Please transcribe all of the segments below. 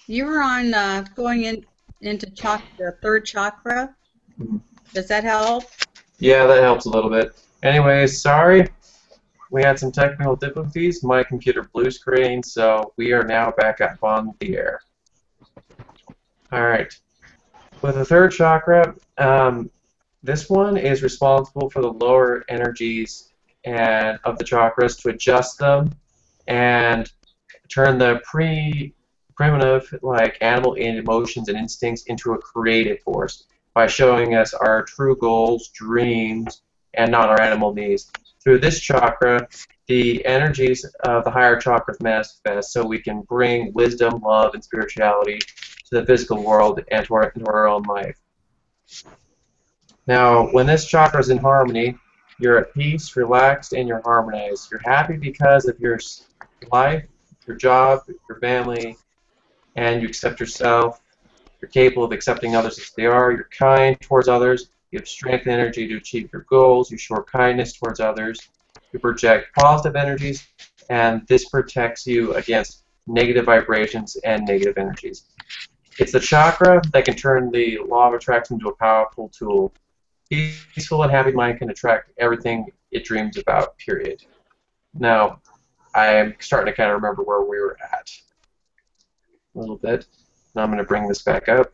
You were on going into the third chakra. Mhm. Does that help? Yeah, that helps a little bit. Anyways, sorry, we had some technical difficulties. My computer blue screen, so we are now back up on the air. Alright, with the third chakra, this one is responsible for the lower energies and of the chakras to adjust them and turn the primitive, like animal emotions and instincts, into a creative force by showing us our true goals, dreams, and not our animal needs. Through this chakra, the energies of the higher chakras manifest so we can bring wisdom, love, and spirituality to the physical world and to into our own life. Now, when this chakra is in harmony, you're at peace, relaxed, and you're harmonized. You're happy because of your life, your job, your family, and you accept yourself. You're capable of accepting others as they are. You're kind towards others. You have strength and energy to achieve your goals. You show kindness towards others. You project positive energies, and this protects you against negative vibrations and negative energies. It's the chakra that can turn the law of attraction into a powerful tool. Peaceful and happy mind can attract everything it dreams about, period. Now, I'm starting to kind of remember where we were at a little bit. Now I'm going to bring this back up.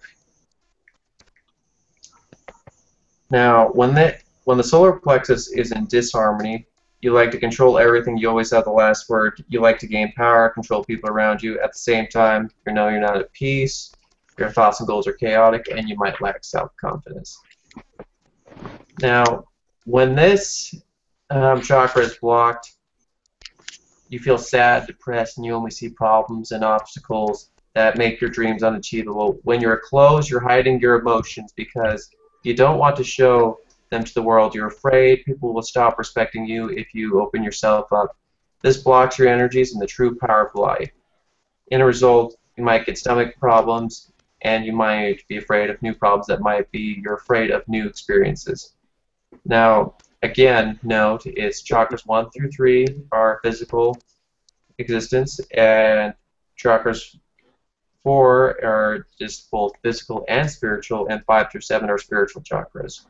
Now, when the solar plexus is in disharmony, you like to control everything. You always have the last word. You like to gain power, control people around you. At the same time, you know you're not at peace. Your thoughts and goals are chaotic, and you might lack self-confidence. Now, when this chakra is blocked, you feel sad, depressed, and you only see problems and obstacles that make your dreams unachievable. When you're closed, you're hiding your emotions because you don't want to show them to the world. You're afraid people will stop respecting you if you open yourself up. This blocks your energies and the true power of life. In a result, you might get stomach problems, and you might be afraid of new problems that might be you're afraid of new experiences. Now, again, note it's chakras 1 through 3 are physical existence, and chakras 4 are just both physical and spiritual, and 5 through 7 are spiritual chakras.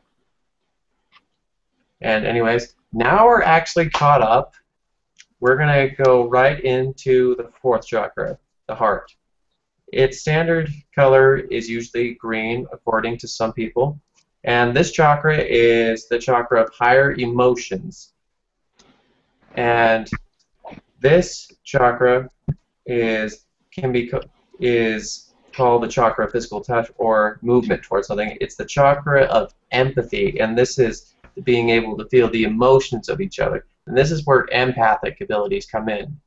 And anyways, now we're actually caught up. We're going to go right into the fourth chakra, the heart. Its standard color is usually green, according to some people. And this chakra is the chakra of higher emotions. And this chakra is called the chakra of physical touch or movement towards something. It's the chakra of empathy, and this is being able to feel the emotions of each other. And this is where empathic abilities come in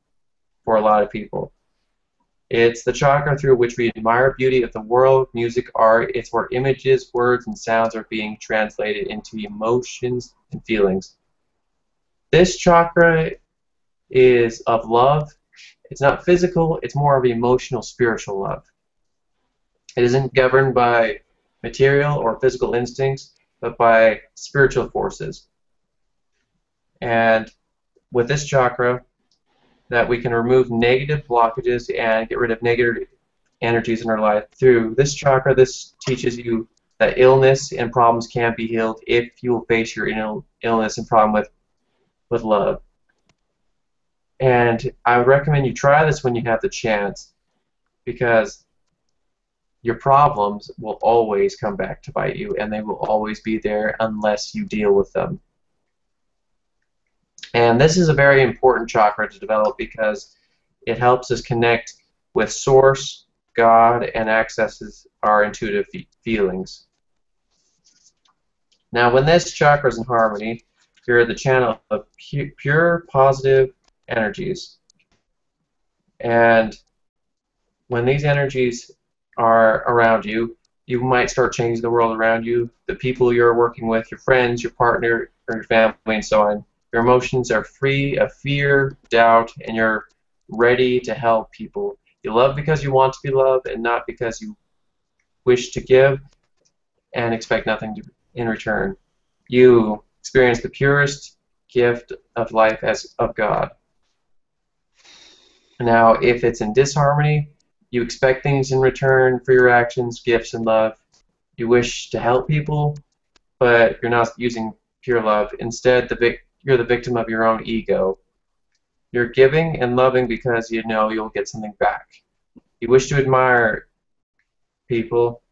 for a lot of people. It's the chakra through which we admire beauty of the world, music, art. It's where images, words, and sounds are being translated into emotions and feelings. This chakra is of love. It's not physical, it's more of emotional, spiritual love. It isn't governed by material or physical instincts, but by spiritual forces. And with this chakra, that we can remove negative blockages and get rid of negative energies in our life. Through this chakra, this teaches you that illness and problems can be healed if you will face your illness and problem with love. And I would recommend you try this when you have the chance, because your problems will always come back to bite you, and they will always be there unless you deal with them. And this is a very important chakra to develop because it helps us connect with Source, God, and accesses our intuitive feelings. Now, when this chakra is in harmony, you're the channel of pure positive energies. And when these energies are around you, you might start changing the world around you, the people you're working with, your friends, your partner, or your family, and so on. Your emotions are free of fear, doubt, and you're ready to help people. You love because you want to be loved and not because you wish to give and expect nothing in return. You experience the purest gift of life as of God. Now, if it's in disharmony, You expect things in return for your actions, gifts, and love. You wish to help people, but you're not using pure love. Instead, you're the victim of your own ego. You're giving and loving because you know you'll get something back. You wish to admire people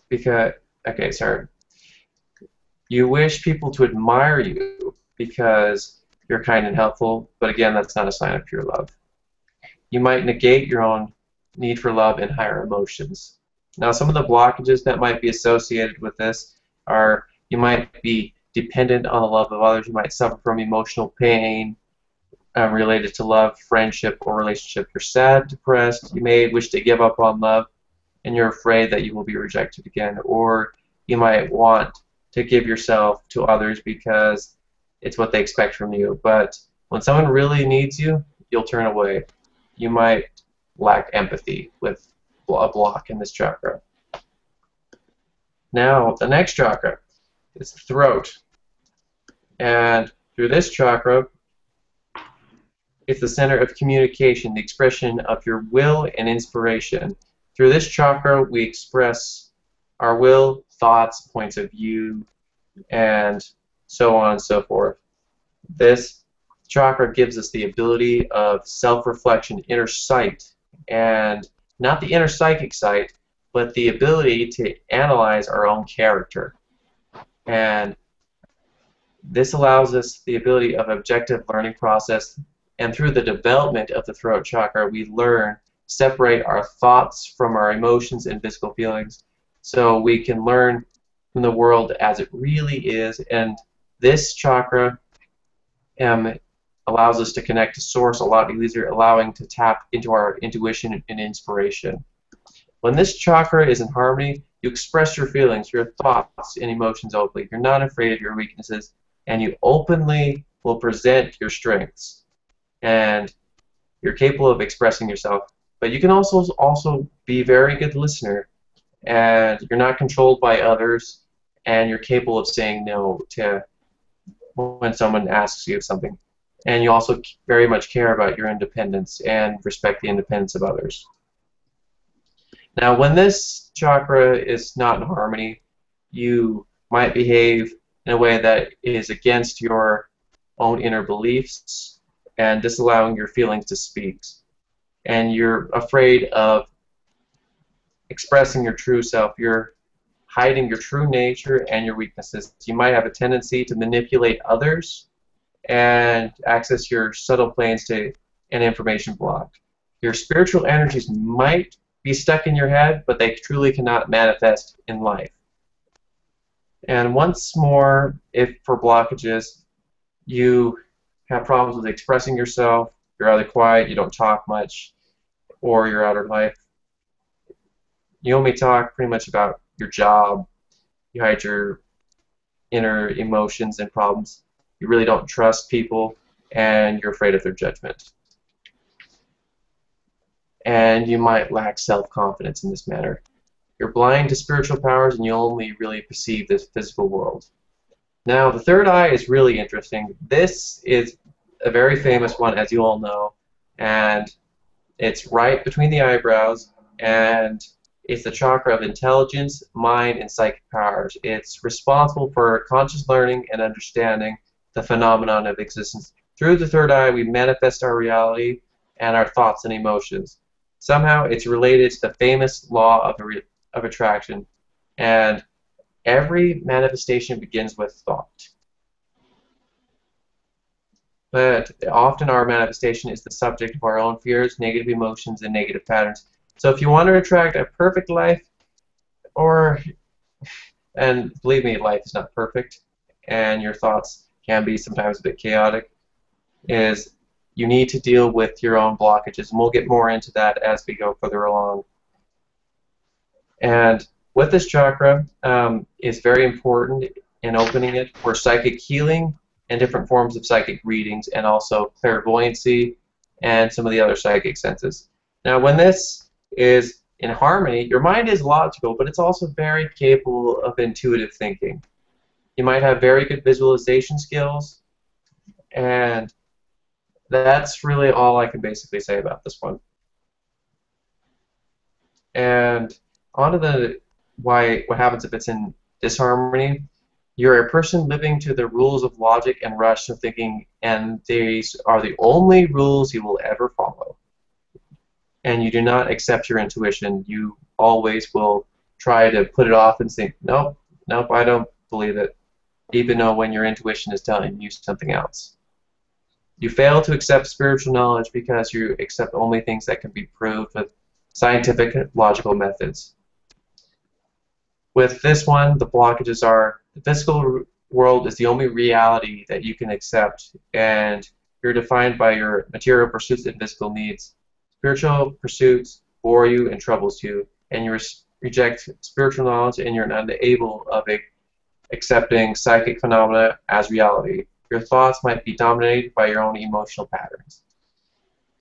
because, okay, sorry. You wish people to admire you because you're kind and helpful, but again, that's not a sign of pure love. You might negate your own need for love and higher emotions. Now, some of the blockages that might be associated with this are you might be dependent on the love of others. You might suffer from emotional pain related to love, friendship, or relationship. You're sad, depressed. You may wish to give up on love, and you're afraid that you will be rejected again. Or you might want to give yourself to others because it's what they expect from you. But when someone really needs you, you'll turn away. You might lack empathy with a block in this chakra. Now, the next chakra is the throat. And through this chakra, it's the center of communication, the expression of your will and inspiration. Through this chakra, we express our will, thoughts, points of view, and so on and so forth. This chakra gives us the ability of self-reflection, inner sight, and not the inner psychic sight, but the ability to analyze our own character. And this allows us the ability of objective learning process, and through the development of the throat chakra, we learn separate our thoughts from our emotions and physical feelings, so we can learn from the world as it really is. And this chakra allows us to connect to source a lot easier, allowing to tap into our intuition and inspiration. When this chakra is in harmony, you express your feelings, your thoughts, and emotions openly. You're not afraid of your weaknesses, and you openly will present your strengths. And you're capable of expressing yourself. But you can also be a very good listener, and you're not controlled by others, and you're capable of saying no to when someone asks you something. And you also very much care about your independence and respect the independence of others. Now, when this chakra is not in harmony, you might behave in a way that is against your own inner beliefs and disallowing your feelings to speak. And you're afraid of expressing your true self. You're hiding your true nature and your weaknesses. You might have a tendency to manipulate others and access your subtle planes to an information block. Your spiritual energies might be stuck in your head, but they truly cannot manifest in life. And once more, if for blockages, you have problems with expressing yourself, you're either quiet, you don't talk much, or you're out of life. You only talk pretty much about your job. You hide your inner emotions and problems. You really don't trust people, and you're afraid of their judgment. And you might lack self-confidence in this manner. You're blind to spiritual powers, and you only really perceive this physical world. Now, the third eye is really interesting. This is a very famous one, as you all know, and it's right between the eyebrows, and it's the chakra of intelligence, mind, and psychic powers. It's responsible for conscious learning and understanding the phenomenon of existence. Through the third eye, we manifest our reality and our thoughts and emotions. Somehow, it's related to the famous law of attraction, and every manifestation begins with thought. But often our manifestation is the subject of our own fears, negative emotions, and negative patterns. So if you want to attract a perfect life, and believe me, life is not perfect, and your thoughts can be sometimes a bit chaotic, is you need to deal with your own blockages, and we'll get more into that as we go further along. And with this chakra is very important in opening it for psychic healing and different forms of psychic readings, and also clairvoyancy and some of the other psychic senses. Now, when this is in harmony, your mind is logical, but it's also very capable of intuitive thinking. You might have very good visualization skills, and that's really all I can basically say about this one. And on to the what happens if it's in disharmony. You're a person living to the rules of logic and rational thinking, and these are the only rules you will ever follow. And you do not accept your intuition. You always will try to put it off and think, nope, nope, I don't believe it, even though when your intuition is telling you something else. You fail to accept spiritual knowledge because you accept only things that can be proved with scientific, logical methods. With this one, the blockages are the physical world is the only reality that you can accept, and you're defined by your material pursuits and physical needs. Spiritual pursuits bore you and troubles you, and you reject spiritual knowledge, and you're unable of accepting psychic phenomena as reality. Your thoughts might be dominated by your own emotional patterns.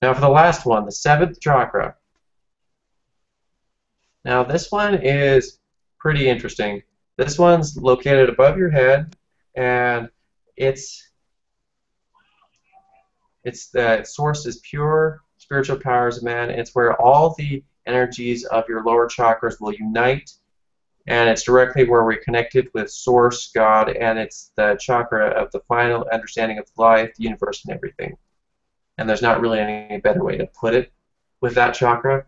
Now for the last one, the seventh chakra. Now this one is pretty interesting. This one's located above your head, and its source is pure spiritual powers of man. It's where all the energies of your lower chakras will unite, and it's directly where we're connected with Source, God, and it's the chakra of the final understanding of life, the universe, and everything. And there's not really any better way to put it with that chakra.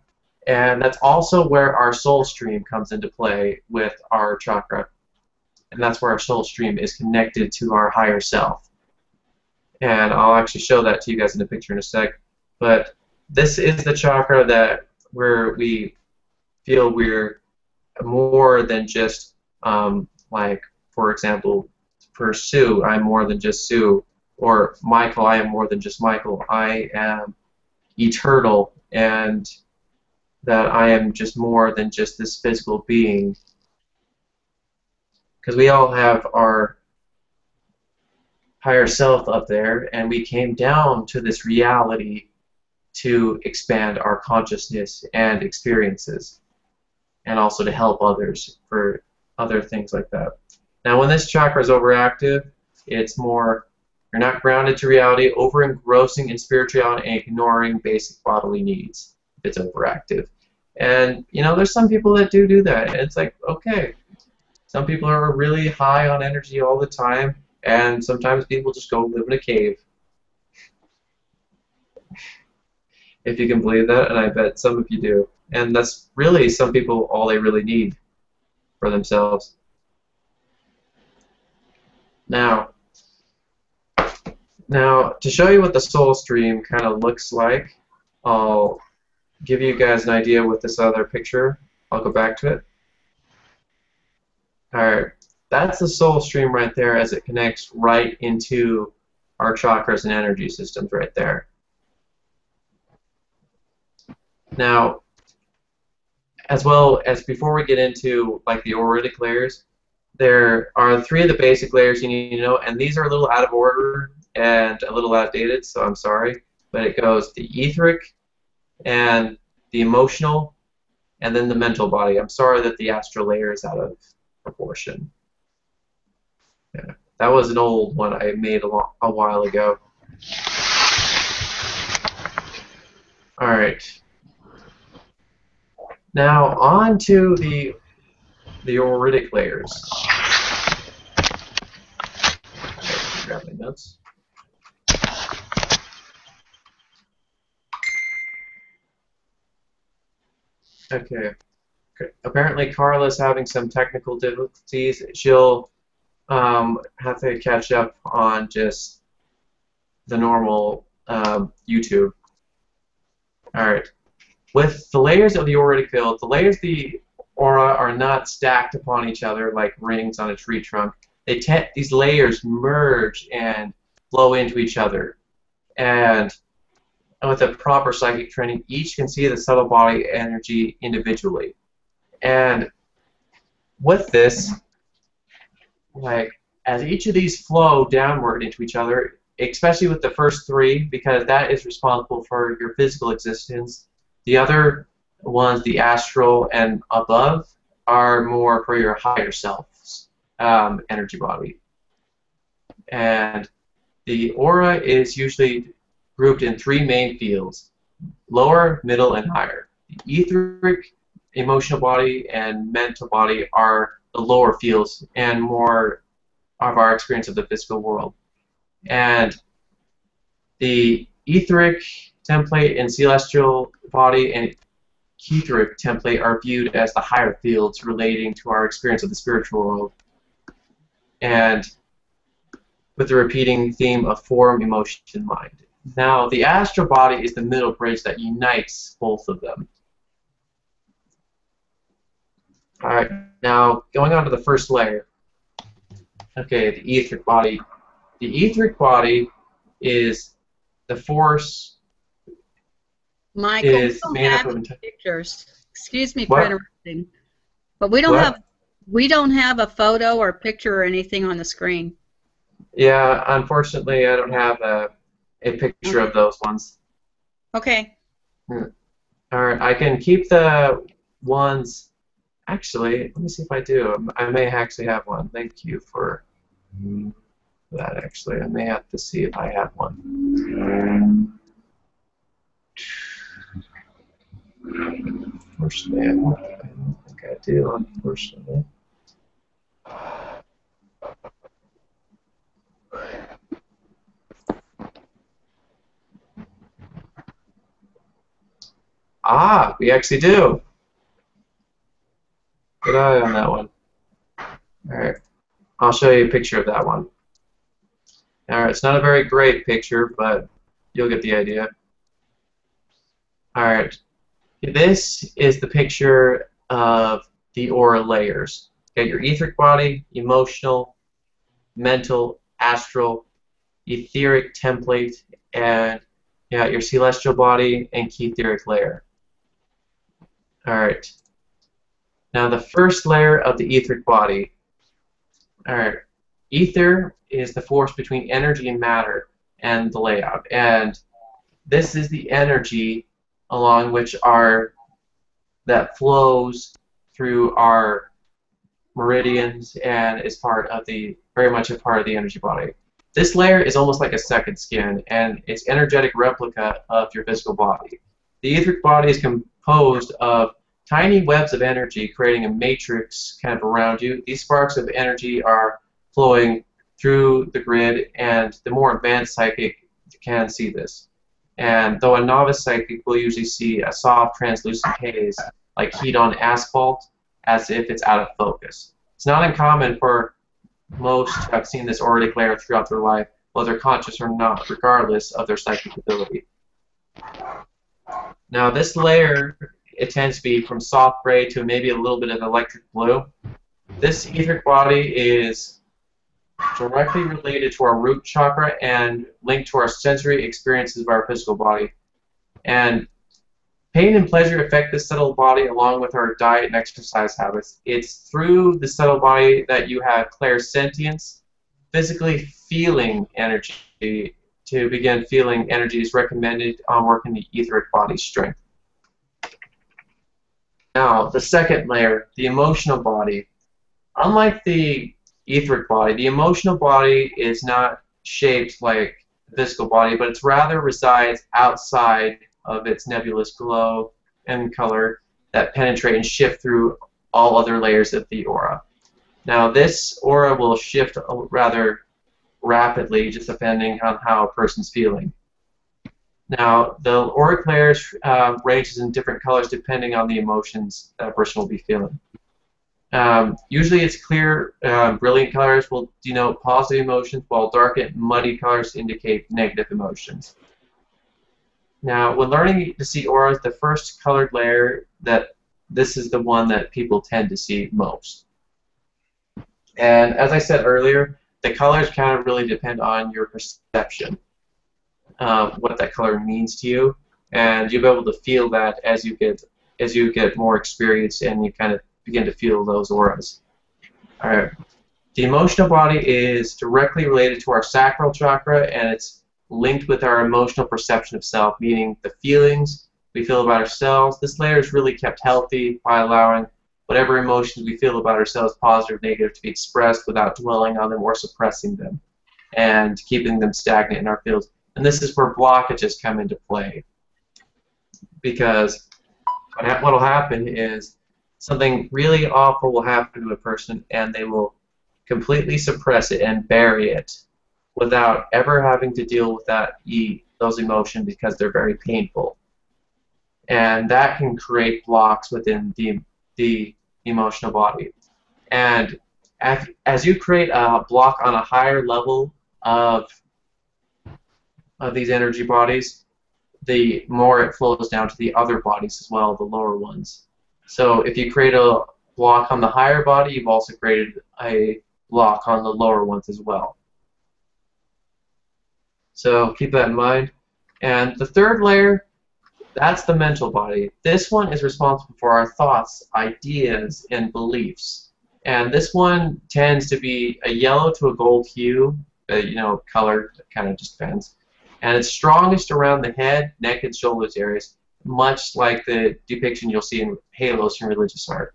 And that's also where our soul stream comes into play with our chakra. And that's where our soul stream is connected to our higher self. And I'll actually show that to you guys in a picture in a sec. But this is the chakra that where we feel we're more than just, like, for example, for Sue, I'm more than just Sue. Or Michael, I am more than just Michael. I am eternal, and that I am just more than just this physical being. Because we all have our higher self up there, and we came down to this reality to expand our consciousness and experiences, and also to help others for other things like that. Now when this chakra is overactive, it's more, you're not grounded to reality, over-engrossing in spirituality and ignoring basic bodily needs if it's overactive. And, you know, there's some people that do that. And it's like, okay. Some people are really high on energy all the time, and sometimes people just go live in a cave. If you can believe that, and I bet some of you do. And that's really, some people, all they really need for themselves. Now, to show you what the soul stream kind of looks like, I'll give you guys an idea with this other picture. I'll go back to it. Alright, that's the soul stream right there as it connects right into our chakras and energy systems right there. Now, as well as before we get into like the auritic layers, there are 3 of the basic layers you need to know, and these are a little out of order and a little outdated, so I'm sorry. But it goes the etheric, and the emotional, and then the mental body. I'm sorry that the astral layer is out of proportion. Yeah, that was an old one I made a while ago. Alright. Now on to the auritic layers. Okay, grab my notes. Okay. Apparently Carla's having some technical difficulties. She'll have to catch up on just the normal YouTube. Alright. With the layers of the auritic field, the layers of the aura are not stacked upon each other like rings on a tree trunk. These layers merge and flow into each other. And with a proper psychic training, each can see the subtle body energy individually. And with this, like, as each of these flow downward into each other, especially with the first 3, because that is responsible for your physical existence, the other ones, the astral and above, are more for your higher self's energy body. And the aura is usually grouped in 3 main fields: lower, middle, and higher. The etheric emotional body and mental body are the lower fields and more of our experience of the physical world. And the etheric template and celestial body and etheric template are viewed as the higher fields relating to our experience of the spiritual world. And with the repeating theme of form, emotion, and mind. Now, the astral body is the middle bridge that unites both of them. Alright, now going on to the first layer. Okay, the etheric body. The etheric body is the force Michael, is we don't made up have of any pictures. Excuse me for What? interrupting, but we don't have a photo or picture or anything on the screen. Yeah, unfortunately I don't have a picture of those ones. Okay. Alright, I can keep the ones. Actually, let me see if I do. I may actually have one. Thank you for that, actually. I may have to see if I have one. Unfortunately, I don't think I do, unfortunately. Ah, we actually do. Good eye on that one. Alright, I'll show you a picture of that one. Alright, it's not a very great picture, but you'll get the idea. Alright, this is the picture of the aura layers. You got your etheric body, emotional, mental, astral, etheric template, and you got your celestial body and etheric layer. Alright. Now the first layer of the etheric body. Alright. Ether is the force between energy and matter and the layout. And this is the energy along which that flows through our meridians and is very much a part of the energy body. This layer is almost like a second skin, and it's energetic replica of your physical body. The etheric body is composed of tiny webs of energy creating a matrix kind of around you. These sparks of energy are flowing through the grid, and the more advanced psychic can see this. And though a novice psychic will usually see a soft, translucent haze, like heat on asphalt, as if it's out of focus. It's not uncommon for most to have seen this auric layer throughout their life, whether conscious or not, regardless of their psychic ability. Now, this layer, it tends to be from soft gray to maybe a little bit of electric blue. This etheric body is directly related to our root chakra and linked to our sensory experiences of our physical body. And pain and pleasure affect this subtle body along with our diet and exercise habits. It's through the subtle body that you have clairsentience, physically feeling energy. To begin feeling energy is recommended on working the etheric body strength. Now, the second layer, the emotional body. Unlike the etheric body, the emotional body is not shaped like the physical body, but it rather resides outside of its nebulous glow and color that penetrate and shift through all other layers of the aura. Now, this aura will shift rather rapidly, just depending on how a person's feeling. Now, the auric layers ranges in different colors depending on the emotions that a person will be feeling. Usually it's clear, brilliant colors will denote positive emotions, while dark and muddy colors indicate negative emotions. Now, when learning to see auras, the first colored layer, this is the one that people tend to see most. And as I said earlier, the colors kind of really depend on your perception, what that color means to you, and you'll be able to feel that as you get more experience and you kind of begin to feel those auras. All right. The emotional body is directly related to our sacral chakra, and it's linked with our emotional perception of self, meaning the feelings we feel about ourselves. This layer is really kept healthy by allowing whatever emotions we feel about ourselves, positive or negative, to be expressed without dwelling on them or suppressing them and keeping them stagnant in our fields. And this is where blockages come into play, because what will happen is something really awful will happen to a person and they will completely suppress it and bury it without ever having to deal with those emotions because they're very painful. And that can create blocks within the emotional body. And as you create a block on a higher level of these energy bodies, the more it flows down to the other bodies as well, the lower ones. So if you create a block on the higher body, you've also created a block on the lower ones as well. So keep that in mind. And the third layer, that's the mental body. This one is responsible for our thoughts, ideas, and beliefs. And this one tends to be a yellow to a gold hue, color kind of just depends. And it's strongest around the head, neck, and shoulders areas, much like the depiction you'll see in halos from religious art.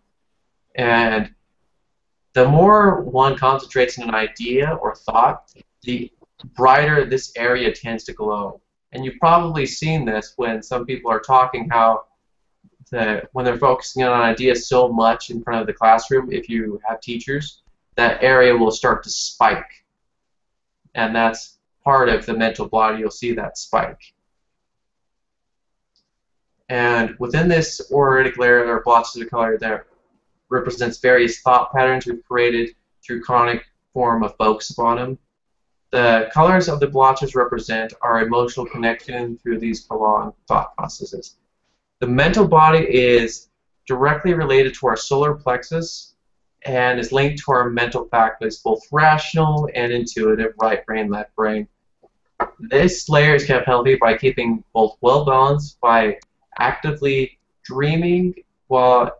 And the more one concentrates on an idea or thought, the brighter this area tends to glow. And you've probably seen this when some people are talking how when they're focusing on an idea so much in front of the classroom, if you have teachers, that area will start to spike. And that's part of the mental body. You'll see that spike. And within this auritic layer, there are blotches of color that represents various thought patterns we've created through chronic form of focus upon them. The colors of the blotches represent our emotional connection through these prolonged thought processes. The mental body is directly related to our solar plexus and is linked to our mental faculties, both rational and intuitive, right brain, left brain. This layer is kept healthy by keeping both well balanced by actively dreaming and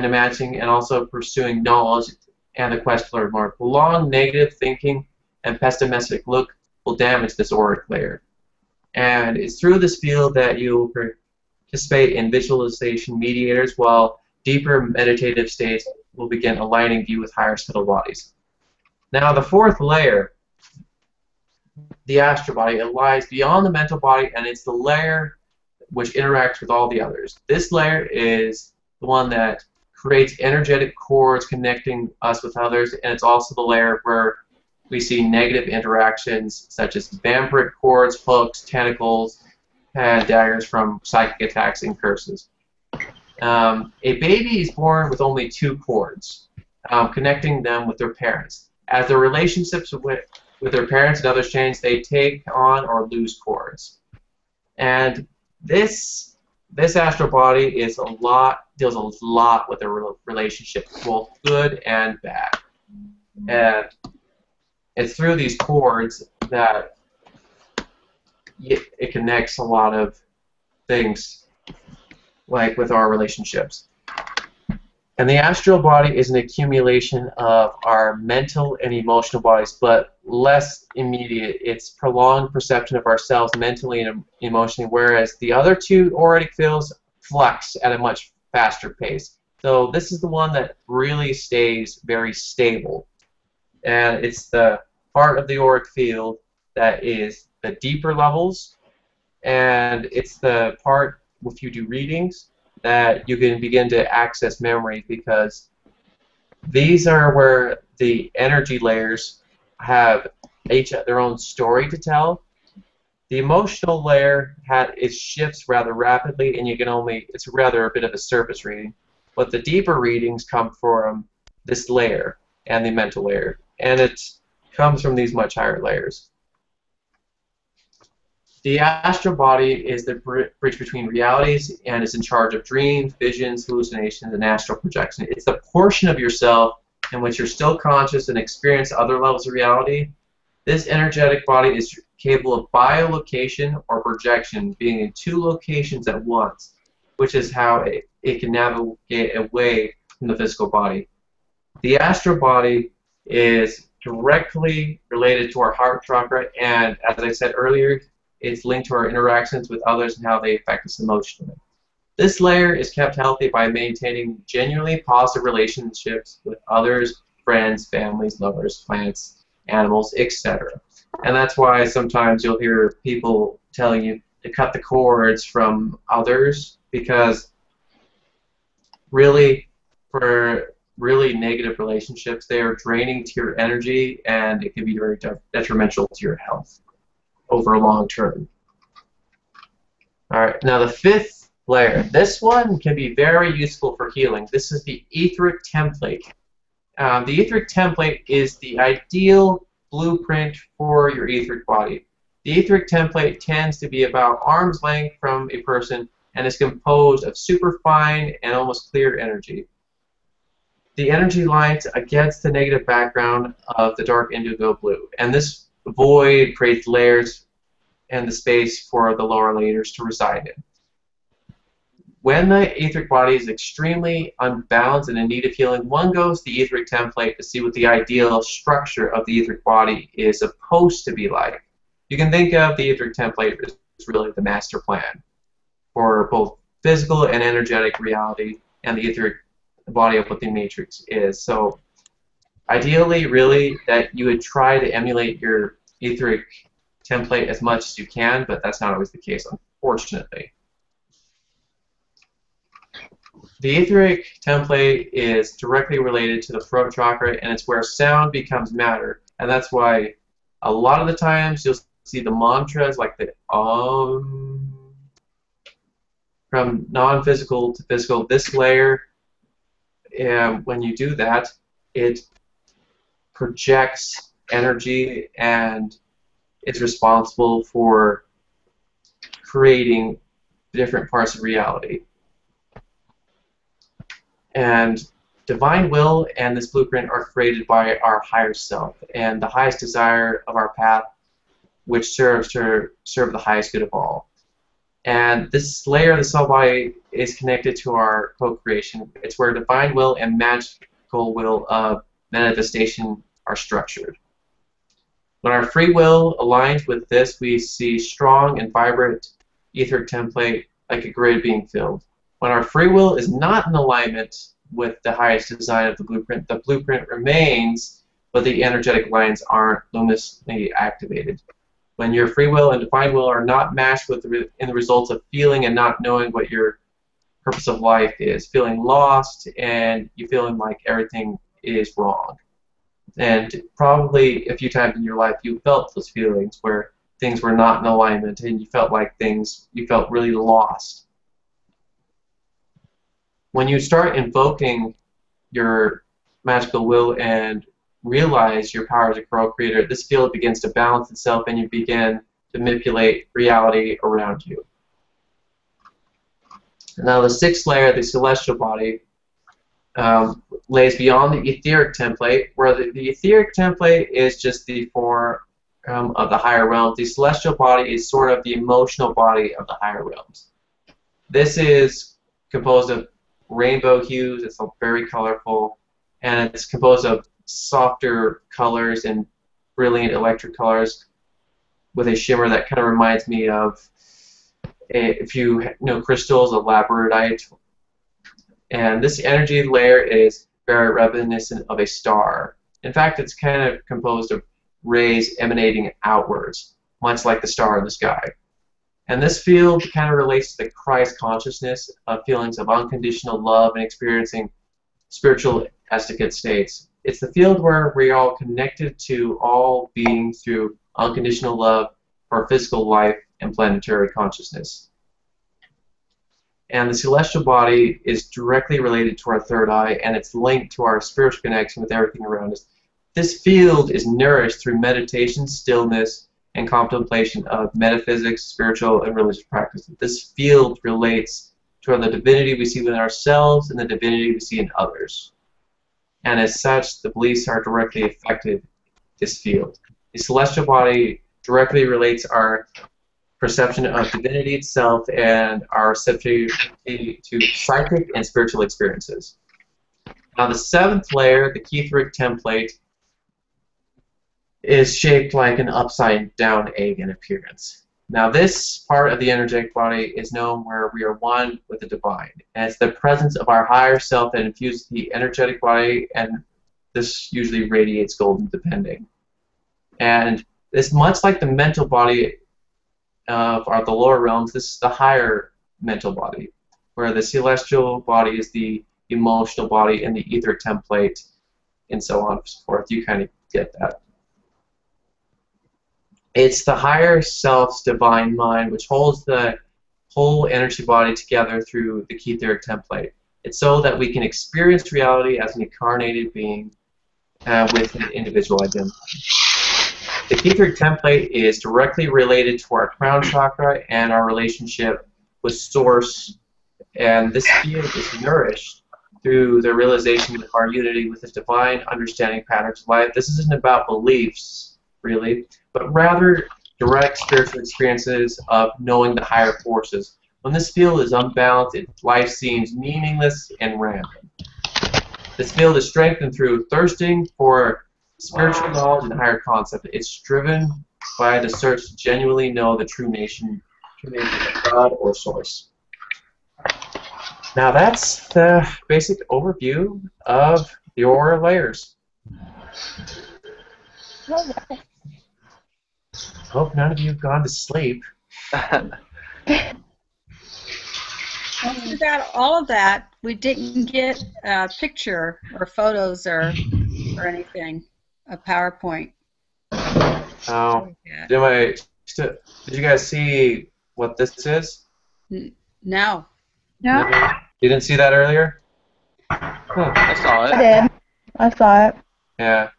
imagining and also pursuing knowledge and the quest to learn more. Prolonged negative thinking and pessimistic look will damage this auric layer. And it's through this field that you participate in visualization mediators, while deeper meditative states will begin aligning you with higher subtle bodies. Now the fourth layer, the astral body, it lies beyond the mental body, and it's the layer which interacts with all the others. This layer is the one that creates energetic cords connecting us with others, and it's also the layer where we see negative interactions such as vampiric cords, hooks, tentacles, and daggers from psychic attacks and curses. A baby is born with only two cords, connecting them with their parents. As their relationships with their parents and others change, they take on or lose cords. And this astral body deals a lot with their relationships, both good and bad. And it's through these cords that it connects a lot of things, like with our relationships. And the astral body is an accumulation of our mental and emotional bodies, but less immediate. It's prolonged perception of ourselves mentally and emotionally, whereas the other two auric fields flux at a much faster pace. So this is the one that really stays very stable. And it's the part of the auric field that is the deeper levels, and it's the part, if you do readings, that you can begin to access memory, because these are where the energy layers have each their own story to tell. The emotional layer it shifts rather rapidly, and it's rather a bit of a surface reading. But the deeper readings come from this layer and the mental layer, and it comes from these much higher layers. The astral body is the bridge between realities and is in charge of dreams, visions, hallucinations, and astral projection. It's the portion of yourself in which you're still conscious and experience other levels of reality. This energetic body is capable of biolocation or projection, being in two locations at once, which is how it can navigate away from the physical body. The astral body is directly related to our heart chakra, and as I said earlier, it's linked to our interactions with others and how they affect us emotionally. This layer is kept healthy by maintaining genuinely positive relationships with others, friends, families, lovers, plants, animals, etc. And that's why sometimes you'll hear people telling you to cut the cords from others, because Really, for really negative relationships, they are draining to your energy, and it can be very detrimental to your health over a long term. All right, now the fifth layer. This one can be very useful for healing. This is the etheric template. The etheric template is the ideal blueprint for your etheric body. The etheric template tends to be about arm's length from a person and is composed of superfine and almost clear energy. The energy lies against the negative background of the dark indigo blue, and this void creates layers and the space for the lower layers to reside in. When the etheric body is extremely unbalanced and in need of healing, one goes to the etheric template to see what the ideal structure of the etheric body is supposed to be like. You can think of the etheric template as really the master plan for both physical and energetic reality and the etheric body of what the matrix is. So ideally, really, that you would try to emulate your etheric template as much as you can, but that's not always the case, unfortunately. The etheric template is directly related to the throat chakra, and it's where sound becomes matter, and that's why a lot of the times you'll see the mantras like the from non-physical to physical. This layer, when you do that, it projects energy and is responsible for creating different parts of reality. And divine will and this blueprint are created by our higher self and the highest desire of our path, which serves to serve the highest good of all. And this layer of the soul body is connected to our co-creation. It's where divine will and magical will of manifestation are structured. When our free will aligns with this, we see strong and vibrant etheric template like a grid being filled. When our free will is not in alignment with the highest design of the blueprint remains, but the energetic lines aren't luminously activated. When your free will and divine will are not matched with in the results of feeling and not knowing what your purpose of life is, feeling lost and you feeling like everything is wrong. And probably a few times in your life you felt those feelings where things were not in alignment and you felt like you felt really lost. When you start invoking your magical will and realize your power as a co-creator, this field begins to balance itself and you begin to manipulate reality around you. Now the sixth layer, the celestial body, lays beyond the etheric template, where the etheric template is just the form of the higher realms. The celestial body is sort of the emotional body of the higher realms. This is composed of rainbow hues, it's very colorful, and it's composed of softer colors and brilliant electric colors with a shimmer that kind of reminds me of, if you know crystals, a labradorite. And this energy layer is very reminiscent of a star. In fact, it's kind of composed of rays emanating outwards, much like the star in the sky. And this field kind of relates to the Christ consciousness of feelings of unconditional love and experiencing spiritual ecstatic states. It's the field where we are all connected to all beings through unconditional love for physical life and planetary consciousness. And the celestial body is directly related to our third eye, and it's linked to our spiritual connection with everything around us. This field is nourished through meditation, stillness, and contemplation of metaphysics, spiritual, and religious practices. This field relates to the divinity we see within ourselves and the divinity we see in others. And as such, the beliefs are directly affected this field. The celestial body directly relates our perception of divinity itself and our receptivity to psychic and spiritual experiences. Now the seventh layer, the etheric template, is shaped like an upside down egg in appearance. Now this part of the energetic body is known where we are one with the divine. And it's the presence of our higher self that infuses the energetic body, and this usually radiates golden depending. And it's much like the mental body of the lower realms. This is the higher mental body, where the celestial body is the emotional body, and the etheric template, and so on and so forth. You kind of get that. It's the higher self's divine mind, which holds the whole energy body together through the etheric template. It's so that we can experience reality as an incarnated being with an individual identity. The etheric template is directly related to our crown chakra and our relationship with Source, and this field is nourished through the realization of our unity with the divine understanding patterns of life. This isn't about beliefs, really, but rather direct spiritual experiences of knowing the higher forces. When this field is unbalanced, life seems meaningless and random. This field is strengthened through thirsting for spiritual knowledge and higher concept. It's driven by the search to genuinely know the true nature of God or Source. Now that's the basic overview of the aura layers. Hope none of you have gone to sleep. Once we got all of that, we didn't get a picture or photos or anything, a PowerPoint. Oh, did you guys see what this is? No. No. You didn't see that earlier? Huh. I saw it. I did. I saw it. Yeah.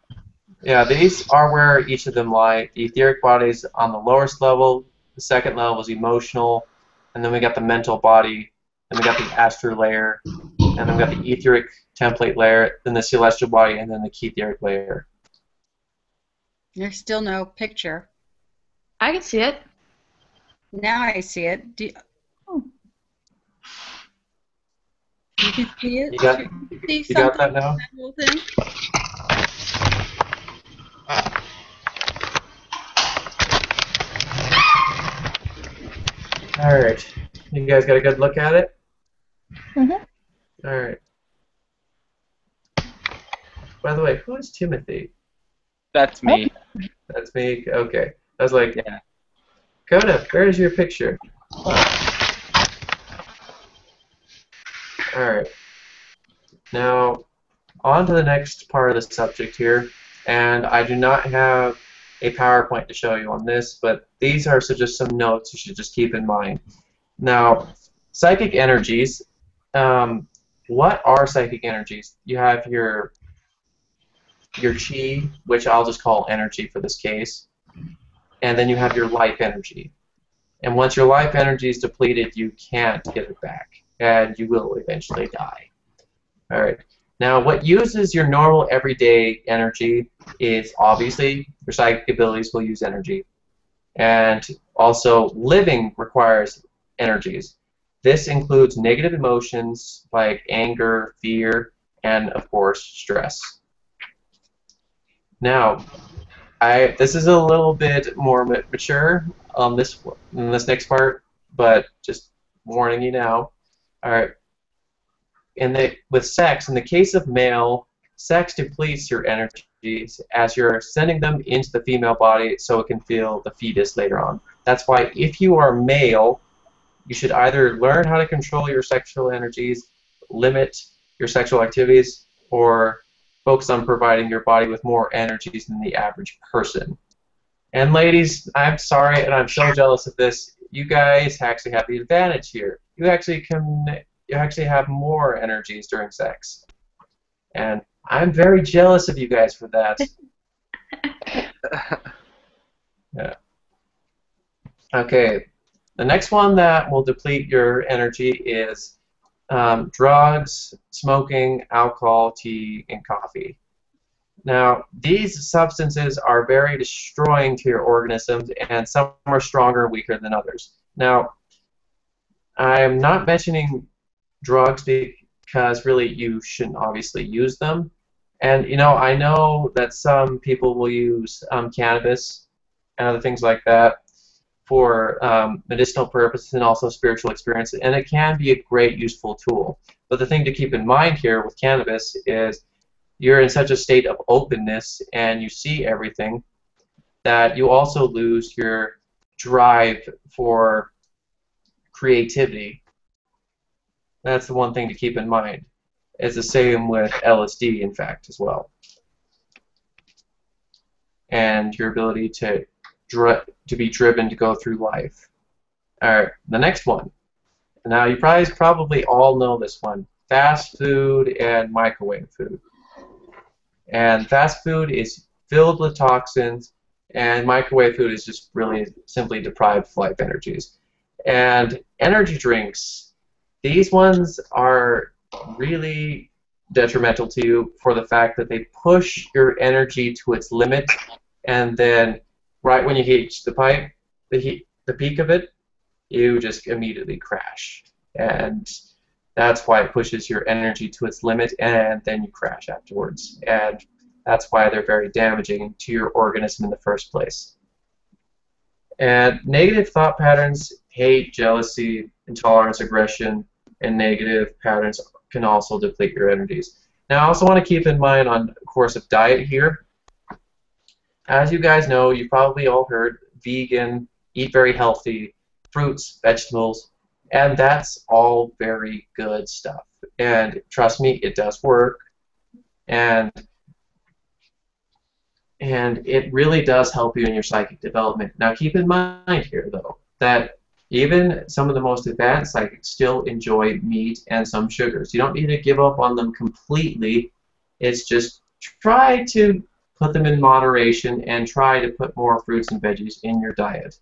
Yeah, these are where each of them lie. The etheric body is on the lowest level, the second level is emotional, and then we got the mental body, then we got the astral layer, and then we got the etheric template layer, then the celestial body, and then the etheric layer. There's still no picture. I can see it. Now I see it. You can see it? You got that now? That little thing? Alright. You guys got a good look at it? Mhm. Alright. By the way, who is Timothy? That's me. That's me? Okay. I was like, Yeah. Coda, where is your picture? Alright. Now, on to the next part of the subject here, and I do not have a PowerPoint to show you on this, but these are just some notes you should just keep in mind. Now, psychic energies, what are psychic energies? You have your chi, which I'll just call energy for this case, and then you have your life energy. And once your life energy is depleted, you can't get it back, and you will eventually die. Alright. Now, what uses your normal everyday energy is obviously your psychic abilities will use energy. And also, living requires energies. This includes negative emotions like anger, fear, and, of course, stress. Now, this is a little bit more mature on this next part, but just warning you now. All right. With sex, in the case of male, sex depletes your energies as you're sending them into the female body so it can feel the fetus later on. That's why if you are male, you should either learn how to control your sexual energies, limit your sexual activities, or focus on providing your body with more energies than the average person. And ladies, I'm sorry, and I'm so jealous of this. You guys actually have the advantage here. You actually have more energies during sex. And I'm very jealous of you guys for that. Yeah. Okay. The next one that will deplete your energy is drugs, smoking, alcohol, tea, and coffee. Now, these substances are very destroying to your organisms, and some are stronger and weaker than others. Now, I am not mentioning drugs because really you shouldn't obviously use them. And, you know, I know that some people will use cannabis and other things like that for medicinal purposes and also spiritual experience, and it can be a great useful tool. But the thing to keep in mind here with cannabis is you're in such a state of openness and you see everything that you also lose your drive for creativity. That's the one thing to keep in mind. It's the same with LSD, in fact, as well. And your ability to be driven to go through life. All right, the next one. Now, you probably all know this one. Fast food and microwave food. And fast food is filled with toxins, and microwave food is just really simply deprived of life energies. And energy drinks, these ones are really detrimental to you for the fact that they push your energy to its limit, and then right when you reach the peak of it, you just immediately crash. And that's why it pushes your energy to its limit, and then you crash afterwards. And that's why they're very damaging to your organism in the first place. And negative thought patterns, hate, jealousy, intolerance, aggression, and negative patterns can also deplete your energies. Now, I also want to keep in mind on the course of diet here. As you guys know, you've probably all heard vegan, eat very healthy, fruits, vegetables, and that's all very good stuff. And trust me, it does work. And it really does help you in your psychic development. Now, keep in mind here, though, that even some of the most advanced psychics still enjoy meat and some sugars. You don't need to give up on them completely. It's just try to put them in moderation and try to put more fruits and veggies in your diet.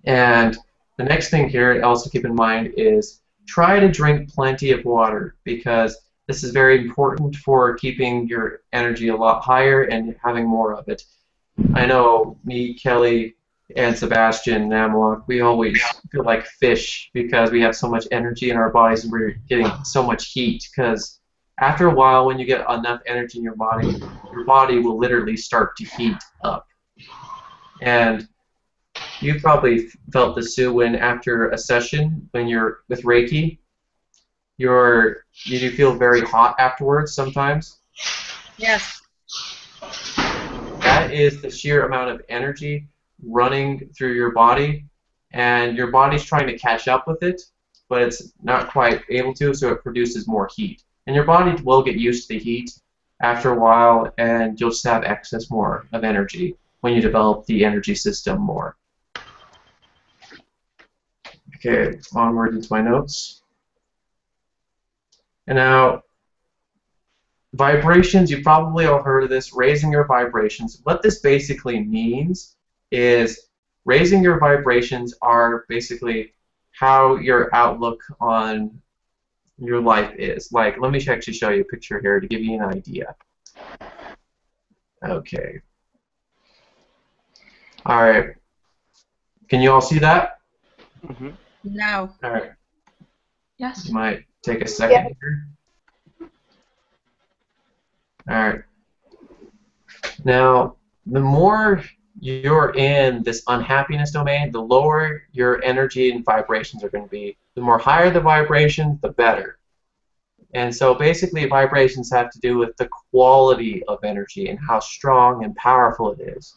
And the next thing here, also keep in mind, is try to drink plenty of water, because this is very important for keeping your energy a lot higher and having more of it. I know me, Kelly, and Sebastian and Amalok, we always feel like fish because we have so much energy in our bodies and we're getting so much heat, because after a while, when you get enough energy in your body will literally start to heat up. And you probably felt this too when after a session, when you're with Reiki, you do feel very hot afterwards sometimes. Yes. That is the sheer amount of energy running through your body, and your body's trying to catch up with it, but it's not quite able to, so it produces more heat. And your body will get used to the heat after a while, and you'll just have excess more of energy when you develop the energy system more. Okay, onward into my notes. And now, vibrations, you've probably all heard of this, raising your vibrations. What this basically means is raising your vibrations are basically how your outlook on your life is. Like, let me actually show you a picture here to give you an idea. Okay. All right. Can you all see that? Mm-hmm. No. All right. Yes. You might take a second here. All right. Now, the more you're in this unhappiness domain, the lower your energy and vibrations are going to be. The more higher the vibration, the better. And so basically vibrations have to do with the quality of energy and how strong and powerful it is.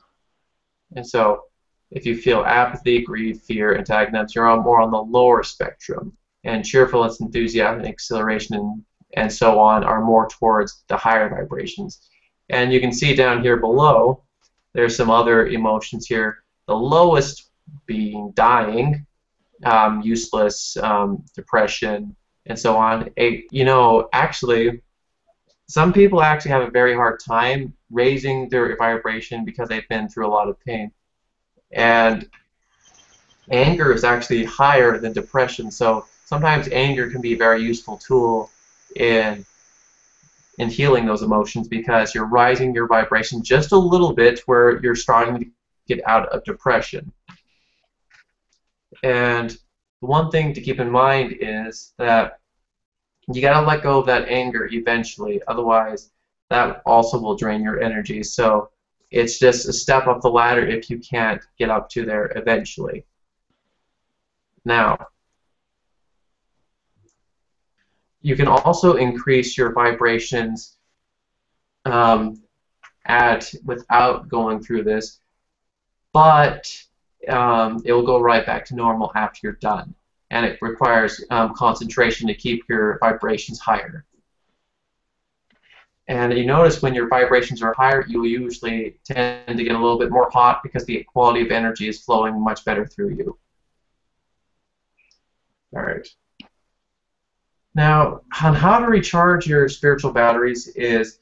And so if you feel apathy, greed, fear, antagonism, you're more on the lower spectrum. And cheerfulness, enthusiasm, exhilaration, and so on are more towards the higher vibrations. And you can see down here below, there's some other emotions here. The lowest being dying, useless, depression, and so on. Actually, some people actually have a very hard time raising their vibration because they've been through a lot of pain. And anger is actually higher than depression, so sometimes anger can be a very useful tool in healing those emotions, because you're rising your vibration just a little bit where you're starting to get out of depression. And the one thing to keep in mind is that you got to let go of that anger eventually, otherwise that also will drain your energy. So it's just a step up the ladder if you can't get up to there eventually. Now, you can also increase your vibrations without going through this, but it will go right back to normal after you're done. and it requires concentration to keep your vibrations higher. And you notice when your vibrations are higher, you usually tend to get a little bit more hot because the quality of energy is flowing much better through you. All right. Now, on how to recharge your spiritual batteries is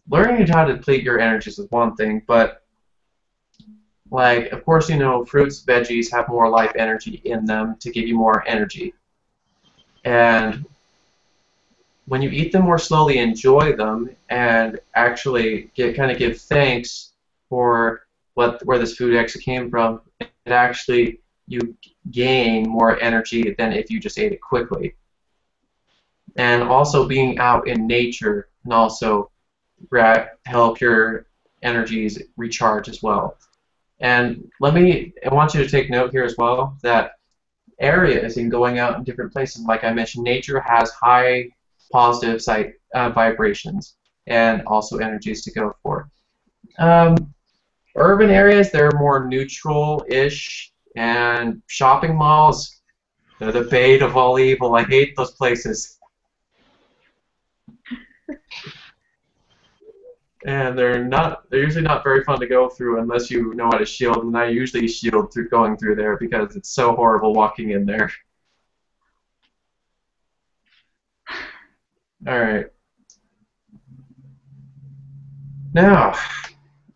learning how to deplete your energies is one thing, but like, of course, you know, fruits, veggies have more life energy in them to give you more energy. And when you eat them more slowly, enjoy them, and actually kind of give thanks for where this food actually came from, it actually, you gain more energy than if you just ate it quickly. And also being out in nature can also help your energies recharge as well. And I want you to take note here as well that areas in going out in different places, like I mentioned, nature has high positive vibrations and also energies to go for. Urban areas, they're more neutral-ish, and shopping malls, they're the bane of all evil. I hate those places. And they're usually not very fun to go through unless you know how to shield, and I usually shield through going through there because it's so horrible walking in there. Alright. Now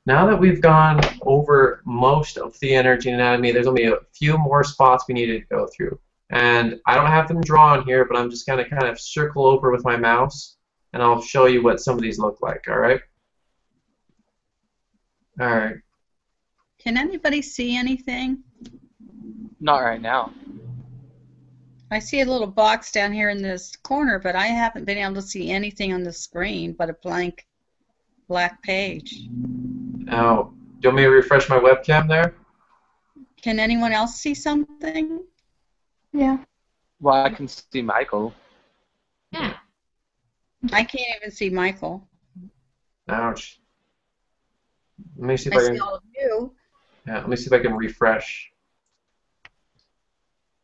that we've gone over most of the energy anatomy, there's only a few more spots we needed to go through. And I don't have them drawn here, but I'm just going to kind of circle over with my mouse, and I'll show you what some of these look like, alright? Alright. Can anybody see anything? Not right now. I see a little box down here in this corner, but I haven't been able to see anything on the screen but a blank black page. Now, do you want me to refresh my webcam there? Can anyone else see something? Yeah. Well, I can see Michael. Yeah. I can't even see Michael. Ouch. Let me see if I I see can. all of you. Yeah, let me see if I can refresh.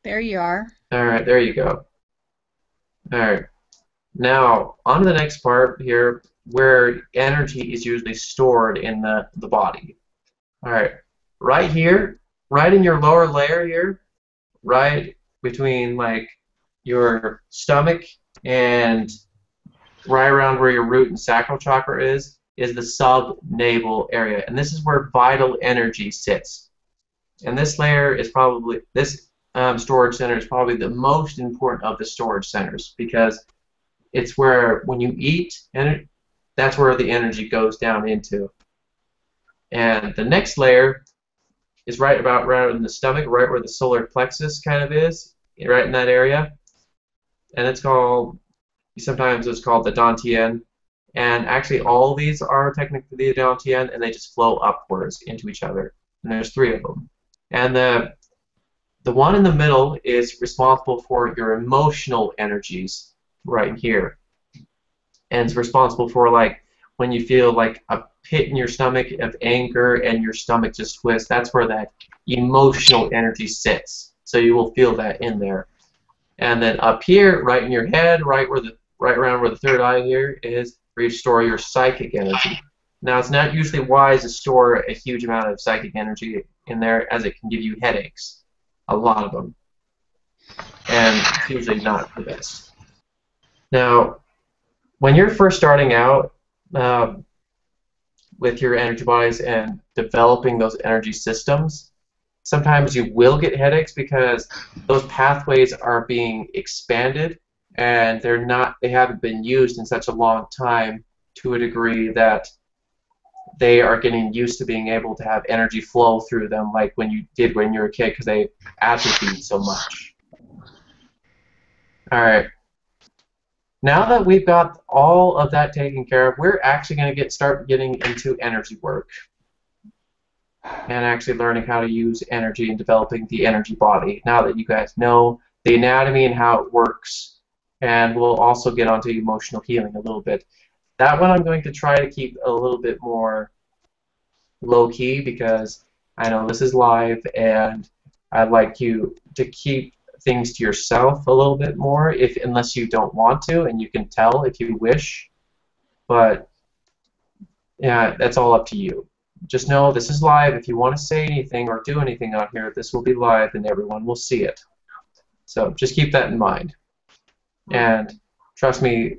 There you are. Alright, there you go. Alright. Now, on to the next part here, where energy is usually stored in the body. Alright. Right here, right in your lower layer here, right between like your stomach and right around where your root and sacral chakra is the subnavel area. And this is where vital energy sits. And this layer is probably, this storage center is probably the most important of the storage centers because it's where when you eat, and that's where the energy goes down into. And the next layer is right in the stomach, right where the solar plexus kind of is, right in that area. And it's called, sometimes it's called the dantian. And actually all of these are technically the dantian, and they just flow upwards into each other. And there's 3 of them. And the one in the middle is responsible for your emotional energies right here. And it's responsible for like when you feel like a pit in your stomach of anger and your stomach just twists, that's where that emotional energy sits. So you will feel that in there. And then up here, right in your head, right around where the third eye here is, where you store your psychic energy. Now, it's not usually wise to store a huge amount of psychic energy in there, as it can give you headaches, a lot of them, and it's usually not the best. Now, when you're first starting out with your energy bodies and developing those energy systems, sometimes you will get headaches because those pathways are being expanded and they haven't been used in such a long time to a degree that they are getting used to being able to have energy flow through them like when you were a kid because they atrophied so much. Alright. Now that we've got all of that taken care of, we're actually going to start getting into energy work and actually learning how to use energy and developing the energy body. Now that you guys know the anatomy and how it works, and we'll also get onto emotional healing a little bit. That one I'm going to try to keep a little bit more low-key because I know this is live and I'd like you to keep things to yourself a little bit more, unless you don't want to, and you can tell if you wish. But yeah, that's all up to you. Just know this is live. If you want to say anything or do anything on here, this will be live and everyone will see it. So just keep that in mind. And trust me,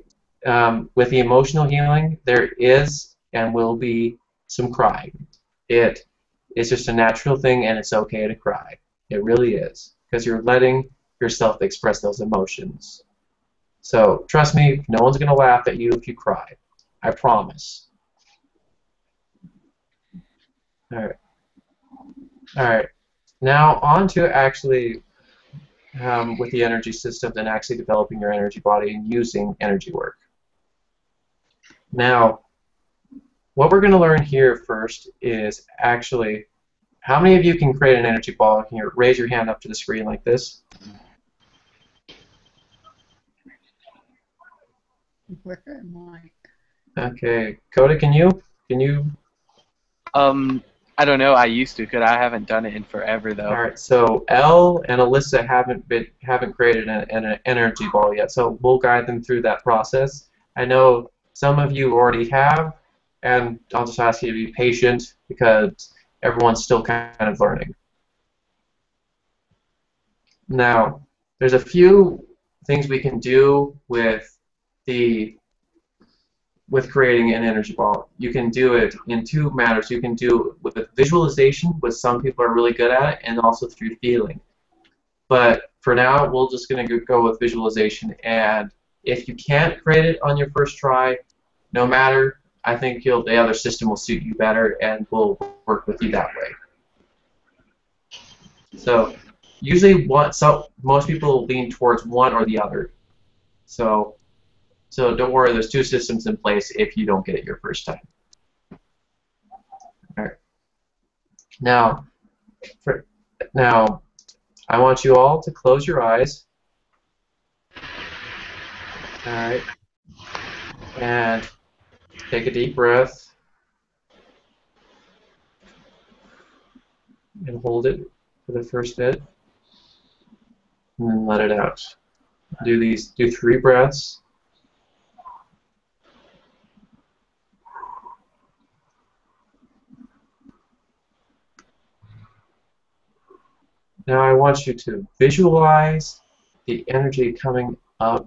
with the emotional healing, there is and will be some crying. It is just a natural thing, and it's okay to cry. It really is, because you're letting yourself express those emotions. So trust me, no one's going to laugh at you if you cry. I promise. All right. All right. Now on to actually with the energy system and actually developing your energy body and using energy work. Now, what we're going to learn here first is actually, how many of you can create an energy ball? Can you raise your hand up to the screen like this? Where am I? Okay, Coda, can you? I don't know. I used to, because I haven't done it in forever though. All right. So Elle and Alyssa haven't created an energy ball yet. So we'll guide them through that process. I know some of you already have, and I'll just ask you to be patient because everyone's still kind of learning. Now, there's a few things we can do with creating an energy ball. You can do it in two matters. You can do it with visualization, which some people are really good at, and also through feeling. But for now, we're just going to go with visualization. And if you can't create it on your first try, no matter, I think the other system will suit you better, and we'll work with you that way. So usually, most people lean towards one or the other. So don't worry, there's two systems in place if you don't get it your first time. All right. Now, I want you all to close your eyes. All right. And take a deep breath. And hold it for the first bit. And then let it out. Do 3 breaths. Now I want you to visualize the energy coming up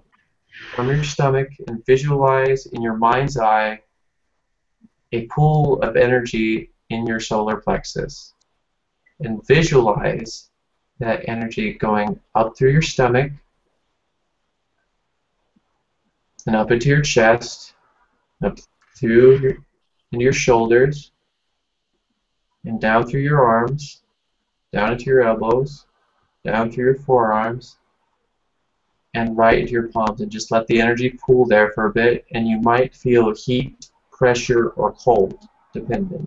from your stomach and visualize in your mind's eye a pool of energy in your solar plexus. And visualize that energy going up through your stomach and up into your chest, up into your shoulders, and down through your arms, down into your elbows, down through your forearms, and right into your palms, and just let the energy pool there for a bit, and you might feel heat, pressure, or cold, depending.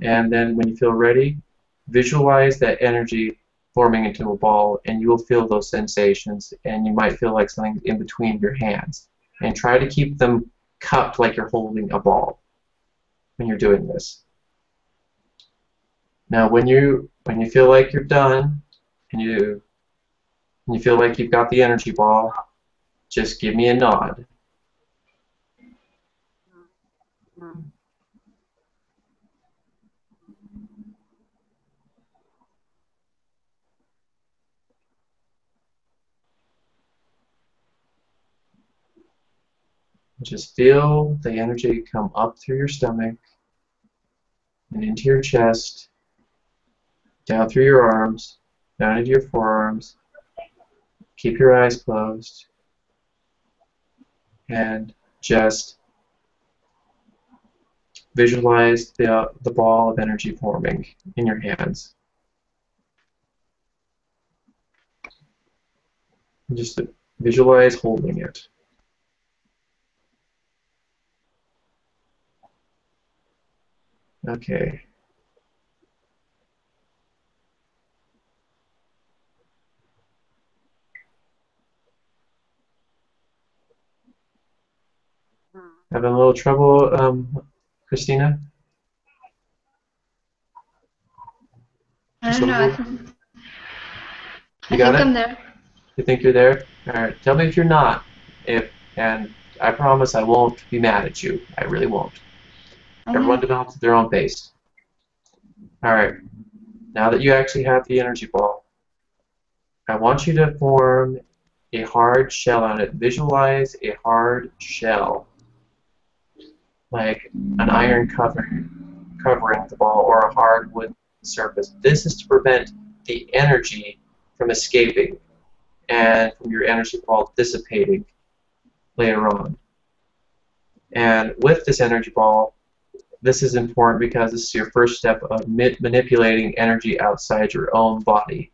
And then when you feel ready, visualize that energy forming into a ball, and you will feel those sensations, and you might feel like something's in between your hands. And try to keep them cupped like you're holding a ball when you're doing this. Now, when you feel like you're done, and you feel like you've got the energy ball, just give me a nod. Just feel the energy come up through your stomach and into your chest, down through your arms, down into your forearms. Keep your eyes closed and just visualize the ball of energy forming in your hands. And just visualize holding it. Okay. Having a little trouble, Christina? I don't know. You I got think it? I'm there. You think you're there? Alright, tell me if you're not. And I promise I won't be mad at you. I really won't. Everyone develops at their own pace. Alright, now that you actually have the energy ball, I want you to form a hard shell on it. Visualize a hard shell, like an iron covering the ball or a hardwood surface. This is to prevent the energy from escaping and from your energy ball dissipating later on. And with this energy ball, this is important because this is your first step of manipulating energy outside your own body.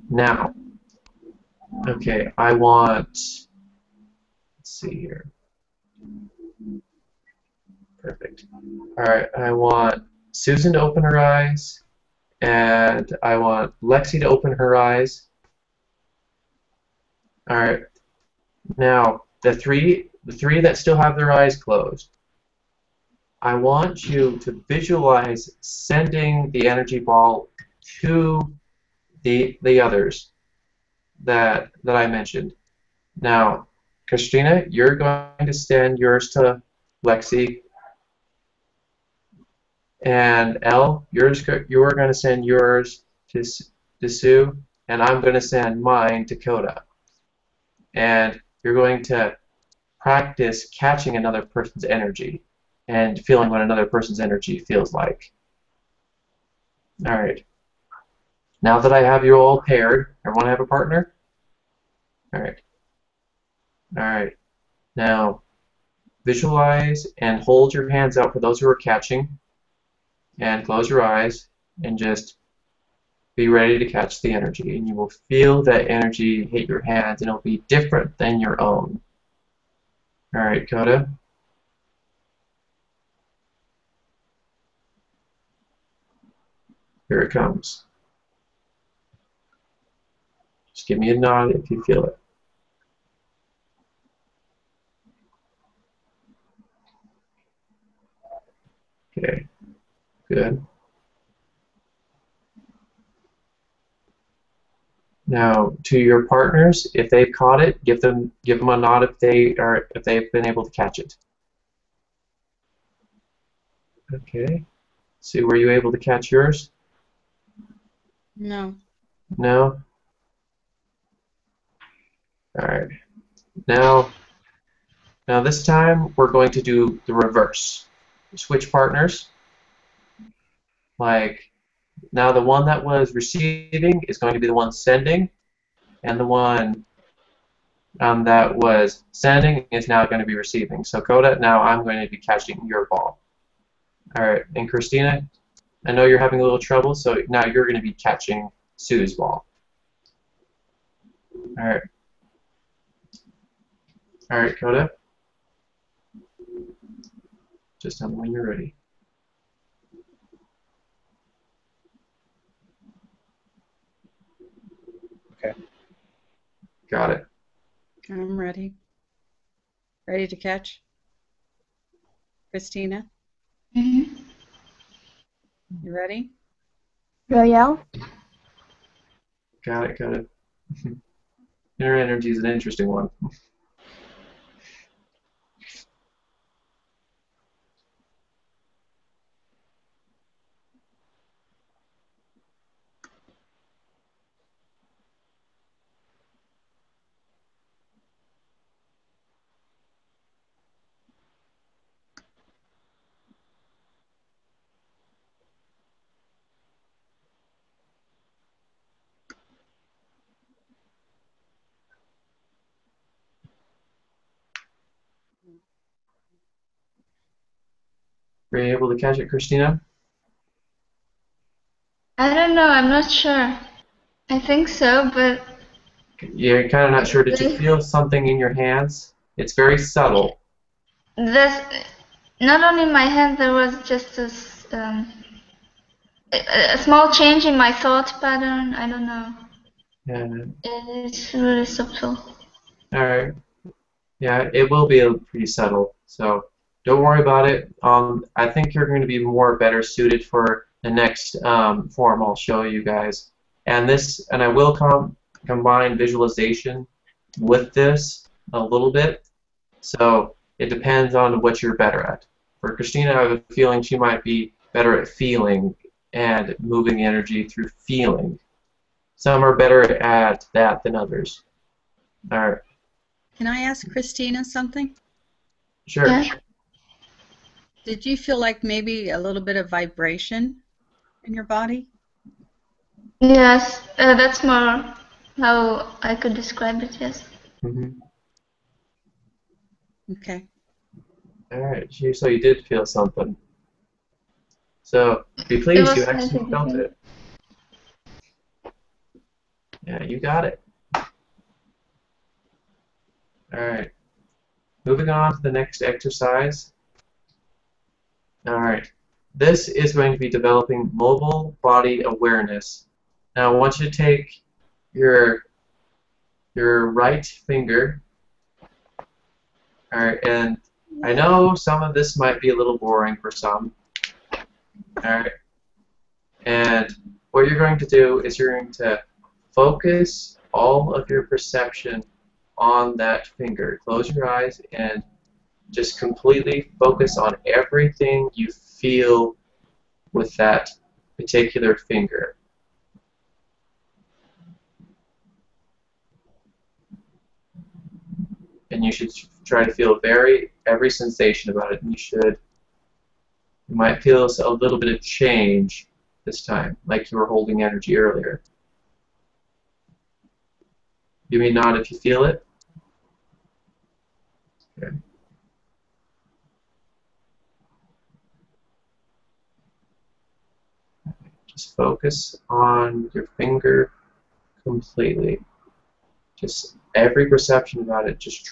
Now, okay, I want, let's see here. Perfect. Alright, I want Susan to open her eyes, and I want Lexi to open her eyes. Alright, now the three that still have their eyes closed, I want you to visualize sending the energy ball to the others that I mentioned. Now, Christina, you're going to send yours to Lexi, and Elle, you're going to send yours to Sue, and I'm going to send mine to Coda. And you're going to practice catching another person's energy and feeling what another person's energy feels like. Alright. Now that I have you all paired, everyone have a partner? Alright. Alright. Now, visualize and hold your hands out for those who are catching, and close your eyes, and just be ready to catch the energy. And you will feel that energy hit your hands, and it'll be different than your own. Alright, Coda. Here it comes. Just give me a nod if you feel it. Okay, good. Now, to your partners, if they've caught it, give them a nod if they've been able to catch it. Okay. Sue, were you able to catch yours? No. No? Alright. Now this time we're going to do the reverse. Switch partners. Like, now the one that was receiving is going to be the one sending, and the one that was sending is now going to be receiving. So Coda, now I'm going to be catching your ball. Alright, and Christina, I know you're having a little trouble, so now you're going to be catching Sue's ball. Alright. Alright, Coda. Just tell me when you're ready. Okay. Got it. I'm ready. Ready to catch? Christina, Mm-hmm. you ready? Royale? Got it, got it. Inner energy is an interesting one. Were you able to catch it, Christina? I don't know, I'm not sure. I think so, but You're kind of not sure. Did you feel something in your hands? It's very subtle. there's not only in my hand, there was just a small change in my thought pattern. I don't know. Yeah. It's really subtle. Alright. Yeah, it will be pretty subtle, so don't worry about it. I think you're going to be better suited for the next form I'll show you guys. And I will combine visualization with this a little bit. So it depends on what you're better at. For Christina, I have a feeling she might be better at feeling and moving energy through feeling. Some are better at that than others. All right. Can I ask Christina something? Sure. Yeah. Did you feel like maybe a little bit of vibration in your body? Yes, that's more how I could describe it, yes. Mm-hmm. Okay. All right. So you did feel something. So be pleased you actually felt it. Yeah, you got it. All right. Moving on to the next exercise. All right. This is going to be developing mobile body awareness. Now I want you to take your right finger. All right, and I know some of this might be a little boring for some. All right. And what you're going to do is you're going to focus all of your perception on that finger. Close your eyes and just completely focus on everything you feel with that particular finger. And you should try to feel every sensation about it. And you might feel a little bit of change this time, like you were holding energy earlier. Give me a nod if you feel it. Okay. Just focus on your finger completely. Just every perception about it. Just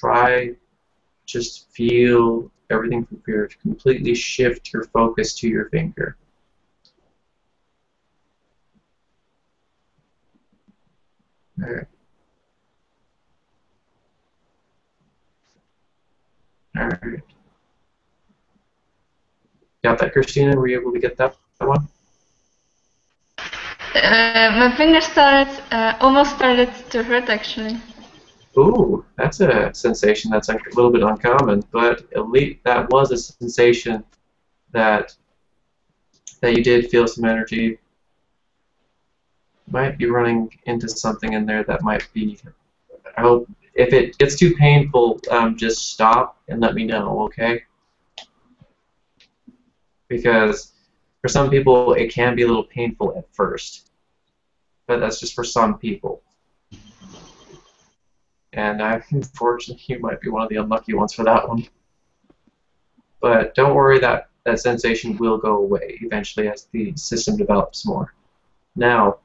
feel everything from here. Completely shift your focus to your finger. All right. All right. Got that, Christina? Were you able to get that one? My finger almost started to hurt actually. Ooh, that's a sensation that's a little bit uncommon, but at least that was a sensation that you did feel some energy. Might be running into something in there that might be. I hope if it gets too painful, just stop and let me know, okay? Because for some people it can be a little painful at first, but that's just for some people. And unfortunately, you might be one of the unlucky ones for that one. But don't worry, that sensation will go away eventually as the system develops more. Now,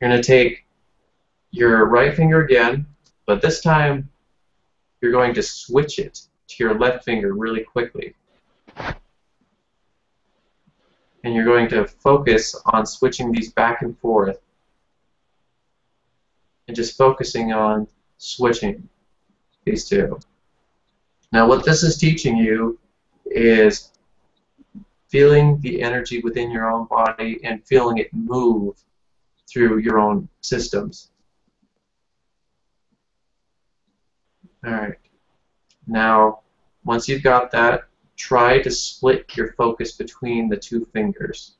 you're going to take your right finger again, but this time you're going to switch it to your left finger really quickly. And you're going to focus on switching these back and forth and just focusing on switching these two. Now what this is teaching you is feeling the energy within your own body and feeling it move through your own systems. Alright. Now, once you've got that, try to split your focus between the two fingers.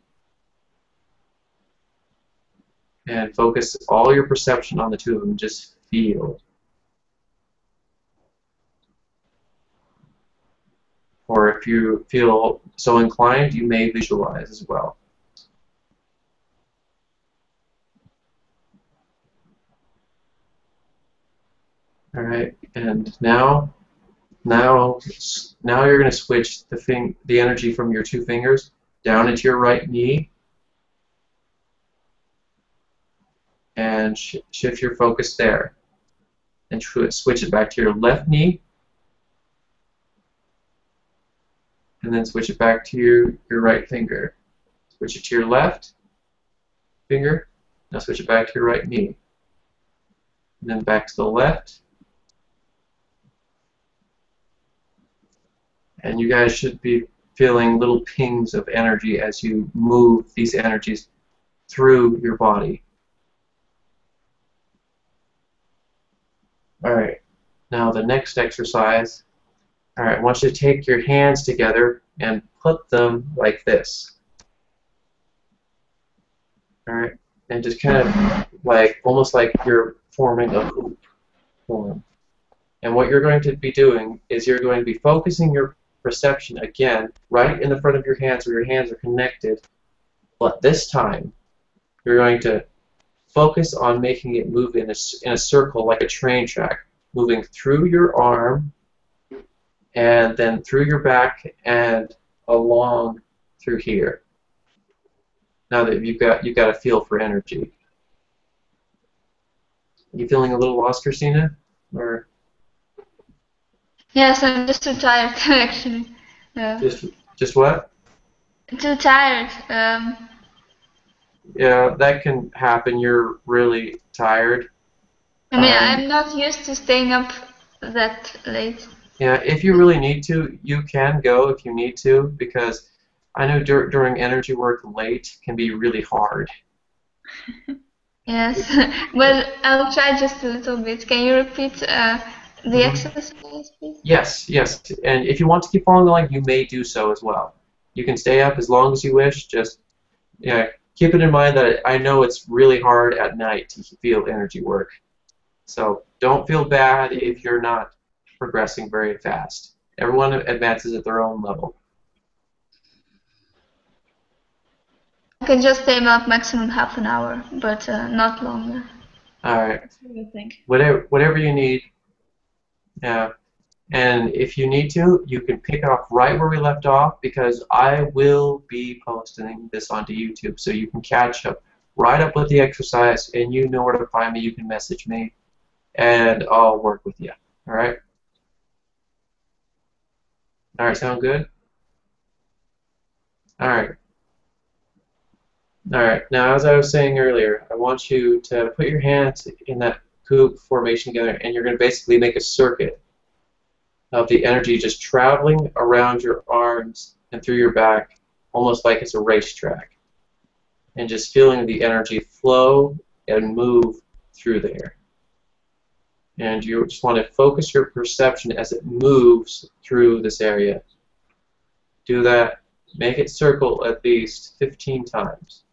And focus all your perception on the two of them. Just feel. Or if you feel so inclined, you may visualize as well. All right, and now you're going to switch the energy from your two fingers down into your right knee, and shift your focus there, and switch it back to your left knee, and then switch it back to your right finger. Switch it to your left finger, now switch it back to your right knee, and then back to the left. And you guys should be feeling little pings of energy as you move these energies through your body. All right. Now the next exercise. All right. I want you to take your hands together and put them like this. All right. And just kind of like, almost like you're forming a hoop form. And what you're going to be doing is you're going to be focusing your perception again right in the front of your hands where your hands are connected. But this time, you're going to focus on making it move in a circle like a train track, moving through your arm and then through your back and along through here. Now that you've got a feel for energy. You feeling a little lost, Christina? Or Yes, I'm just too tired actually. just what? Too tired. Yeah, that can happen. You're really tired. I mean, I'm not used to staying up that late. Yeah, if you really need to, you can go if you need to, because I know during energy work late can be really hard. Yes, well, I'll try just a little bit. Can you repeat the exercise, please? Yes, yes. And if you want to keep following along, you may do so as well. You can stay up as long as you wish. Just keep it in mind that I know it's really hard at night to feel energy work. So don't feel bad if you're not progressing very fast. Everyone advances at their own level. I can just stay up maximum half an hour, but not longer. All right. That's what I think. Whatever you need. Yeah. And if you need to, you can pick up right where we left off, because I will be posting this onto YouTube, so you can catch up right up with the exercise, and you know where to find me. You can message me, and I'll work with you. All right? All right, sound good? All right. All right. Now, as I was saying earlier, I want you to put your hands in that hoop formation together, and you're going to basically make a circuit of the energy just traveling around your arms and through your back, almost like it's a racetrack, and just feeling the energy flow and move through there. And you just want to focus your perception as it moves through this area. Do that. Make it circle at least 15 times.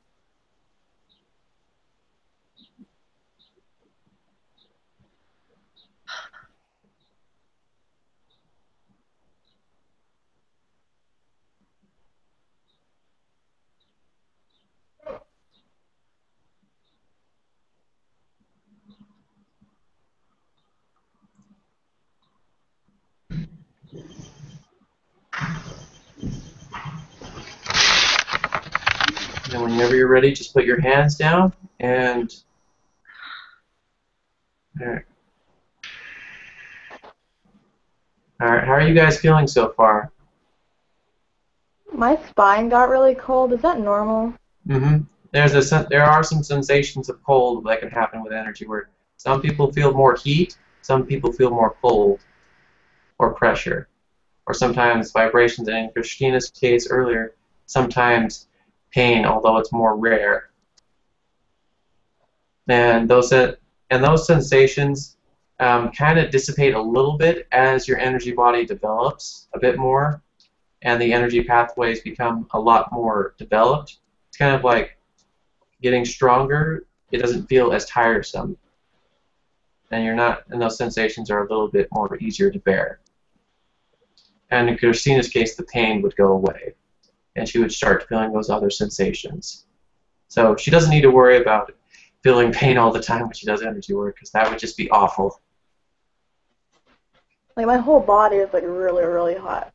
And whenever you're ready, just put your hands down and all right. All right, how are you guys feeling so far? My spine got really cold. Is that normal? Mm-hmm. There are some sensations of cold that can happen with energy work. Some people feel more heat, some people feel more cold or pressure, or sometimes vibrations, and in Christina's case earlier, sometimes pain, although it's more rare. And those sensations kind of dissipate a little bit as your energy body develops a bit more, and the energy pathways become a lot more developed. It's kind of like getting stronger. It doesn't feel as tiresome, and those sensations are a little bit more easier to bear. And in Christina's case, the pain would go away, and she would start feeling those other sensations. So she doesn't need to worry about feeling pain all the time when she does energy work, because that would just be awful. Like, my whole body is like really, really hot.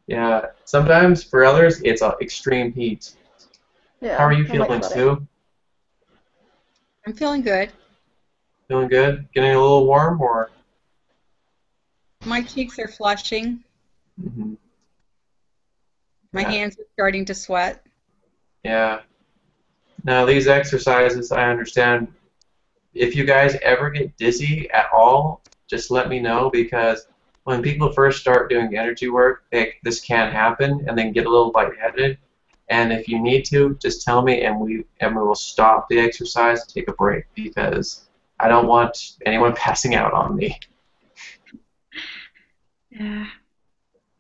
Yeah, sometimes for others it's extreme heat. Yeah. How are you I'm, like, feeling, sweating. Sue? I'm feeling good. Feeling good? Getting a little warm, or? My cheeks are flushing. Mm-hmm. My Yeah. hands are starting to sweat. Yeah. Now these exercises, I understand, if you guys ever get dizzy at all, just let me know, because when people first start doing energy work, this can happen and then get a little lightheaded. And if you need to, just tell me, and we will stop the exercise and take a break, because I don't want anyone passing out on me. Yeah.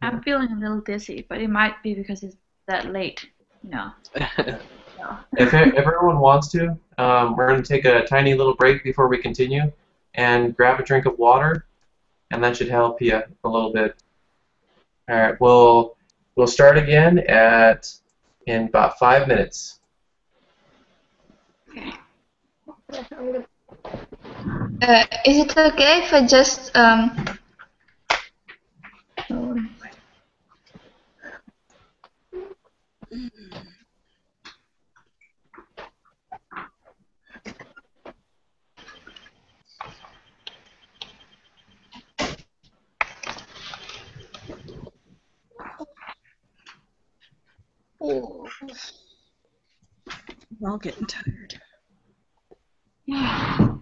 I'm feeling a little dizzy, but it might be because it's that late, you know. So. If everyone wants to, we're going to take a tiny little break before we continue and grab a drink of water, and that should help you a little bit. All right, we'll start again in about 5 minutes. Okay. Is it okay if I just Oh. We're all getting tired. Yeah.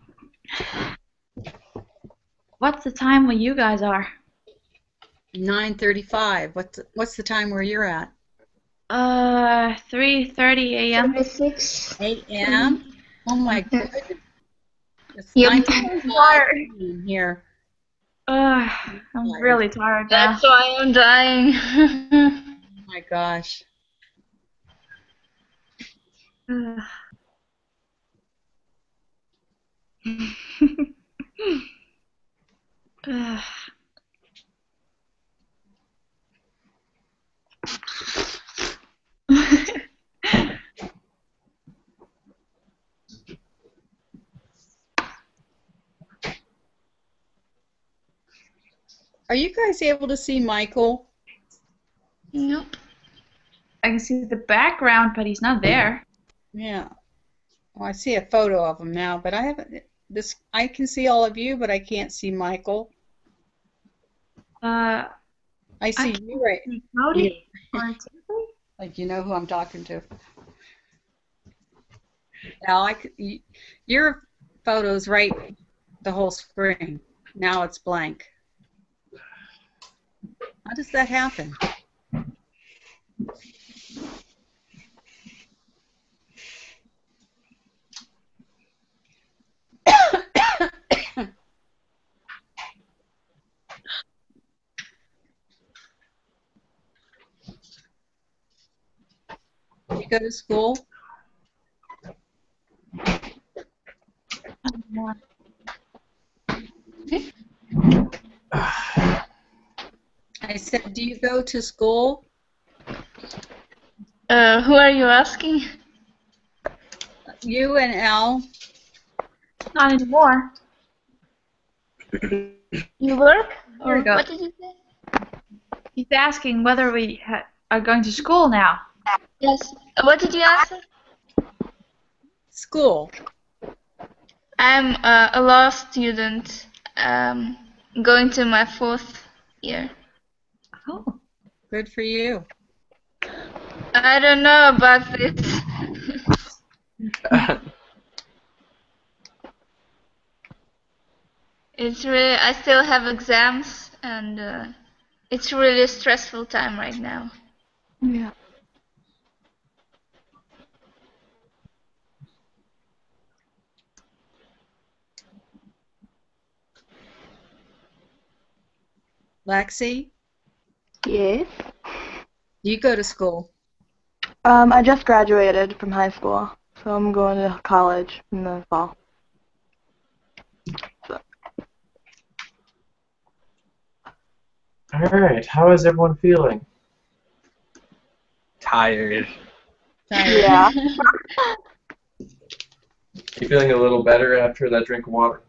What's the time where you guys are? 9:35. What's the time where you're at? 3:30 a.m. 36? a.m. Oh my goodness. It's Yep. 9:35 here. I'm really tired now. That's why I'm dying. Oh my gosh. Ugh. Ugh. Are you guys able to see Michael? Nope. I can see the background, but he's not there. Yeah. Oh, I see a photo of him now, but I haven't. I can see all of you, but I can't see Michael. I see you right. Cody or Tiffany? Like you know who I'm talking to. Now your photo's right the whole screen. Now it's blank. How does that happen? You go to school? I said, do you go to school? Who are you asking? You and Al? Not anymore. You work? There we Or go. what did you say? He's asking whether we are going to school now. Yes. What did you ask? School. I'm a law student, going to my 4th year. Oh. Good for you. I don't know about this. It's really, I still have exams, and it's really a stressful time right now. Yeah. Lexi, Yes. do you go to school? I just graduated from high school, so I'm going to college in the fall. All right, how is everyone feeling? Tired. Yeah. You feeling a little better after that drink of water?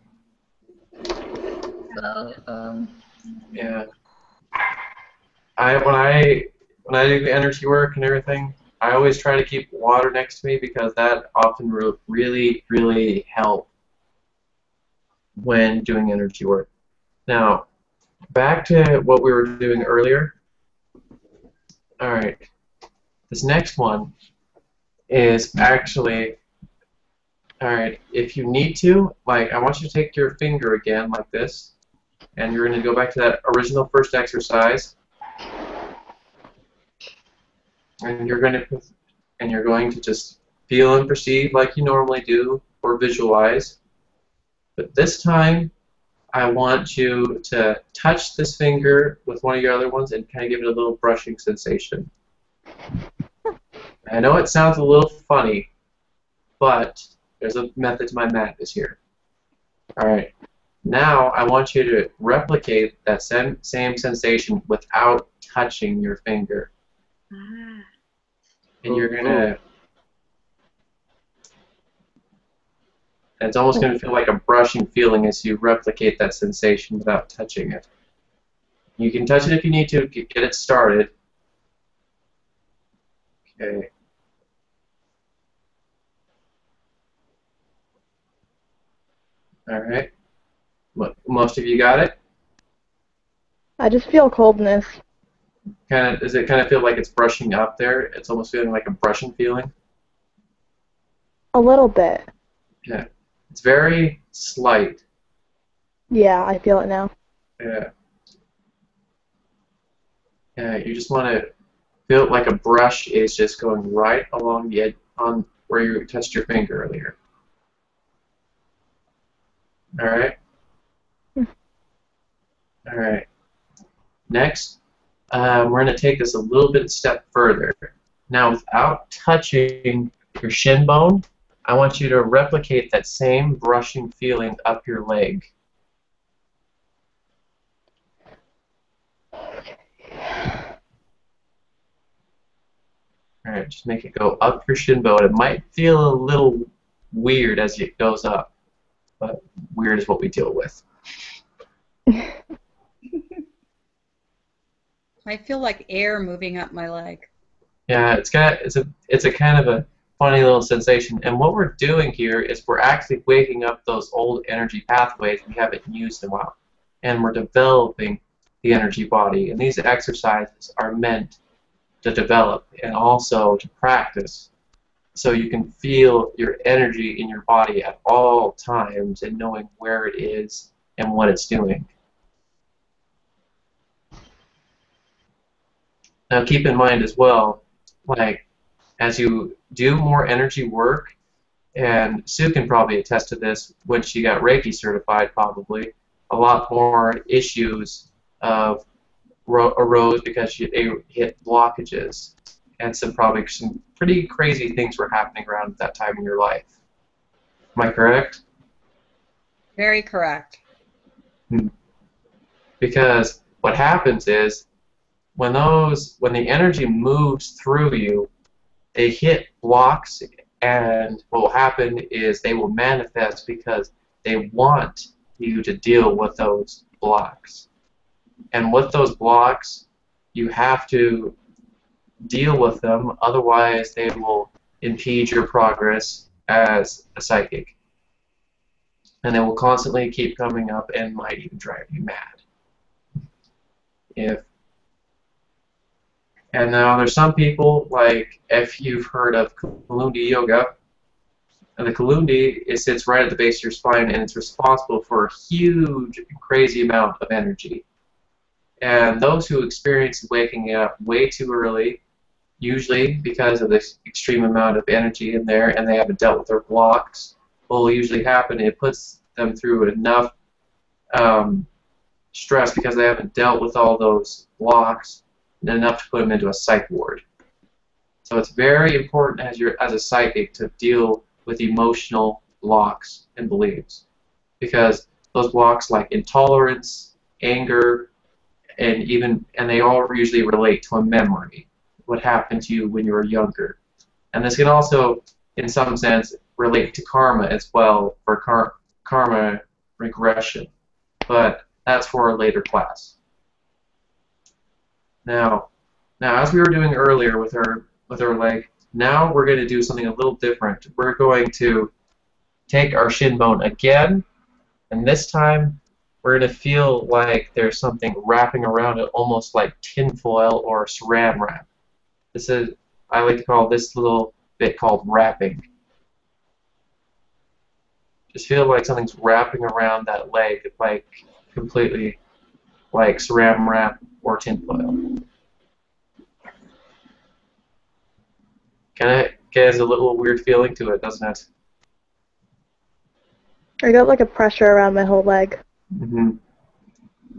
Well, Yeah. When I do the energy work and everything, I always try to keep water next to me because that often really helps when doing energy work. Now, back to what we were doing earlier. All right. This next one is actually, all right, if you need to, like, I want you to take your finger again like this, and you're going to go back to that original first exercise, and you're going to just feel and perceive like you normally do, or visualize. But this time, I want you to touch this finger with one of your other ones and kind of give it a little brushing sensation. I know it sounds a little funny, but there's a method to my madness here. Alright, now I want you to replicate that same sensation without touching your finger. Ah. And you're going to... It's almost going to feel like a brushing feeling as you replicate that sensation without touching it. You can touch it if you need to get it started. Okay. Alright. Most of you got it? I just feel coldness. Does it kind of feel like it's brushing up there? It's almost feeling like a brushing feeling? A little bit. Yeah. It's very slight. Yeah, I feel it now. Yeah. Yeah, you just want to feel it like a brush is just going right along the edge on where you touched your finger earlier. Alright? Alright. Next, we're going to take this a little bit step further. Now, without touching your shin bone, I want you to replicate that same brushing feeling up your leg. Alright, just make it go up your shin bone. It might feel a little weird as it goes up, but weird is what we deal with. I feel like air moving up my leg. Yeah, it's a kind of a funny little sensation. And what we're doing here is we're actually waking up those old energy pathways we haven't used in a while. And we're developing the energy body. And these exercises are meant to develop and also to practice so you can feel your energy in your body at all times and knowing where it is and what it's doing. Now keep in mind as well, like as you do more energy work, and Sue can probably attest to this when she got Reiki certified probably, a lot more issues arose because she hit blockages, and probably some pretty crazy things were happening around at that time in your life. Am I correct? Very correct. Because what happens is when the energy moves through you, they hit blocks, and what will happen is they will manifest because they want you to deal with those blocks. And with those blocks, you have to deal with them, otherwise they will impede your progress as a psychic. And they will constantly keep coming up and might even drive you mad. And now there's some people, like if you've heard of Kalundi Yoga, and the Kalundi, it sits right at the base of your spine and it's responsible for a huge, crazy amount of energy. And those who experience waking up way too early, usually because of this extreme amount of energy in there and they haven't dealt with their blocks, what will usually happen, it puts them through enough stress because they haven't dealt with all those blocks and enough to put them into a psych ward. So it's very important as a psychic to deal with emotional blocks and beliefs, because those blocks like intolerance, anger, and they all usually relate to a memory, what happened to you when you were younger. And this can also, in some sense, relate to karma as well, for karma regression. But that's for a later class. Now, as we were doing earlier with our leg, now we're going to do something a little different. We're going to take our shin bone again, and this time we're going to feel like there's something wrapping around it, almost like tinfoil or saran wrap. I like to call this little bit called wrapping. Just feel like something's wrapping around that leg, like completely like saran wrap or tinfoil. Kind of has a little weird feeling to it, doesn't it? I got like a pressure around my whole leg. Mm-hmm.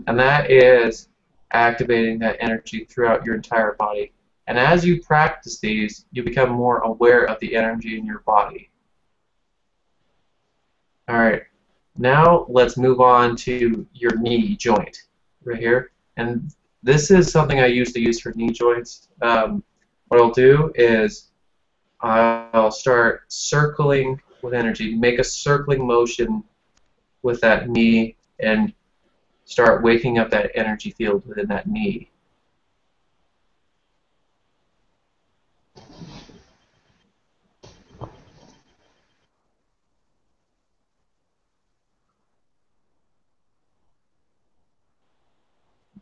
And that is activating that energy throughout your entire body. And as you practice these, you become more aware of the energy in your body. All right. Now let's move on to your knee joint right here. And this is something I used to use for knee joints. What I'll do is I'll start circling with energy, make a circling motion with that knee, and start waking up that energy field within that knee.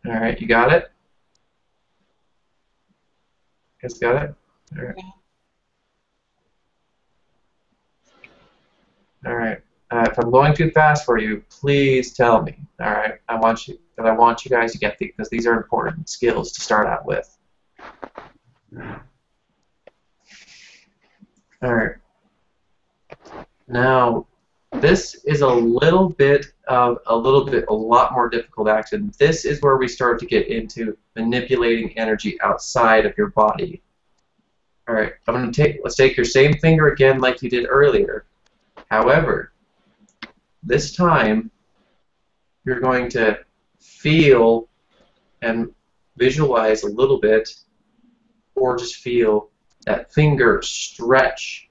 All right, you got it? You guys got it? All right. All right. If I'm going too fast for you, please tell me. All right. I want you guys to get these because these are important skills to start out with. All right. Now, this is a lot more difficult action. This is where we start to get into manipulating energy outside of your body. All right. Let's take your same finger again like you did earlier. However, this time you're going to feel and visualize a little bit, or just feel that finger stretch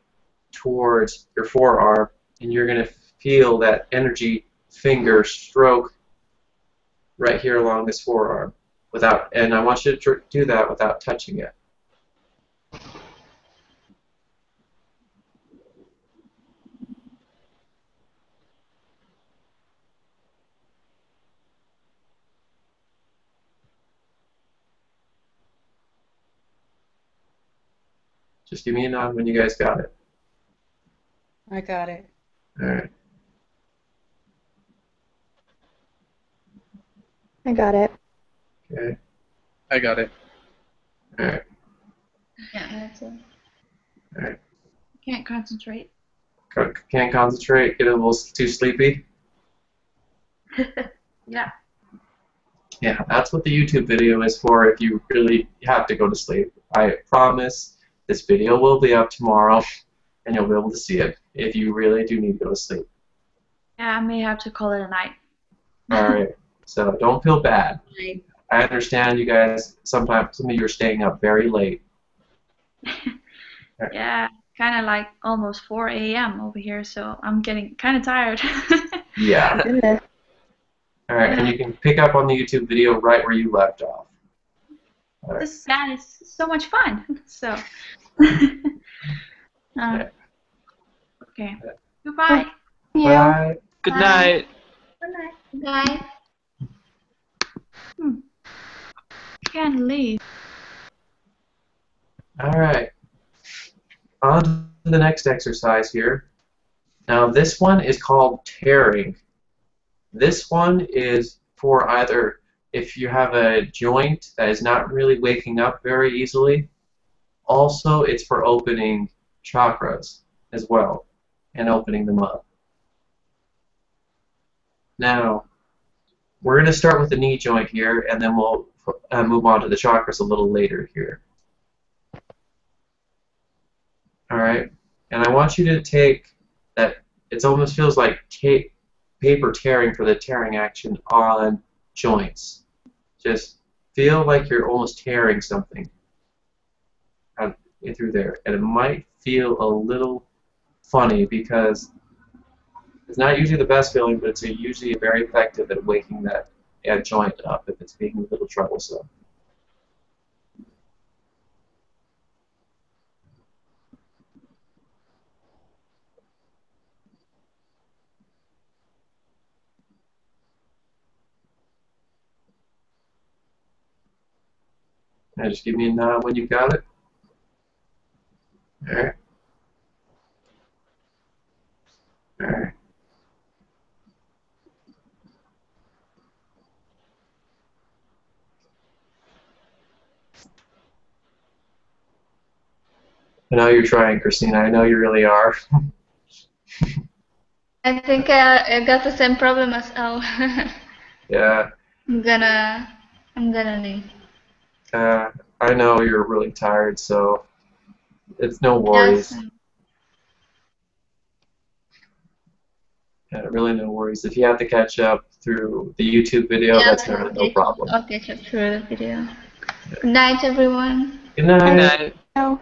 towards your forearm, and you're going to feel that energy finger stroke right here along this forearm and I want you to do that without touching it. Just give me a nod when you guys got it. I got it. All right. I got it. Okay. I got it. All right. Yeah, that's it. All right. Can't concentrate. Can't concentrate. Get a little too sleepy. Yeah. Yeah, that's what the YouTube video is for if you really have to go to sleep. I promise this video will be up tomorrow and you'll be able to see it if you really do need to go to sleep. Yeah, I may have to call it a night. Alright, so don't feel bad. Right. I understand you guys, sometimes some of you are staying up very late. Yeah, kind of like almost 4 a.m. over here, so I'm getting kind of tired. Yeah. Goodness. Alright, and you can pick up on the YouTube video right where you left off. That is so much fun. So, okay. Goodbye. Bye. Good Bye. night. Good night. Bye. Can't leave. Alright. On to the next exercise here. Now this one is called tearing. This one is for either if you have a joint that is not really waking up very easily. Also, it's for opening chakras as well and opening them up. Now, we're going to start with the knee joint here, and then we'll move on to the chakras a little later here. Alright, and I want you to take that, it almost feels like paper tearing for the tearing action on joints. Just feel like you're almost tearing something through there. And it might feel a little funny because it's not usually the best feeling, but it's usually very effective at waking that joint up if it's being a little troublesome. Now just give me a nod when you got it. Alright. Alright. I know you're trying, Christina. I know you really are. I think I got the same problem as Al. Yeah. I'm gonna leave. I know you're really tired, so it's no Yes. worries. Really no worries. If you have to catch up through the YouTube video, Yeah, that's no problem. I'll catch up through the video. Good night, everyone. Good night. Good night. No.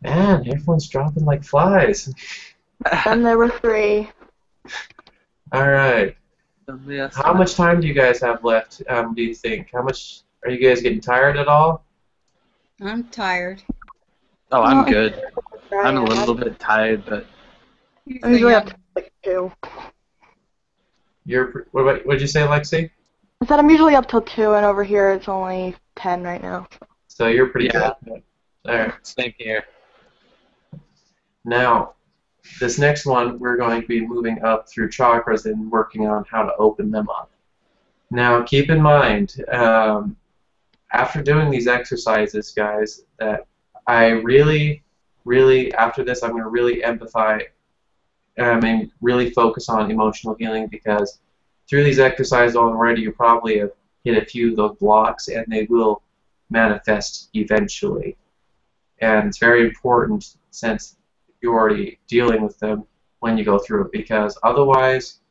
Man, everyone's dropping like flies. Then there were 3. All right. How much time do you guys have left, do you think? How much, are you guys getting tired at all? I'm tired. Oh, I'm good. Right, I'm a little bit tired, but I'm usually up to like 2. What'd you say, Lexi? I said I'm usually up till 2, and over here it's only 10 right now. So you're pretty Yeah. good. All right. same here. Now, this next one, we're going to be moving up through chakras and working on how to open them up. Now, keep in mind, after doing these exercises, guys, that I really, after this, I'm going to really empathize and really focus on emotional healing, because through these exercises already, you probably have hit a few of those blocks, and they will manifest eventually. And it's very important, since you're already dealing with them when you go through it, because otherwise,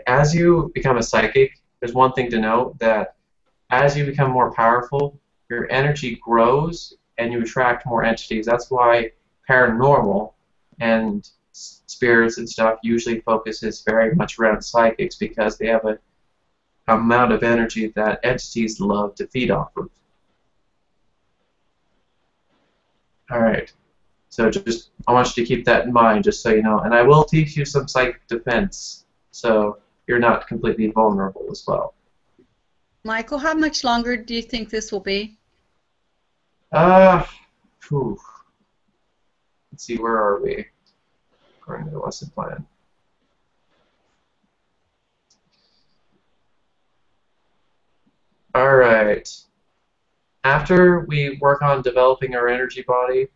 as you become a psychic, there's one thing to know, that as you become more powerful, your energy grows and you attract more entities. That's why paranormal and spirits and stuff usually focuses very much around psychics, because they have an amount of energy that entities love to feed off of. Alright. So just, I want you to keep that in mind, just so you know. And I will teach you some psychic defense, so you're not completely vulnerable as well. Michael, how much longer do you think this will be? Let's see, where are we? According to the lesson plan. Alright. After we work on developing our energy body,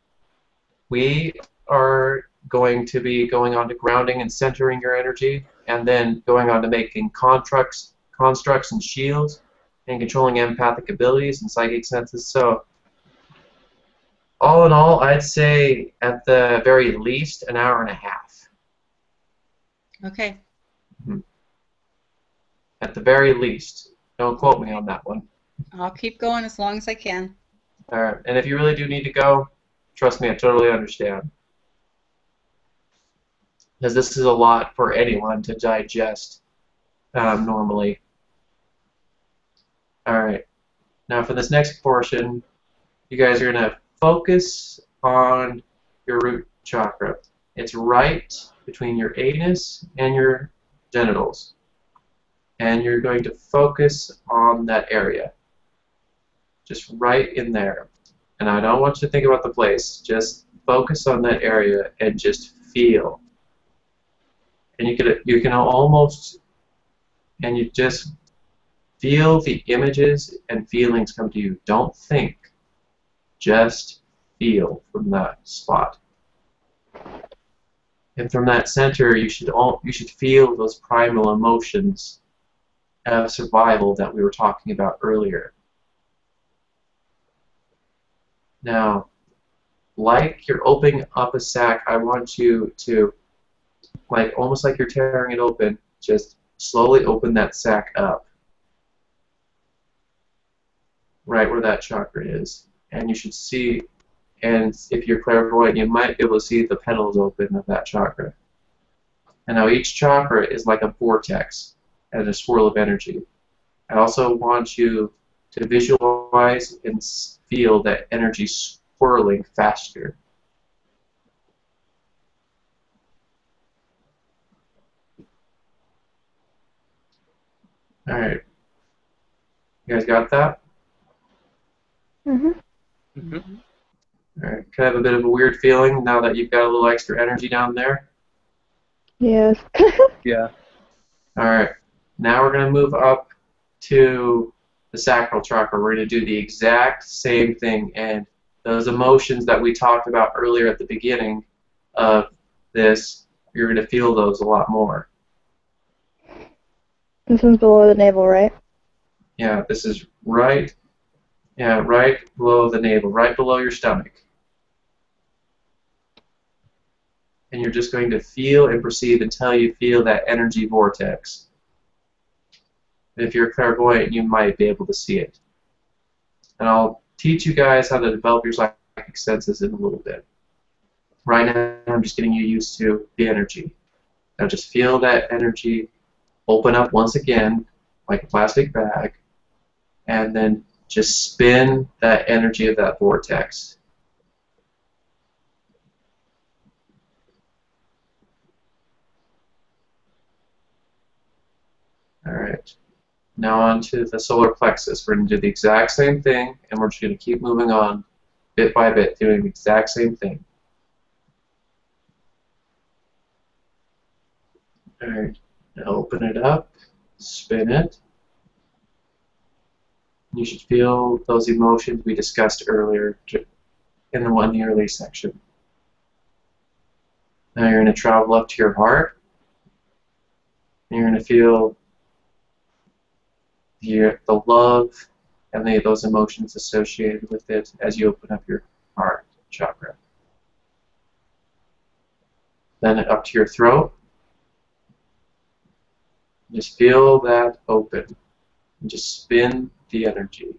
we are going to be going on to grounding and centering your energy, and then going on to making constructs and shields, and controlling empathic abilities and psychic senses. So, all in all, I'd say at the very least an hour and a half. Okay. At the very least. Don't quote me on that one. I'll keep going as long as I can. Alright, and if you really do need to go, trust me, I totally understand. Because this is a lot for anyone to digest normally. Alright, now for this next portion, you guys are going to focus on your root chakra. It's right between your anus and your genitals. And you're going to focus on that area. Just right in there. And I don't want you to think about the place. Just focus on that area and just feel. And you can almost, and you just feel the images and feelings come to you. Don't think. Just feel from that spot. And from that center, you should feel those primal emotions of survival that we were talking about earlier. Now, like you're opening up a sack, I want you to, like almost like you're tearing it open, just slowly open that sack up. Right where that chakra is. And you should see, and if you're clairvoyant, you might be able to see the petals open of that chakra. And now each chakra is like a vortex and a swirl of energy. I also want you to visualize and feel that energy swirling faster. Alright. You guys got that? Mhm. Mm-hmm. Alright. Can I have a bit of a weird feeling now that you've got a little extra energy down there? Yes. Yeah. Alright. Now we're going to move up to the sacral chakra. We're going to do the exact same thing, and those emotions that we talked about earlier at the beginning, of this, you're going to feel those a lot more. This one's below the navel, right? Yeah, this is right below the navel, right below your stomach. And you're just going to feel and perceive until you feel that energy vortex. If you're clairvoyant, you might be able to see it. And I'll teach you guys how to develop your psychic senses in a little bit. Right now, I'm just getting you used to the energy. Now just feel that energy open up once again, like a plastic bag, and then just spin that energy of that vortex. All right. Now on to the solar plexus. We're going to do the exact same thing, and we're just going to keep moving on bit by bit, doing the exact same thing. All right. Now open it up, spin it. You should feel those emotions we discussed earlier in the early section. Now you're going to travel up to your heart, and you're going to feel the love and those emotions associated with it as you open up your heart chakra. Then up to your throat. Just feel that open. And just spin the energy.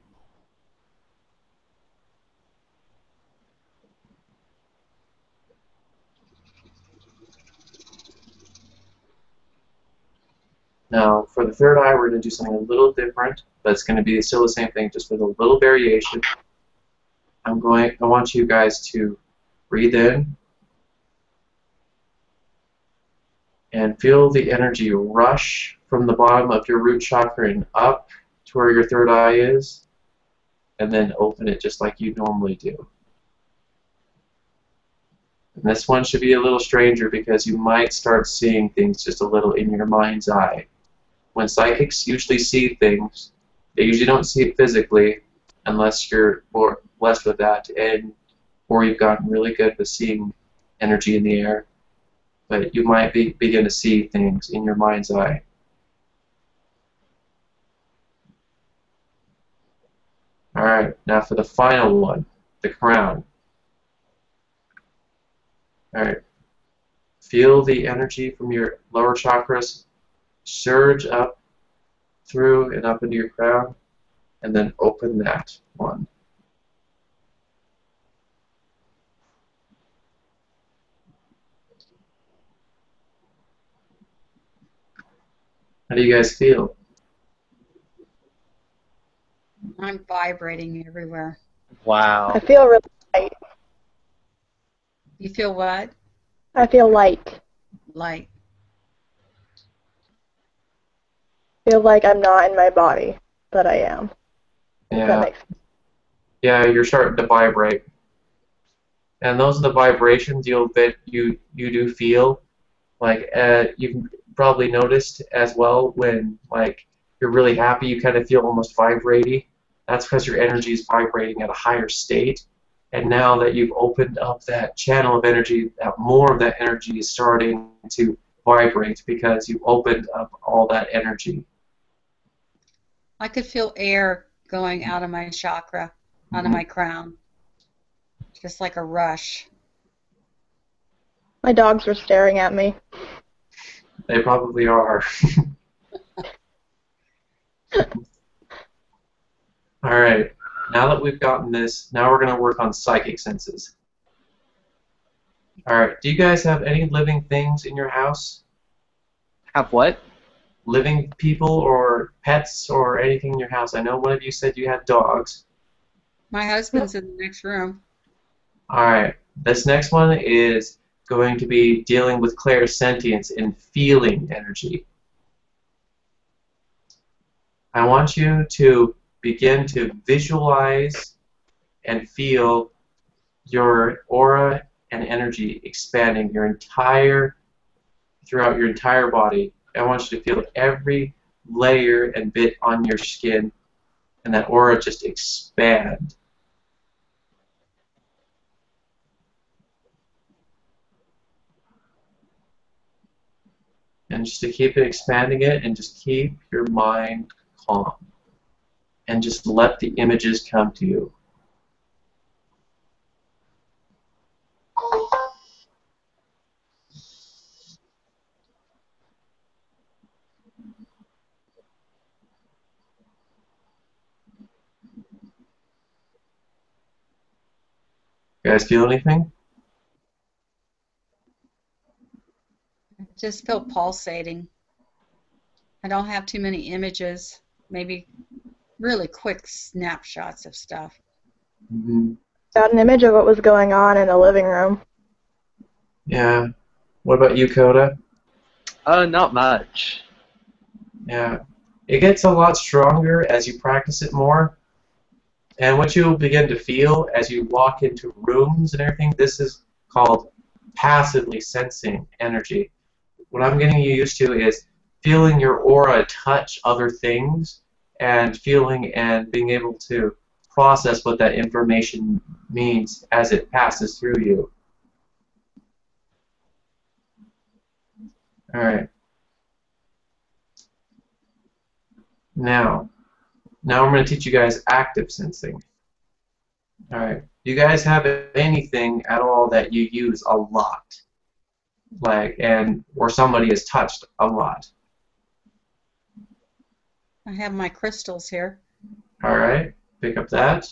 Now, for the third eye, we're going to do something a little different, but it's going to be still the same thing, just with a little variation. I want you guys to breathe in and feel the energy rush from the bottom of your root chakra and up to where your third eye is, and then open it just like you normally do. And this one should be a little stranger because you might start seeing things just a little in your mind's eye. When psychics usually see things, they usually don't see it physically unless you're blessed with that, or you've gotten really good with seeing energy in the air. But you might begin to see things in your mind's eye. Alright, now for the final one, the crown. Alright, feel the energy from your lower chakras surge up through and up into your crown, and then open that one. How do you guys feel? I'm vibrating everywhere. Wow. I feel really light. You feel what? I feel light. Light. I feel like I'm not in my body, but I am. If that Yeah. makes sense. Yeah, you're starting to vibrate. And those are the vibrations you do feel. Like you've probably noticed as well when like you're really happy, you kind of feel almost vibrating. That's because your energy is vibrating at a higher state. And now that you've opened up that channel of energy, that more of that energy is starting to vibrate because you've opened up all that energy. I could feel air going out of my chakra, out of my crown. Just like a rush. My dogs were staring at me. They probably are. All right. Now that we've gotten this, now we're going to work on psychic senses. All right. Do you guys have any living things in your house? Have what? Living people or pets or anything in your house? I know one of you said you had dogs. My husband's in the next room. All right. This next one is going to be dealing with clairsentience and feeling energy. I want you to begin to visualize and feel your aura and energy expanding throughout your entire body. I want you to feel every layer and bit on your skin and that aura just expand. And just to keep it expanding it, and just keep your mind calm. And just let the images come to you. You guys feel anything? I just feel pulsating. I don't have too many images, maybe really quick snapshots of stuff. Mm-hmm. Got an image of what was going on in the living room. Yeah. What about you, Coda? Not much. Yeah. It gets a lot stronger as you practice it more. And what you'll begin to feel as you walk into rooms and everything, this is called passively sensing energy. What I'm getting you used to is feeling your aura touch other things and feeling and being able to process what that information means as it passes through you. All right. Now I'm going to teach you guys active sensing. All right. Do you guys have anything at all that you use a lot, or somebody has touched a lot? I have my crystals here. All right. Pick up that.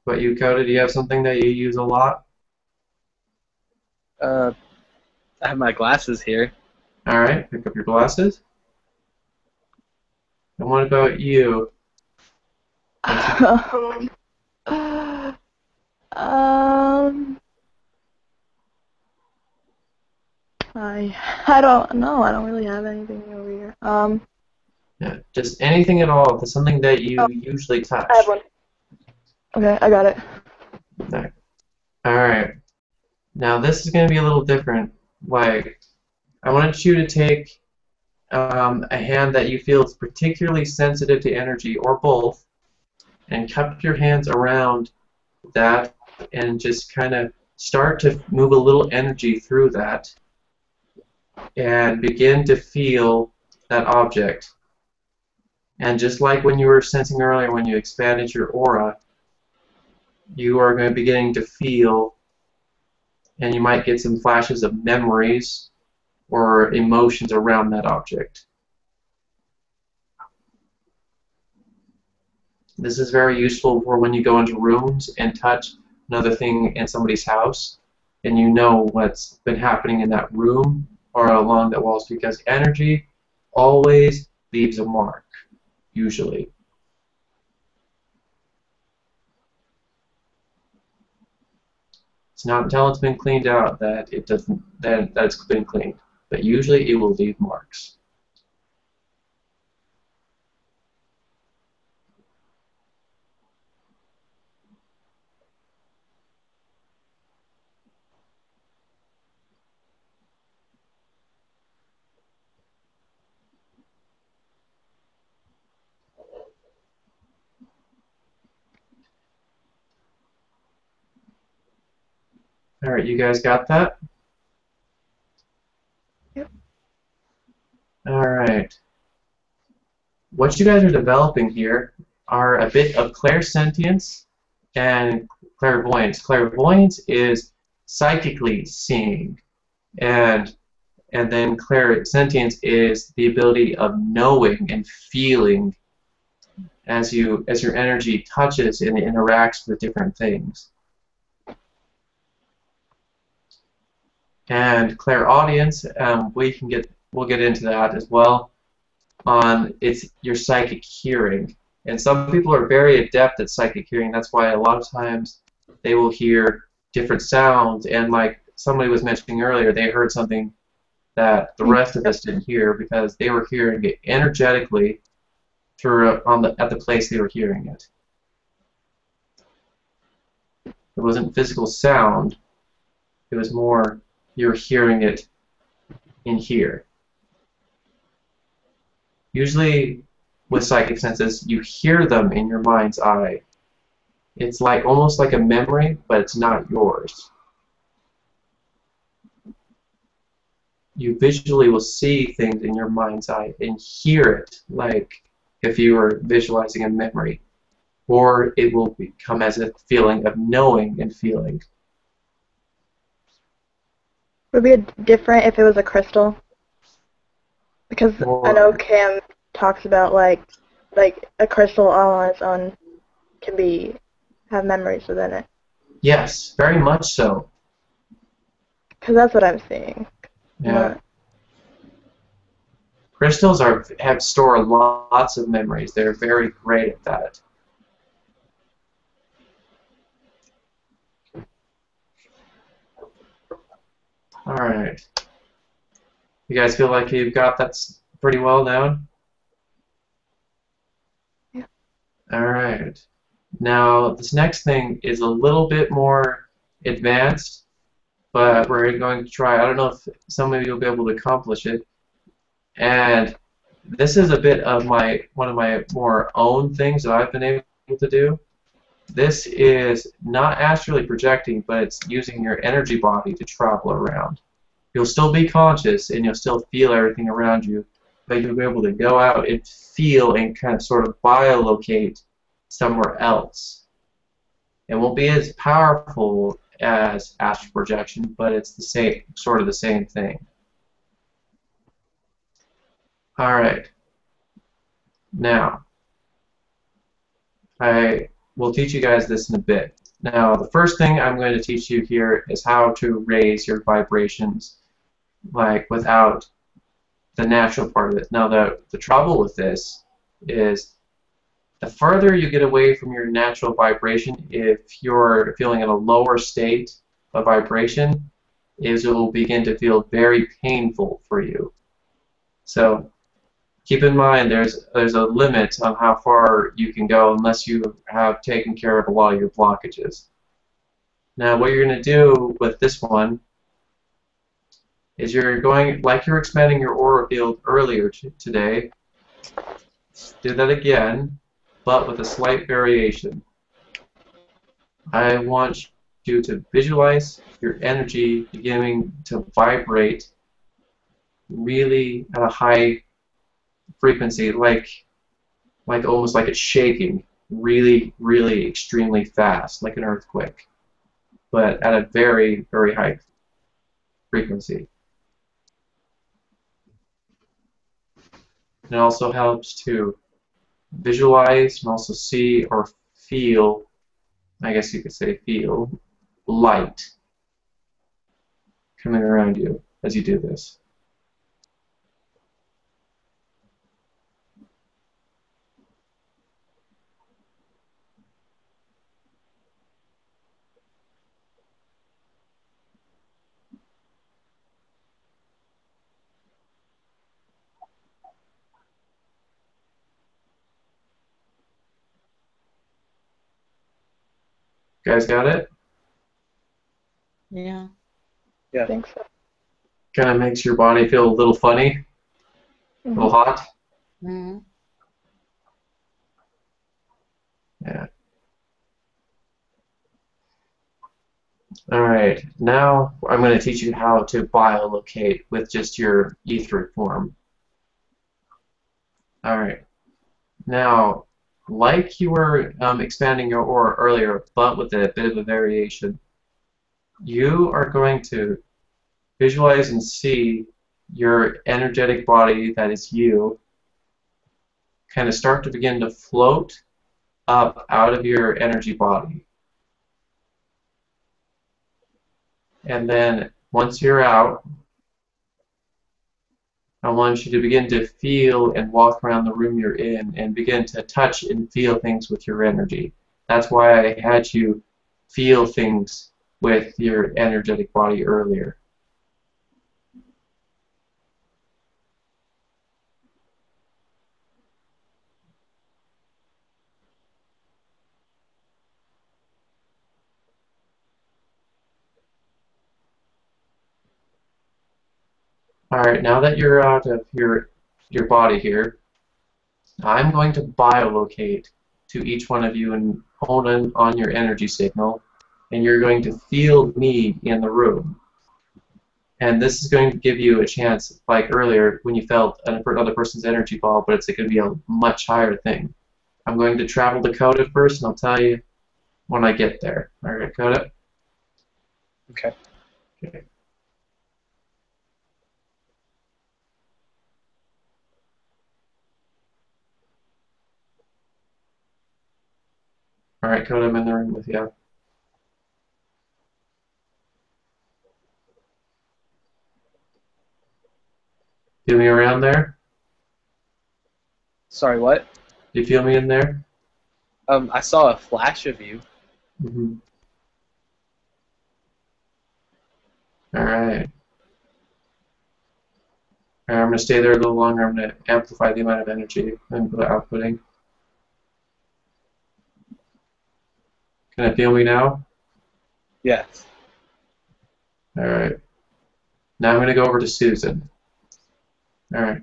But you, Coda, do you have something that you use a lot? I have my glasses here. All right. Pick up your glasses. And what about you? I don't know. I don't really have anything over here. Yeah, just anything at all. That's something that you usually touch. I have one. Okay, I got it. All right. Now this is going to be a little different. I wanted you to take a hand that you feel is particularly sensitive to energy, or both, and cup your hands around that and just kind of start to move a little energy through that and begin to feel that object. And just like when you were sensing earlier when you expanded your aura, you are going to be beginning to feel, and you might get some flashes of memories or emotions around that object. This is very useful for when you go into rooms and touch another thing in somebody's house, and you know what's been happening in that room or along the walls, because energy always leaves a mark, usually. It's not until it's been cleaned out that it's been cleaned, but usually it will leave marks. All right, you guys got that? Yep. All right. What you guys are developing here are a bit of clairsentience and clairvoyance. Clairvoyance is psychically seeing, and then clairsentience is the ability of knowing and feeling as your energy touches and interacts with different things. And clairaudience, we'll get into that as well. It's your psychic hearing, and some people are very adept at psychic hearing. That's why a lot of times they will hear different sounds, and like somebody was mentioning earlier, they heard something that the rest of us didn't hear because they were hearing it energetically through at the place they were hearing it. It wasn't physical sound. It was more you're hearing it in here. Usually with psychic senses, you hear them in your mind's eye. It's like almost like a memory, but it's not yours. you visually will see things in your mind's eye and hear it, like if you were visualizing a memory. Or it will become as a feeling of knowing and feeling. Would it be different if it was a crystal? Because I know Cam talks about like a crystal all on its own can have memories within it. Yes, very much so. Because that's what I'm seeing. Yeah. Crystals store lots of memories. They're very great at that. All right. You guys feel like you've got that pretty well down? Yeah. All right. Now, this next thing is a little bit more advanced, but we're going to try. I don't know if some of you will be able to accomplish it. And this is a bit of one of my more own things that I've been able to do. This is not astrally projecting, but it's using your energy body to travel around. You'll still be conscious and you'll still feel everything around you, but you'll be able to go out and feel and kind of sort of biolocate somewhere else. It won't be as powerful as astral projection, but it's the same, sort of the same thing. All right. Now, I will teach you guys this in a bit. Now, the first thing I'm going to teach you here is how to raise your vibrations, like without the natural part of it. Now, the trouble with this is the further you get away from your natural vibration, if you're feeling in a lower state of vibration, it will begin to feel very painful for you. So keep in mind there's a limit on how far you can go unless you have taken care of a lot of your blockages. Now what you're going to do with this one is you're going, like you're expanding your aura field earlier today, do that again, but with a slight variation. I want you to visualize your energy beginning to vibrate really at a high frequency, like almost like it's shaking really, really extremely fast, like an earthquake, but at a very, very high frequency. It also helps to visualize and also see or feel, I guess you could say feel, light coming around you as you do this. Guys got it? Yeah. I think so. Kind of makes your body feel a little funny, a little hot. Mm-hmm. Yeah. All right. Now I'm going to teach you how to biolocate with just your etheric form. All right. Now, like you were expanding your aura earlier, but with a bit of a variation, you are going to visualize and see your energetic body, that is you, kind of start to begin to float up out of your energy body. And then once you're out, I want you to begin to feel and walk around the room you're in and begin to touch and feel things with your energy. That's why I had you feel things with your energetic body earlier. Alright, now that you're out of your body here, I'm going to biolocate to each one of you and hone in on your energy signal, and you're going to feel me in the room. And this is going to give you a chance, like earlier, when you felt another person's energy ball, but it's going to be a much higher thing. I'm going to travel to Coda first, and I'll tell you when I get there. All right, Coda? Okay. Okay. All right, Coda, I'm in the room with you. Feel me around there? Sorry, what? Do you feel me in there? I saw a flash of you. Mm-hmm. All right. I'm going to stay there a little longer. I'm going to amplify the amount of energy I'm outputting. Can I feel me now? Yes. All right. Now I'm going to go over to Susan. All right.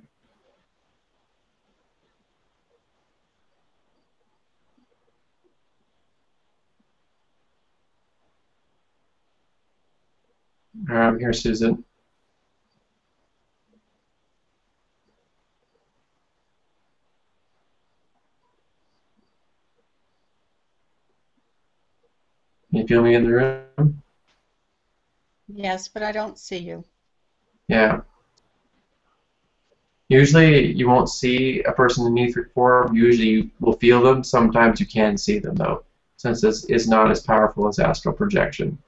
All right, I'm here, Susan. Can you feel me in the room? Yes, but I don't see you. Yeah. Usually you won't see a person in etheric form. Usually you will feel them. Sometimes you can see them, though, since this is not as powerful as astral projection.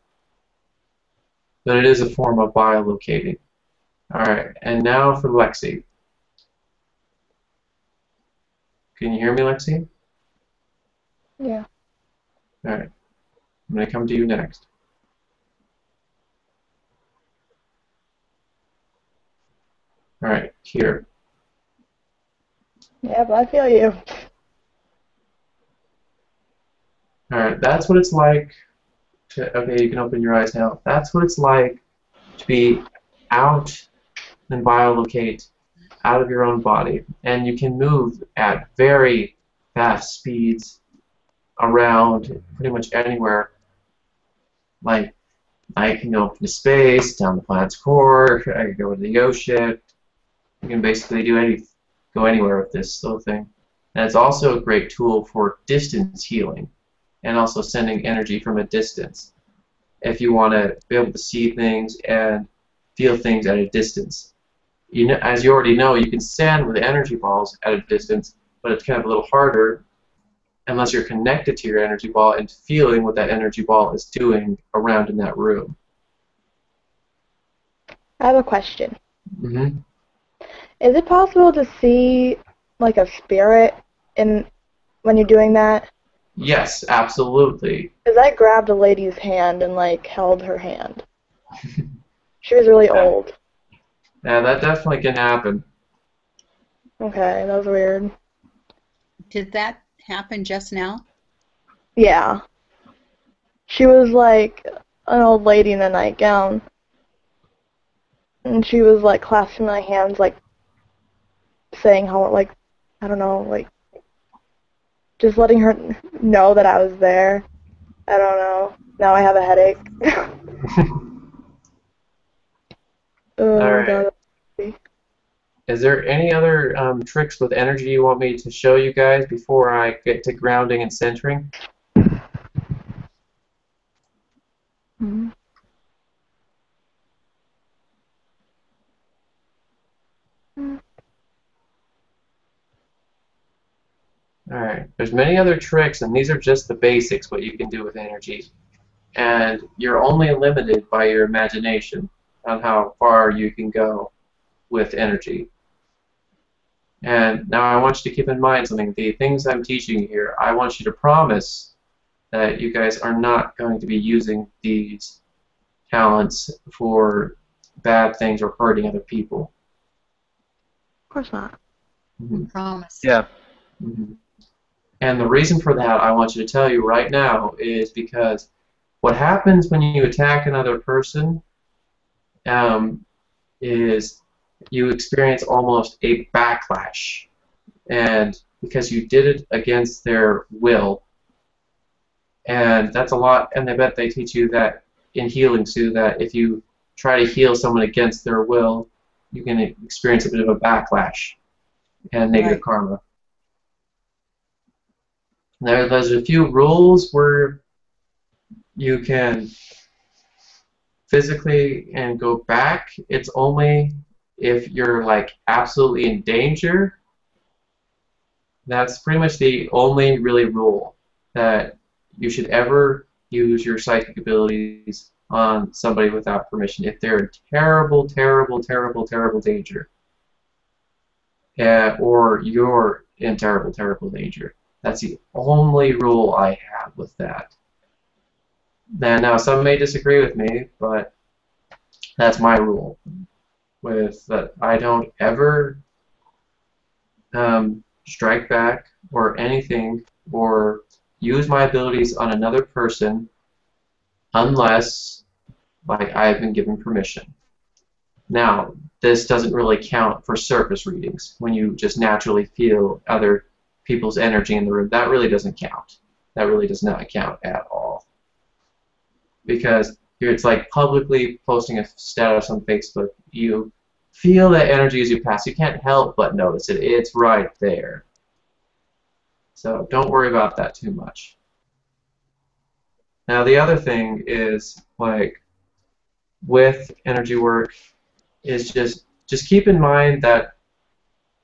But it is a form of biolocating. All right, and now for Lexi. Can you hear me, Lexi? Yeah. All right. I'm going to come to you next. All right, here. Yeah, but I feel you. All right, that's what it's like to, okay, you can open your eyes now. That's what it's like to be out and biolocate out of your own body. And you can move at very fast speeds around pretty much anywhere. Like, I can go into space, down the planet's core, I can go to the ocean. You can basically go anywhere with this little thing. And it's also a great tool for distance healing and also sending energy from a distance. If you want to be able to see things and feel things at a distance. You know, as you already know, you can send with energy balls at a distance, but it's kind of a little harder unless you're connected to your energy ball and feeling what that energy ball is doing around in that room. I have a question. Mm-hmm. Is it possible to see like a spirit in when you're doing that? Yes, absolutely. Because I grabbed a lady's hand and like held her hand. She was really old. Yeah, that definitely can happen. Okay, that was weird. Did that happen just now? Yeah. She was like an old lady in a nightgown. And she was like clasping my hands, like saying how, like, I don't know, like, just letting her know that I was there. I don't know. Now I have a headache. Oh All my right. god. Is there any other tricks with energy you want me to show you guys before I get to grounding and centering? Mm-hmm. Alright, there's many other tricks, and these are just the basics, what you can do with energy. And you're only limited by your imagination on how far you can go with energy. And now I want you to keep in mind something. The things I'm teaching you here, I want you to promise that you guys are not going to be using these talents for bad things or hurting other people. Of course not. Mm-hmm. Promise. Yeah. Mm-hmm. And the reason for that, I want you to tell you right now, is because what happens when you attack another person is you experience almost a backlash. And because you did it against their will. And that's a lot, and I bet they teach you that in healing, Sue, that if you try to heal someone against their will, you can experience a bit of a backlash and negative karma. There's a few rules where you can physically and go back. It's only if you're like absolutely in danger. That's pretty much the only really rule that you should ever use your psychic abilities on somebody without permission if they're in terrible, terrible, terrible, terrible danger. Or you're in terrible, terrible danger. That's the only rule I have with that. Now some may disagree with me, but that's my rule. With that, I don't ever strike back or anything or use my abilities on another person unless like I've been given permission. Now, this doesn't really count for surface readings when you just naturally feel other people's energy in the room. That really doesn't count. That really does not count at all. Because here it's like publicly posting a status on Facebook. You feel that energy as you pass. You can't help but notice it. It's right there. So don't worry about that too much. Now the other thing is, like, with energy work, is just keep in mind that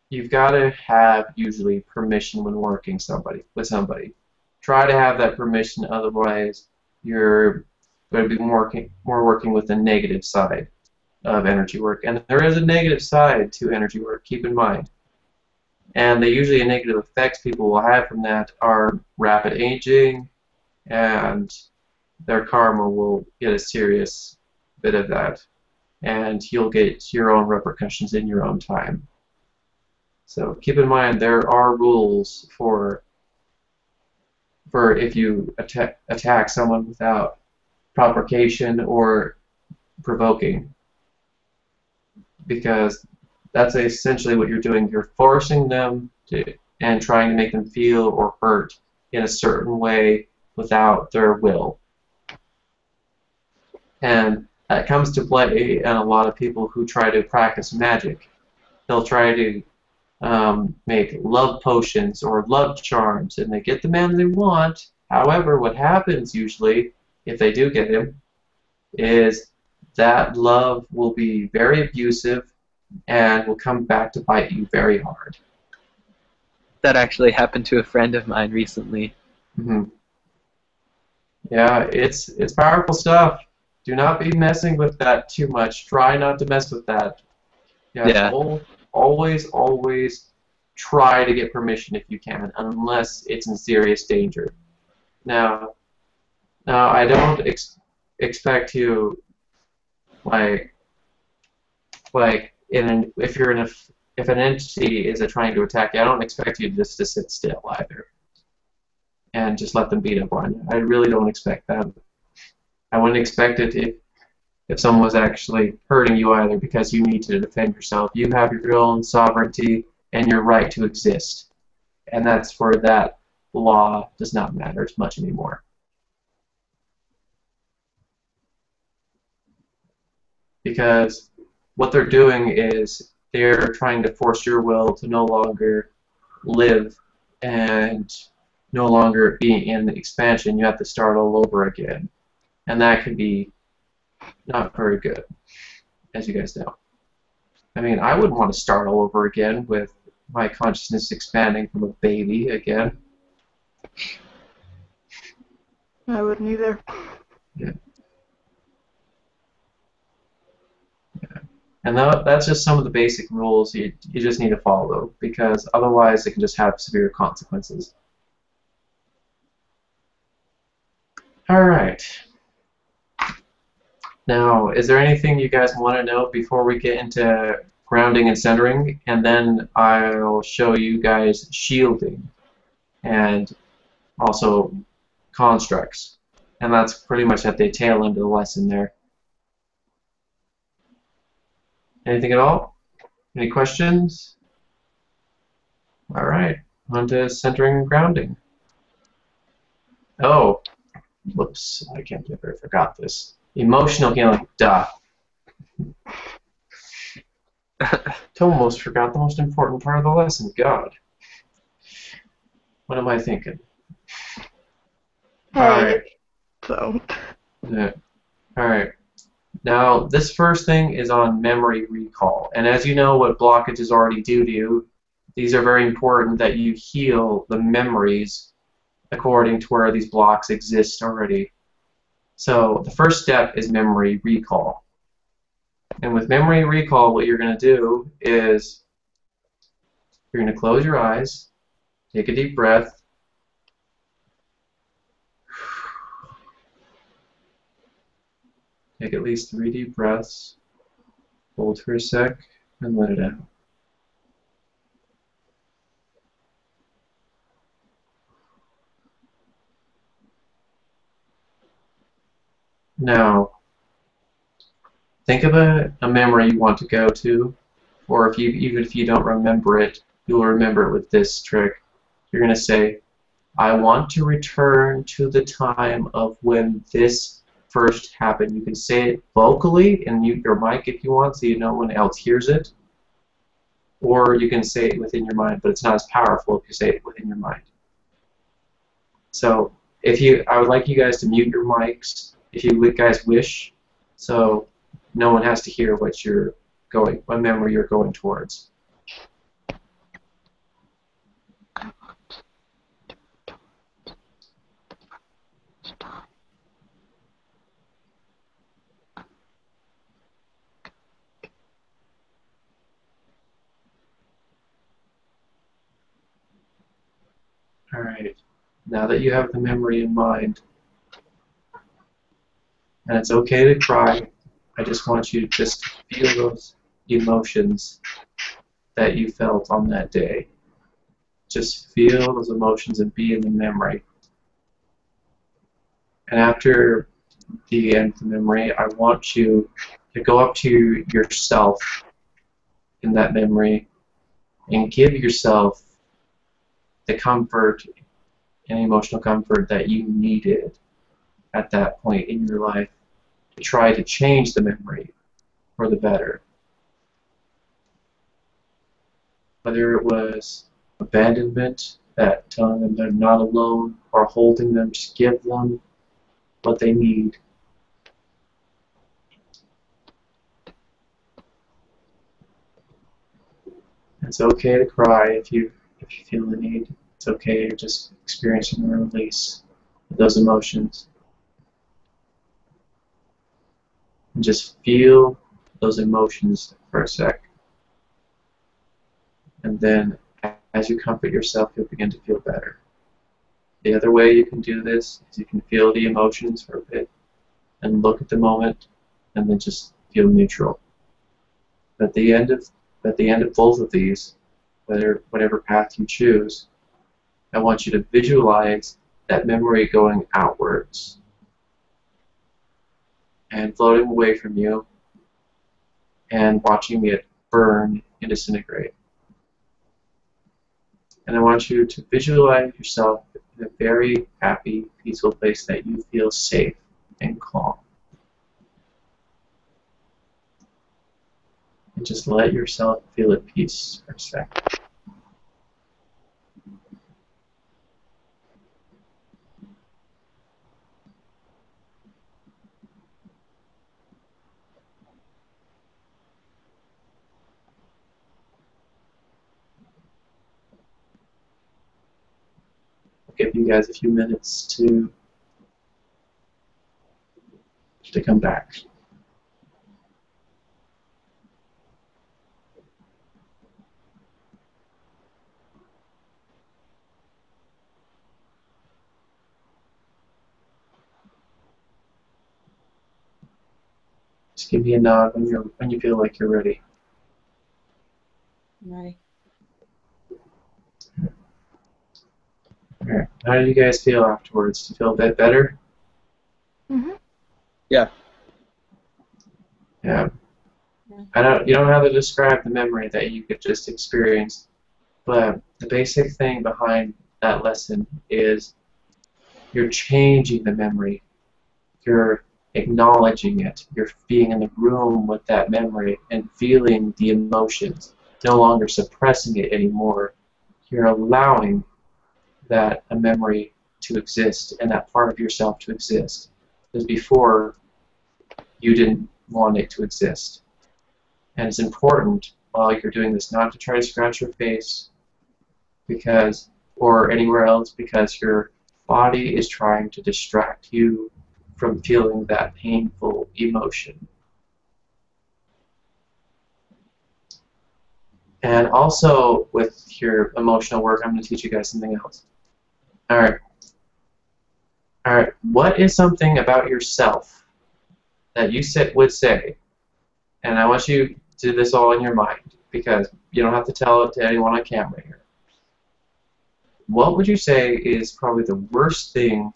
you've got to have usually permission when working with somebody. Try to have that permission, otherwise you're going to be more working with the negative side of energy work. And there is a negative side to energy work, keep in mind. And usually negative effects people will have from that are rapid aging, and their karma will get a serious bit of that. And you'll get your own repercussions in your own time. So keep in mind there are rules for if you attack someone without provocation or provoking, because that's essentially what you're doing. You're forcing them to and trying to make them feel or hurt in a certain way without their will. And that comes to play in a lot of people who try to practice magic. They'll try to make love potions or love charms, and they get the man they want. However, what happens usually, if they do get him, is that love will be very abusive and will come back to bite you very hard. That actually happened to a friend of mine recently. Mm-hmm. Yeah, it's powerful stuff. Do not be messing with that too much. Try not to mess with that. Yeah. Always try to get permission if you can, unless it's in serious danger. Now I don't expect you if an entity is trying to attack you, I don't expect you just to sit still either and just let them beat up on you. I really don't expect that. I wouldn't expect it if someone was actually hurting you either, because you need to defend yourself. You have your own sovereignty and your right to exist. And that's for that law does not matter as much anymore. Because what they're doing is they're trying to force your will to no longer live and no longer be in the expansion. You have to start all over again. And that can be not very good, as you guys know. I mean, I wouldn't want to start all over again with my consciousness expanding from a baby again. I wouldn't either. Yeah. And that's just some of the basic rules you just need to follow, because otherwise it can just have severe consequences. Alright. Now, is there anything you guys want to know before we get into grounding and centering? And then I'll show you guys shielding and also constructs. And that's pretty much at the tail end of the lesson there. Anything at all? Any questions? Alright, on to centering and grounding. Oh, whoops, I can't believe I forgot this. Emotional healing, duh. Almost forgot the most important part of the lesson. God. What am I thinking? Hey, Alright. so Yeah. Alright. Now, this first thing is on memory recall. And as you know what blockages already do to you, these are very important that you heal the memories according to where these blocks exist already. So the first step is memory recall. And with memory recall, what you're going to do is you're going to close your eyes, take a deep breath, take at least 3 deep breaths, hold for a sec, and let it out. Now, think of a memory you want to go to, or even if you don't remember it, you'll remember it with this trick. You're going to say, I want to return to the time of when this first happened. You can say it vocally and mute your mic if you want so no one else hears it. Or you can say it within your mind, but it's not as powerful if you say it within your mind. So I would like you guys to mute your mics if you guys wish, so no one has to hear what memory you're going towards. Alright, now that you have the memory in mind, and it's okay to cry, I just want you to just feel those emotions that you felt on that day. Just feel those emotions and be in the memory. And after the end of the memory, I want you to go up to yourself in that memory and give yourself the comfort and emotional comfort that you needed at that point in your life to try to change the memory for the better. Whether it was abandonment, that telling them they're not alone, or holding them, just give them what they need. It's okay to cry if you feel the need. It's okay, you're just experiencing a release of those emotions. And just feel those emotions for a sec. And then as you comfort yourself, you'll begin to feel better. The other way you can do this is you can feel the emotions for a bit and look at the moment and then just feel neutral. At the end of both of these, whatever path you choose, I want you to visualize that memory going outwards and floating away from you and watching it burn and disintegrate. And I want you to visualize yourself in a very happy, peaceful place that you feel safe and calm. And just let yourself feel at peace for a second. I'll give you guys a few minutes to come back. Just give me a nod when you feel like you're ready. Ready. Alright. How do you guys feel afterwards? Do you feel a bit better? Mhm. Yeah. Yeah. You don't have to describe the memory that you could just experience, but the basic thing behind that lesson is you're changing the memory. You're acknowledging it. You're being in the room with that memory and feeling the emotions, no longer suppressing it anymore. You're allowing that a memory to exist and that part of yourself to exist. Because before, you didn't want it to exist. And it's important while you're doing this not to try to scratch your face or anywhere else, because your body is trying to distract you from feeling that painful emotion. And also with your emotional work, I'm going to teach you guys something else. Alright, what is something about yourself that you would say, and I want you to do this all in your mind, because you don't have to tell it to anyone on camera here. What would you say is probably the worst thing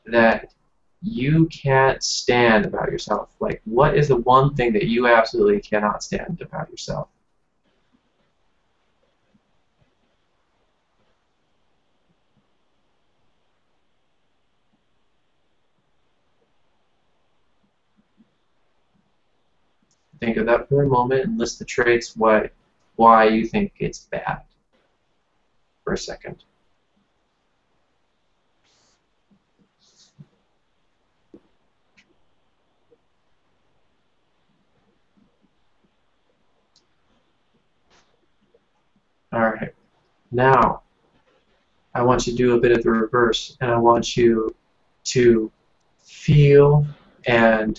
that you can't stand about yourself? Like, what is the one thing that you absolutely cannot stand about yourself? Think of that for a moment and list the traits why you think it's bad for a second. Alright, now I want you to do a bit of the reverse, and I want you to feel and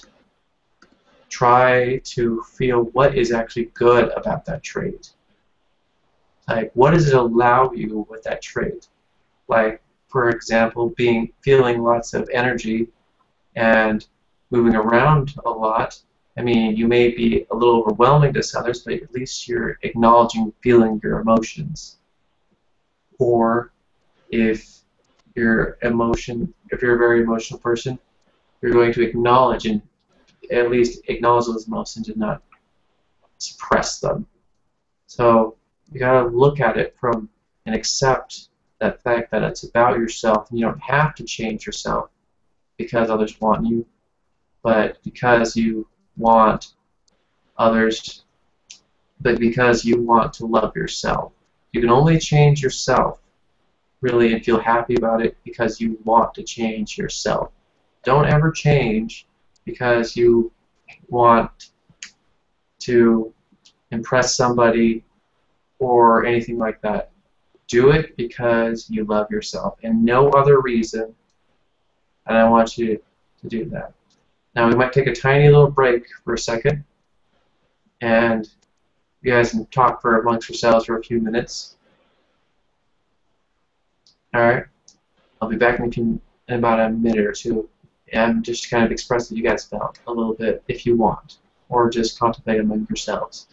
try to feel what is actually good about that trait. Like, what does it allow you with that trait? Like, for example, feeling lots of energy and moving around a lot. I mean, you may be a little overwhelming to others, but at least you're acknowledging, feeling your emotions. Or if you're a very emotional person, you're going to acknowledge and at least acknowledge those emotions and not suppress them. So you gotta look at it and accept that fact that it's about yourself, and you don't have to change yourself because others want you, but because you want others, but because you want to love yourself. You can only change yourself, really, and feel happy about it because you want to change yourself. Don't ever change because you want to impress somebody or anything like that. Do it because you love yourself and no other reason, and I want you to do that. Now we might take a tiny little break for a second, and you guys can talk amongst yourselves for a few minutes. Alright, I'll be back in about a minute or two, and just kind of express what you guys felt a little bit if you want, or just contemplate among yourselves.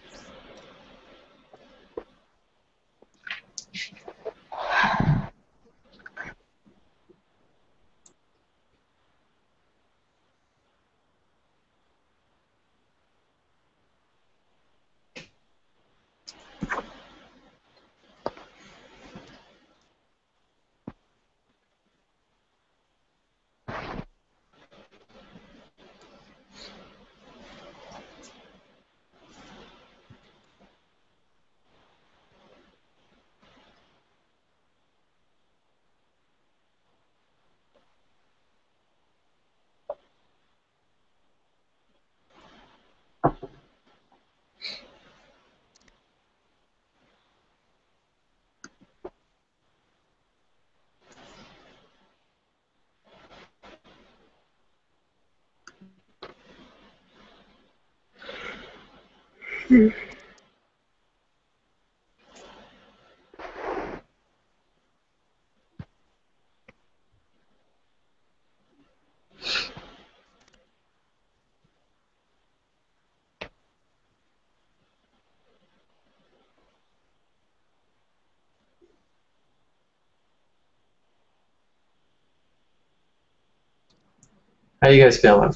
How you guys feeling?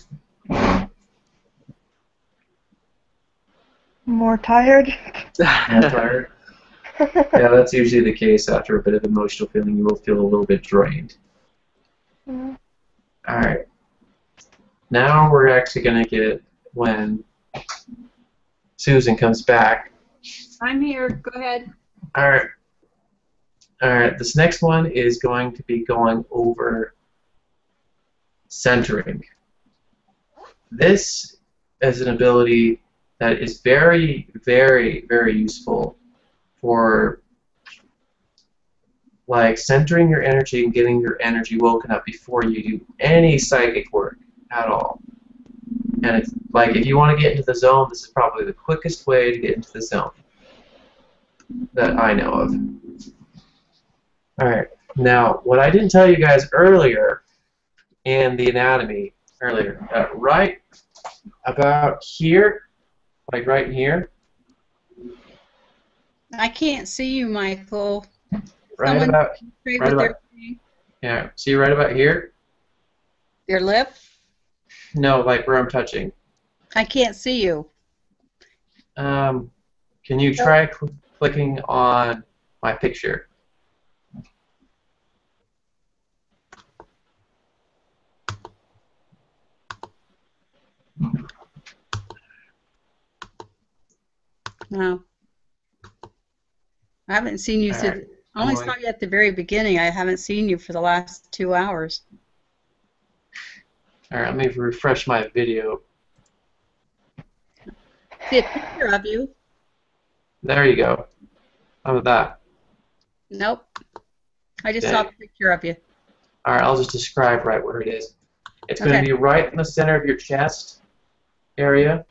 More tired? More tired? Yeah, that's usually the case after a bit of emotional feeling. You will feel a little bit drained. Mm-hmm. Alright. Now we're actually going to get when Susan comes back. I'm here. Go ahead. All right. All right. This next one is going to be going over centering. This is an ability that is very, very, very useful for like centering your energy and getting your energy woken up before you do any psychic work at all. And it's like if you want to get into the zone, this is probably the quickest way to get into the zone that I know of. Alright, now what I didn't tell you guys earlier in the anatomy right about here, like right here. I can't see you, Michael. Right about yeah, see right about here? Your lip? No, like where I'm touching. I can't see you. Can you try clicking on my picture? No. I haven't seen you since. Right. I only saw you at the very beginning. I haven't seen you for the last 2 hours. Alright, let me refresh my video. See a picture of you. There you go. How about that? Nope. I just Okay. saw a picture of you. Alright, I'll just describe right where it is. It's going to be right in the center of your chest area.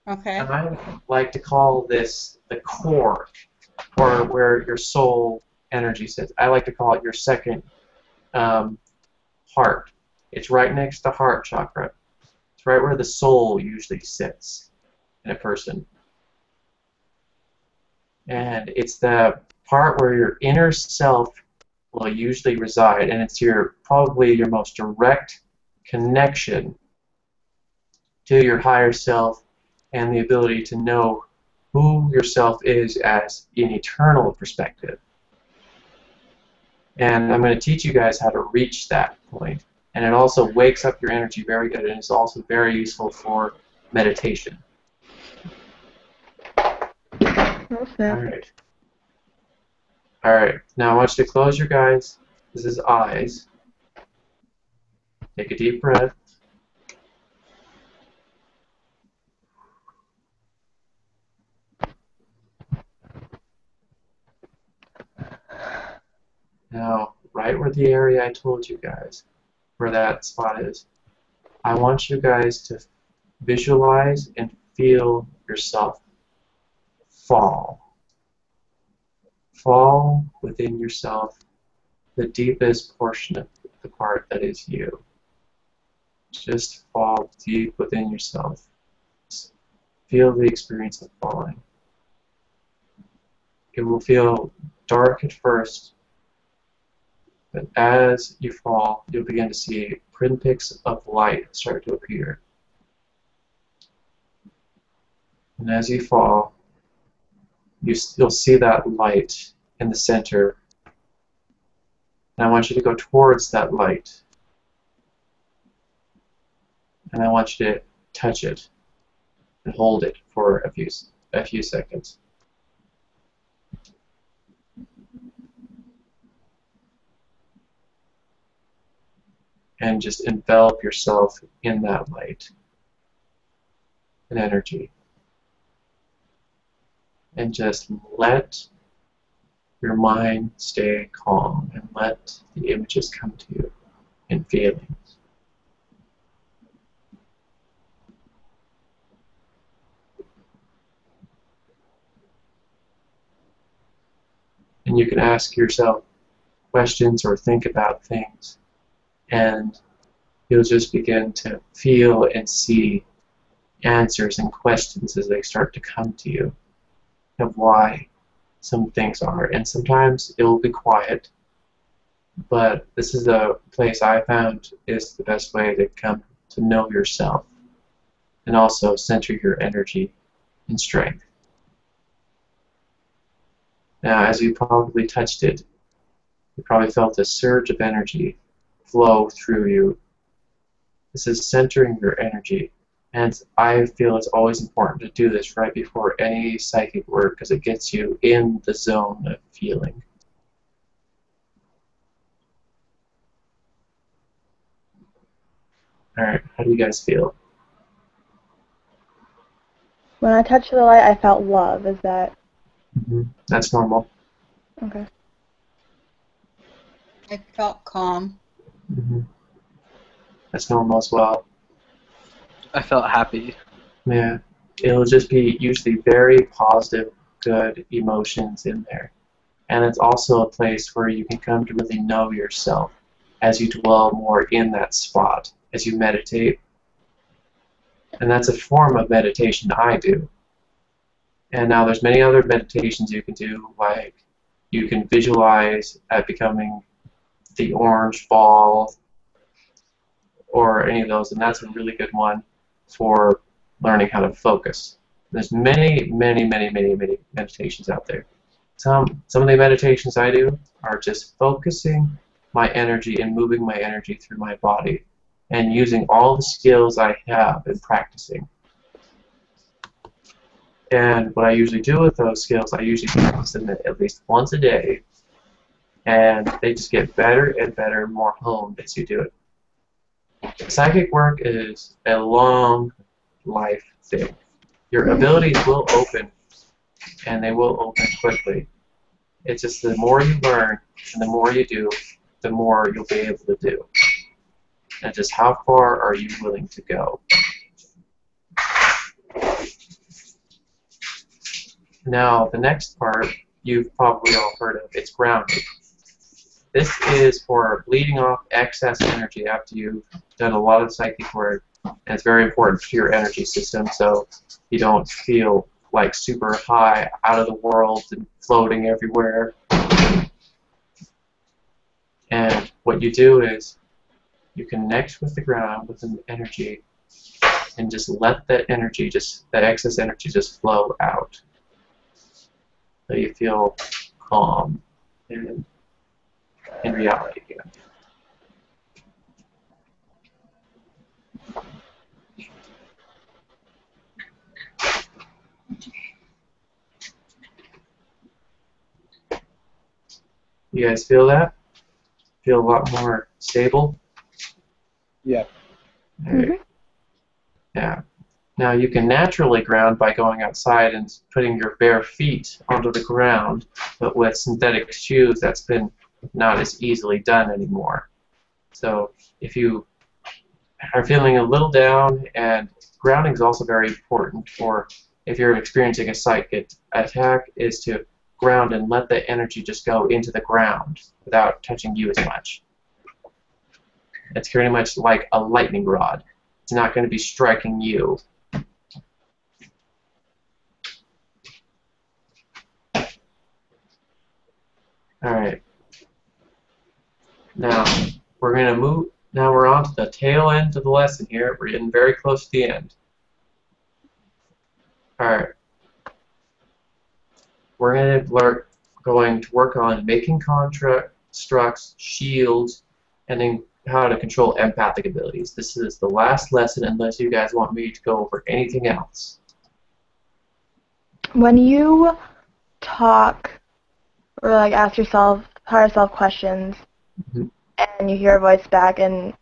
Okay. And I like to call this the core, or where your soul energy sits. I like to call it your second heart. It's right next to the heart chakra. It's right where the soul usually sits in a person. And it's the part where your inner self will usually reside, and it's probably your most direct connection to your higher self and the ability to know who yourself is as an eternal perspective. And I'm going to teach you guys how to reach that point. And it also wakes up your energy very good, and it's also very useful for meditation. Okay. Alright. Alright, now I want you to close your eyes. This is eyes. Take a deep breath. Now, right where the area I told you guys, where that spot is, I want you guys to visualize and feel yourself fall. Fall within yourself, the deepest portion of the part that is you. Just fall deep within yourself. Feel the experience of falling. It will feel dark at first, but as you fall, you'll begin to see pinpricks of light start to appear. And as you fall, you'll see that light in the center. And I want you to go towards that light. And I want you to touch it and hold it for a few seconds. And just envelop yourself in that light and energy. And just let your mind stay calm and let the images come to you in feelings. And you can ask yourself questions or think about things, and you'll just begin to feel and see answers and questions as they start to come to you of why some things are. And sometimes it will be quiet, but this is a place I found is the best way to come to know yourself and also center your energy and strength. Now, as you probably touched it, you probably felt a surge of energy flow through you This is centering your energy. And I feel it's always important to do this right before any psychic work because it gets you in the zone of feeling. Alright, how do you guys feel? When I touched the light, I felt love. Is that That's normal. okay? I felt calm. That's normal as well. I felt happy. Yeah, it'll just be usually very positive, good emotions in there. And it's also a place where you can come to really know yourself as you dwell more in that spot, as you meditate. And that's a form of meditation I do. And now there's many other meditations you can do, like you can visualize at becoming the orange ball or any of those, and that's a really good one for learning how to focus. There's many meditations out there. Some of the meditations I do are just focusing my energy and moving my energy through my body and using all the skills I have in practicing. And what I usually do with those skills, I usually practice them at least once a day, and they just get better and better, more honed as you do it. Psychic work is a long life thing. Your abilities will open, and they will open quickly. It's just the more you learn and the more you do, the more you'll be able to do. And just how far are you willing to go? Now, the next part you've probably all heard of. It's grounding. This is for bleeding off excess energy after you've done a lot of psychic work, and it's very important for your energy system so you don't feel like super high, out of the world, and floating everywhere. And what you do is you connect with the ground with an energy and just let that energy, that excess energy just flow out. So you feel calm and in reality again. You guys feel that? Feel a lot more stable? Yeah. Yeah. Now you can naturally ground by going outside and putting your bare feet onto the ground, but with synthetic shoes that's been not as easily done anymore. So if you are feeling a little down, and grounding is also very important for if you're experiencing a psychic attack, is to ground and let the energy just go into the ground without touching you as much. It's pretty much like a lightning rod. It's not going to be striking you. Alright. Now we're going to move. Now we're on to the tail end of the lesson here. We're getting very close to the end. Alright. We're going to work on making constructs, shields, and then how to control empathic abilities. This is the last lesson unless you guys want me to go over anything else. When you talk or like ask yourself, higher self questions, and you hear a voice back, and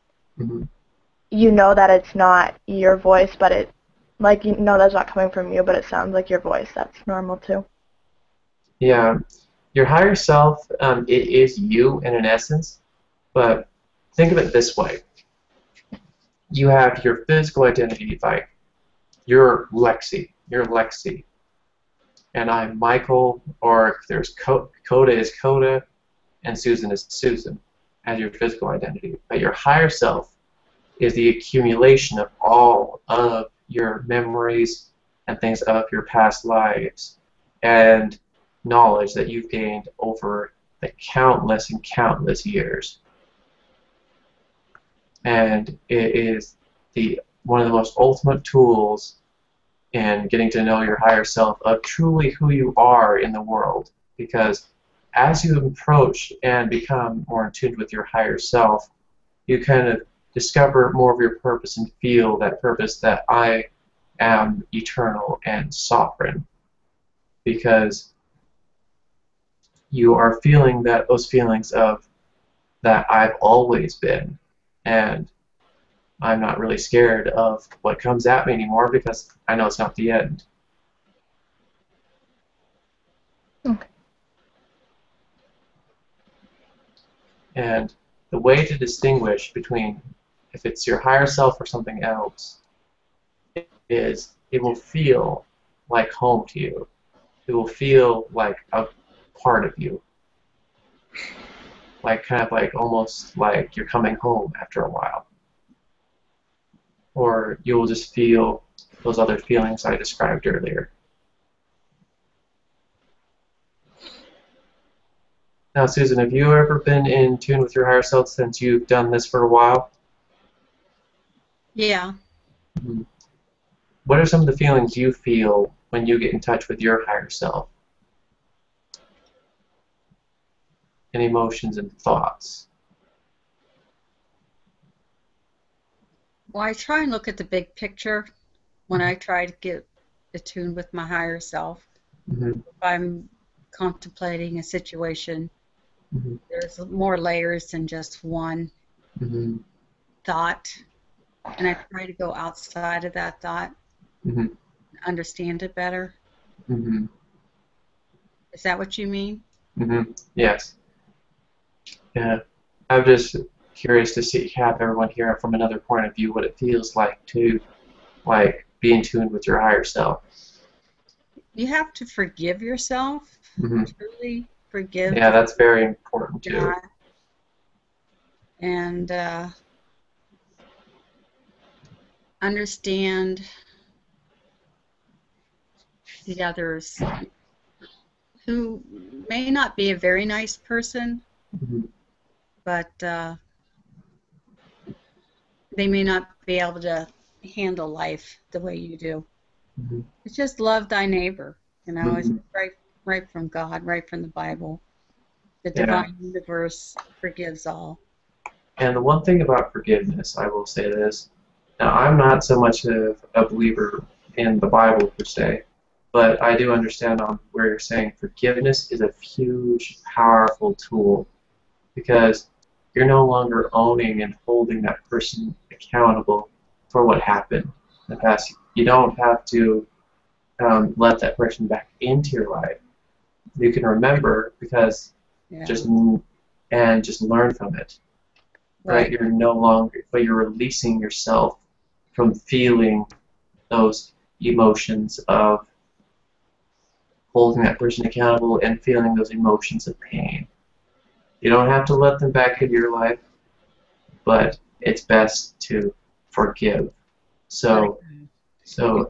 you know that it's not your voice, but it, like, you know that's not coming from you, but it sounds like your voice. That's normal too. Yeah, your higher self, it is you in an essence, but think of it this way. You have your physical identity, like you're Lexi, and I'm Michael, or if there's Coda is Coda, and Susan is Susan as your physical identity. But your higher self is the accumulation of all of your memories and things of your past lives and knowledge that you've gained over the countless and countless years. And it is one of the most ultimate tools in getting to know your higher self of truly who you are in the world. Because as you approach and become more in tune with your higher self, you kind of discover more of your purpose and feel that purpose that I am eternal and sovereign, because you are feeling that those feelings of that I've always been, and I'm not really scared of what comes at me anymore because I know it's not the end. Okay. And the way to distinguish between if it's your higher self or something else is it will feel like home to you. It will feel like a part of you. Like kind of like almost like you're coming home after a while. Or you will just feel those other feelings I described earlier. Now, Susan, have you ever been in tune with your higher self since you've done this for a while? Yeah. Mm-hmm. What are some of the feelings you feel when you get in touch with your higher self? And emotions and thoughts? Well, I try and look at the big picture when I try to get attuned with my higher self. Mm-hmm. If I'm contemplating a situation, Mm-hmm. there's more layers than just one Mm-hmm. thought, and I try to go outside of that thought, Mm-hmm. understand it better. Mm-hmm. Is that what you mean? Mm-hmm. Yes. Yeah. I'm just curious to have everyone hear from another point of view what it feels like to be in tune with your higher self. You have to forgive yourself, Mm-hmm. truly forgive Yeah, that's very important too. God, and understand the others who may not be a very nice person, Mm-hmm. but they may not be able to handle life the way you do. Mm-hmm. It's just love thy neighbor, Mm-hmm. It's right from God, right from the Bible. The Yeah. divine universe forgives all. And the one thing about forgiveness, I will say this. Now, I'm not so much of a believer in the Bible per se, but I do understand on where you're saying forgiveness is a huge, powerful tool, because you're no longer owning and holding that person accountable for what happened in the past. You don't have to let that person back into your life. You can remember because Yeah. just learn from it. Right? You're no longer, but you're releasing yourself from feeling those emotions of holding that person accountable and feeling those emotions of pain. You don't have to let them back into your life, but it's best to forgive. So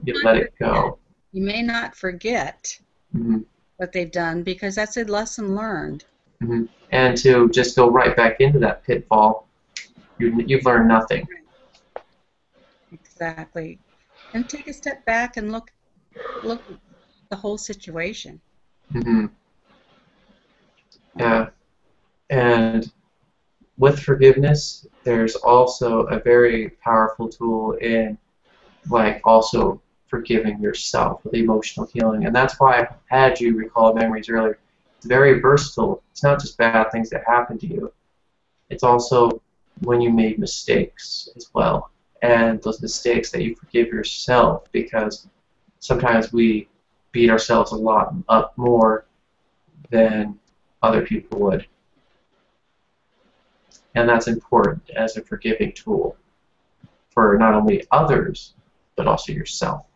you let it go. You may not forget Mm-hmm. what they've done because that's a lesson learned. Mm-hmm. And to just go right back into that pitfall, you've learned nothing. Exactly. And take a step back and look at the whole situation. Mm-hmm. Yeah. And with forgiveness, there's also a very powerful tool in also forgiving yourself with emotional healing. And that's why I had you recall memories earlier. It's very versatile. It's not just bad things that happen to you. It's also when you made mistakes as well. And those mistakes that you forgive yourself, because sometimes we beat ourselves a lot up more than other people would. And that's important as a forgiving tool for not only others, but also yourself.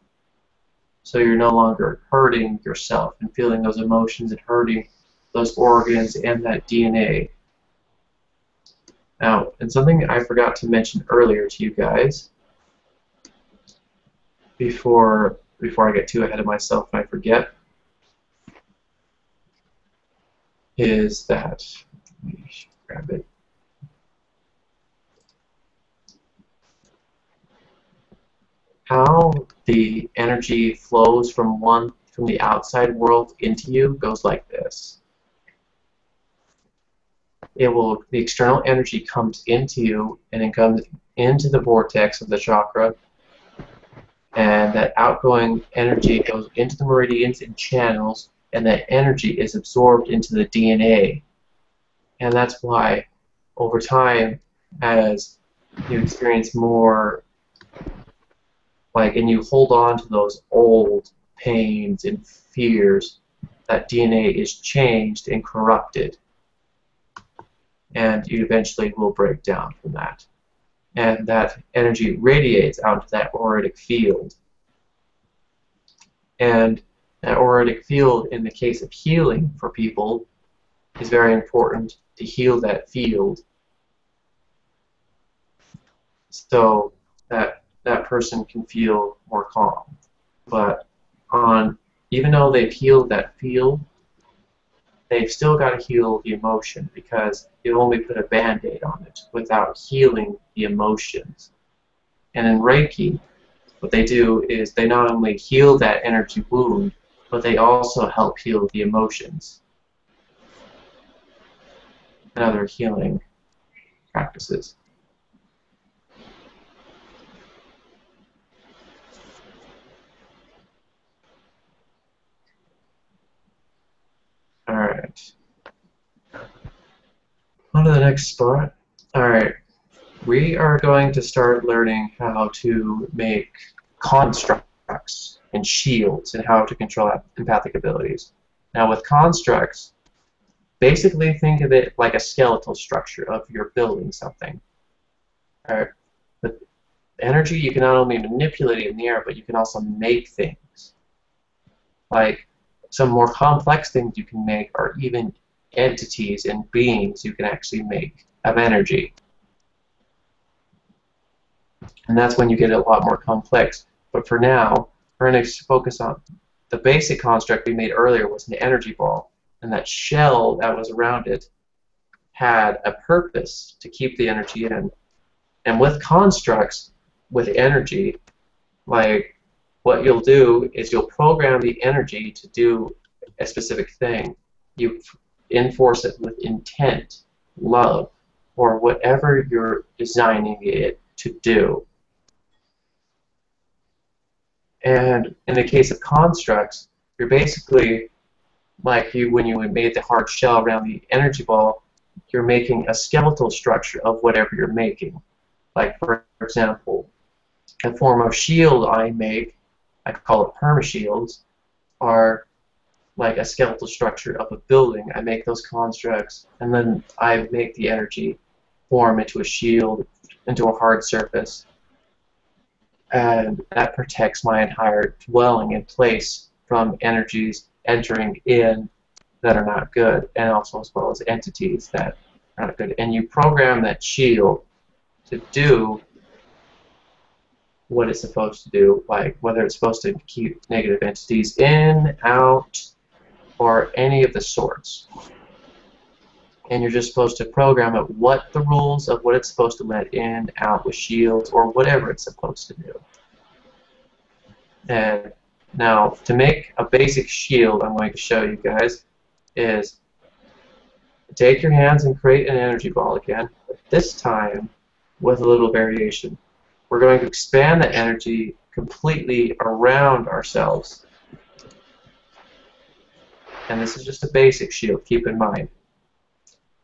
So you're no longer hurting yourself and feeling those emotions and hurting those organs and that DNA. Now, and something I forgot to mention earlier to you guys, before I get too ahead of myself and I forget, is that, let me grab it. How the energy flows from the outside world into you goes like this. The external energy comes into you and then into the vortex of the chakra, and that outgoing energy goes into the meridians and channels, and that energy is absorbed into the DNA. And that's why, over time, as you experience more, and you hold on to those old pains and fears, that DNA is changed and corrupted. And you eventually will break down from that. And that energy radiates out to that auritic field. And that auritic field, in the case of healing for people, is very important to heal that field so that that person can feel more calm. But even though they've healed that field, they've still got to heal the emotion, because you only put a Band-Aid on it without healing the emotions. And in Reiki, what they do is they not only heal that energy wound, but they also help heal the emotions and other healing practices. Alright. On to the next spot. Alright. We are going to start learning how to make constructs and shields and how to control empathic abilities. Now with constructs, basically think of it like a skeletal structure of you're building something. Alright. With energy, you can not only manipulate it in the air, but you can also make things. Like some more complex things you can make are even entities and beings you can actually make of energy. And that's when you get a lot more complex. But for now, we're going to focus on the basic construct we made earlier was an energy ball. And that shell that was around it had a purpose to keep the energy in. And with constructs, with energy, like what you'll do is you'll program the energy to do a specific thing. You enforce it with intent, love, or whatever you're designing it to do. And in the case of constructs, you're basically like when you made the hard shell around the energy ball, you're making a skeletal structure of whatever you're making. Like, for example, a form of shield I make, I call it permashields, are like a skeletal structure of a building. I make those constructs, and then I make the energy form into a shield, into a hard surface, and that protects my entire dwelling in place from energies entering in that are not good, and also as well as entities that are not good. And you program that shield to do what it's supposed to do, like whether it's supposed to keep negative entities in, out, or any of the sorts. And you're just supposed to program it what the rules of what it's supposed to let in, out with shields, or whatever it's supposed to do. And now, to make a basic shield, I'm going to show you guys, is take your hands and create an energy ball again, but this time with a little variation. We're going to expand the energy completely around ourselves. And this is just a basic shield, keep in mind.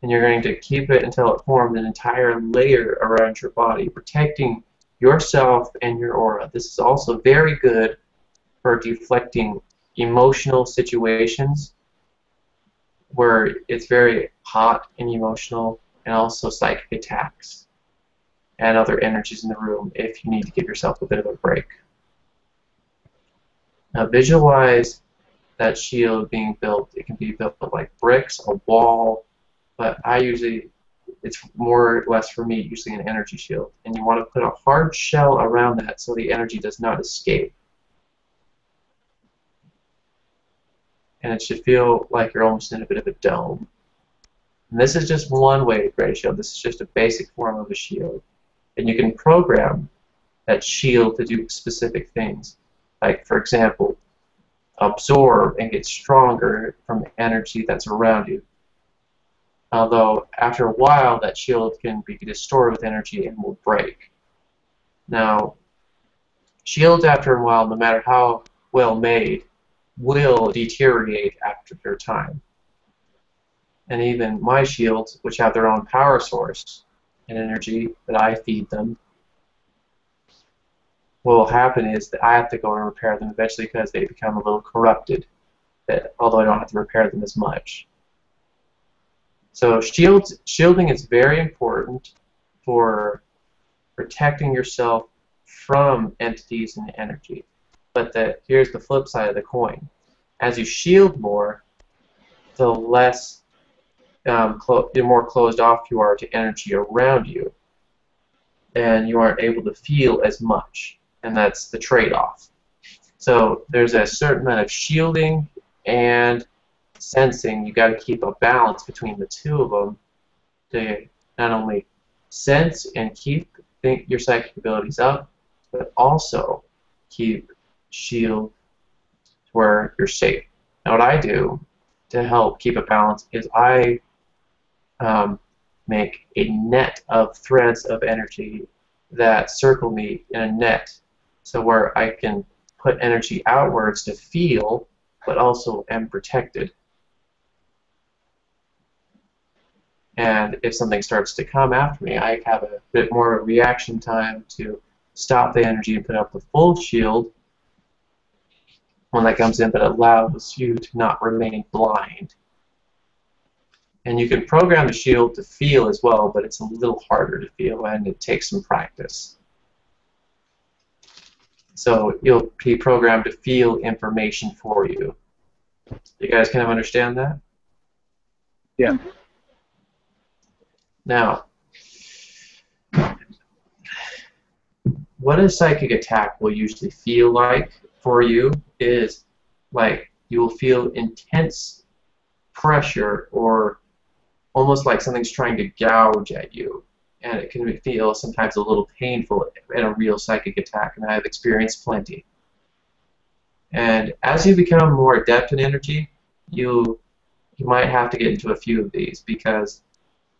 And you're going to keep it until it forms an entire layer around your body, protecting yourself and your aura. This is also very good for deflecting emotional situations where it's very hot and emotional, and also psychic attacks and other energies in the room if you need to give yourself a bit of a break. Now visualize that shield being built. It can be built like bricks, a wall, but it's more or less for me usually an energy shield. And you want to put a hard shell around that so the energy does not escape. And it should feel like you're almost in a bit of a dome. And this is just one way to create a shield. This is just a basic form of a shield. And you can program that shield to do specific things. Like, for example, absorb and get stronger from the energy that's around you. Although, after a while, that shield can be distorted with energy and will break. Now, shields after a while, no matter how well made, will deteriorate after their time. And even my shields, which have their own power source and energy that I feed them, what will happen is that I have to go and repair them eventually because they become a little corrupted, although I don't have to repair them as much. So shielding is very important for protecting yourself from entities and energy. But here's the flip side of the coin. As you shield more, the less the more closed off you are to energy around you, and you aren't able to feel as much, and that's the trade-off. So there's a certain amount of shielding and sensing. You got to keep a balance between the two of them to not only sense and keep your psychic abilities up, but also keep shield where you're safe. Now what I do to help keep a balance is I make a net of threads of energy that circle me in a net, so where I can put energy outwards to feel, but also am protected. And if something starts to come after me, I have a bit more of a reaction time to stop the energy and put up the full shield when that comes in, but it allows you to not remain blind. And you can program the shield to feel as well, but it's a little harder to feel, and it takes some practice. So you'll be programmed to feel information for you. You guys kind of understand that? Yeah. Now, what a psychic attack will usually feel like for you is like you will feel intense pressure, or almost like something's trying to gouge at you, and it can feel sometimes a little painful in a real psychic attack, and I've experienced plenty. And as you become more adept in energy, you might have to get into a few of these, because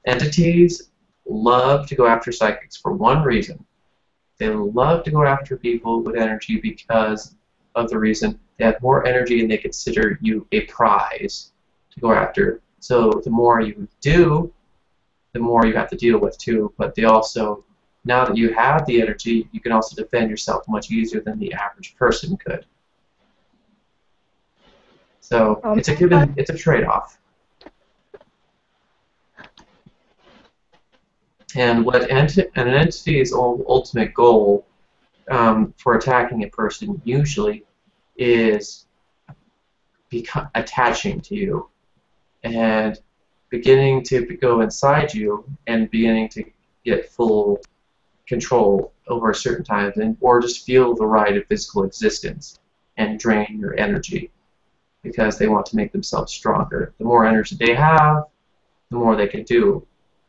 entities love to go after psychics for one reason. They love to go after people with energy because of the reason they have more energy and they consider you a prize to go after. So the more you do, the more you have to deal with too, but they also, now that you have the energy, you can also defend yourself much easier than the average person could. So it's a trade-off. And what an entity's ultimate goal for attacking a person usually is attaching to you and beginning to go inside you and beginning to get full control over certain times, or just feel the ride of physical existence and drain your energy because they want to make themselves stronger. The more energy they have, the more they can do,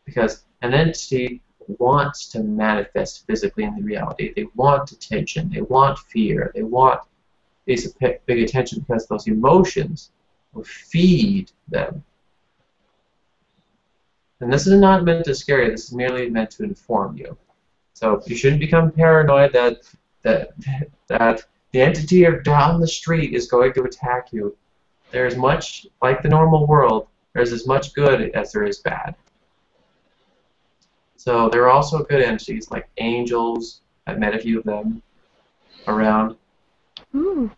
because an entity wants to manifest physically in the reality. They want attention. They want fear. They want big attention because those emotions will feed them. And this is not meant to scare you. This is merely meant to inform you. So you shouldn't become paranoid that the entity down the street is going to attack you. There's much, like the normal world, there's as much good as there is bad. So there are also good entities like angels. I've met a few of them around. Ooh.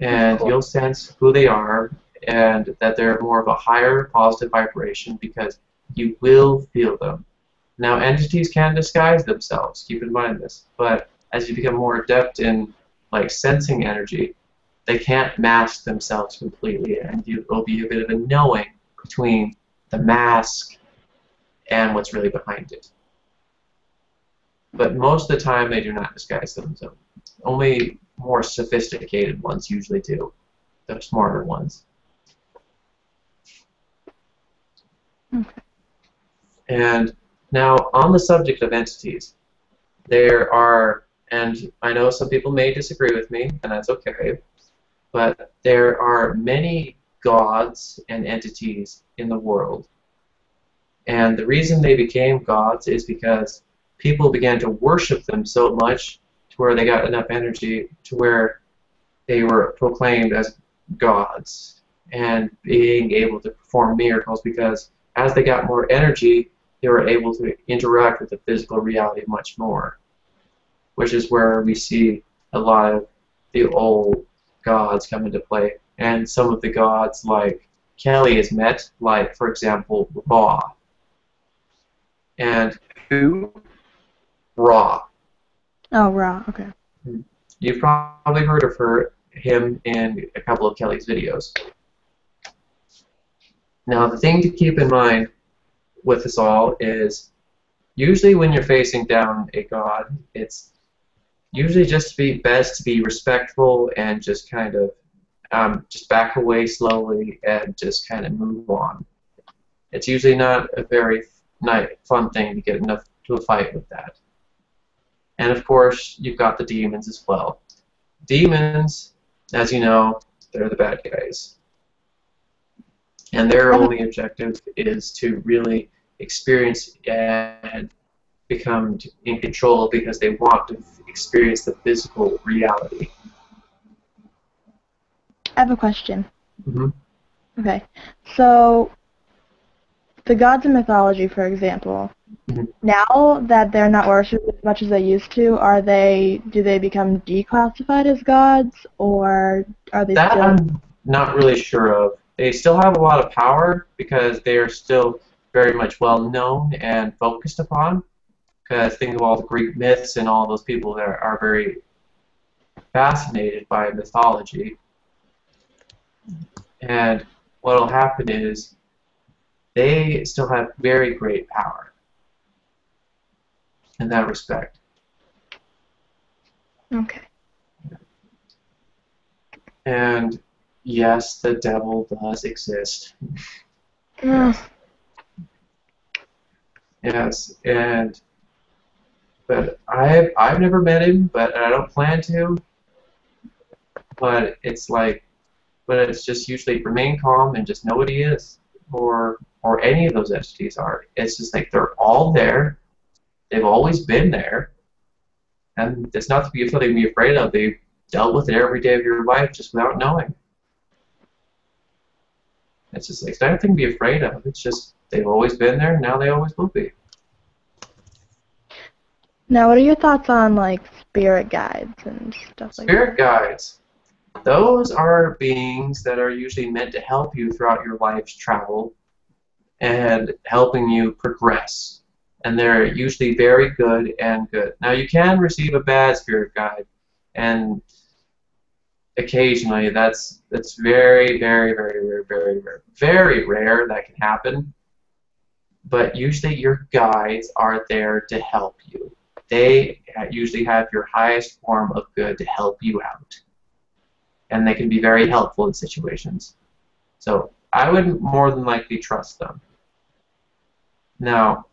And Cool. you'll sense who they are and that they're more of a higher positive vibration because you will feel them. Now entities can disguise themselves, keep in mind this, but as you become more adept in like sensing energy, they can't mask themselves completely, and it'll be a bit of a knowing between the mask and what's really behind it. But most of the time they do not disguise themselves. Only more sophisticated ones usually do. The smarter ones. Okay. And now on the subject of entities, there are, and I know some people may disagree with me, and that's okay, but there are many gods and entities in the world. And the reason they became gods is because people began to worship them so much to where they got enough energy to where they were proclaimed as gods and being able to perform miracles, because as they got more energy, they were able to interact with the physical reality much more, which is where we see a lot of the old gods come into play. And some of the gods like Kelly has met, like, for example, Ra. And Who? Ra. Oh, Ra. Okay. You've probably heard of him in a couple of Kelly's videos. Now, the thing to keep in mind with this all is usually when you're facing down a god, it's usually just best to be respectful and just kind of just back away slowly and just kind of move on. It's usually not a very fun thing to get enough to a fight with that. And of course, you've got the demons as well. Demons, as you know, they're the bad guys. And their only objective is to really experience and become in control because they want to experience the physical reality. I have a question. Mm-hmm. Okay. So, the gods in mythology, for example, now that they're not worshipped as much as they used to, do they become declassified as gods, or are they That still... I'm not really sure of. They still have a lot of power because they are still very much well known and focused upon. Because think of all the Greek myths and all those people that are very fascinated by mythology. And what will happen is they still have very great power in that respect. Okay. And yes, the devil does exist. Mm. Yes, but I've never met him, but I don't plan to. But it's just usually remain calm and just know what he is, or any of those entities are. It's just like they're all there. They've always been there, and it's not something to be afraid of. They've dealt with it every day of your life just without knowing. It's just like, it's nothing to be afraid of. It's just they've always been there, and now they always will be. Now, what are your thoughts on, like, spirit guides and stuff like that? Spirit guides. Those are beings that are usually meant to help you throughout your life's travel and helping you progress. And they're usually very good and good. Now, you can receive a bad spirit guide, and occasionally that's very, very, very, very, very, very, very rare that can happen. But usually your guides are there to help you. They usually have your highest form of good to help you out. And they can be very helpful in situations. So I would more than likely trust them. Now,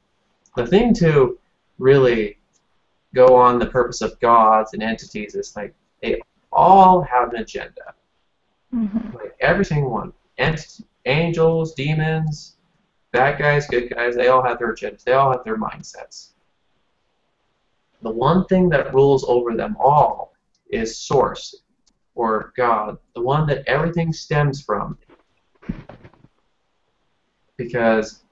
the thing to really go on the purpose of gods and entities is like they all have an agenda. Mm-hmm. Like every single one. Angels, demons, bad guys, good guys, they all have their agendas. They all have their mindsets. The one thing that rules over them all is Source, or God, the one that everything stems from. Because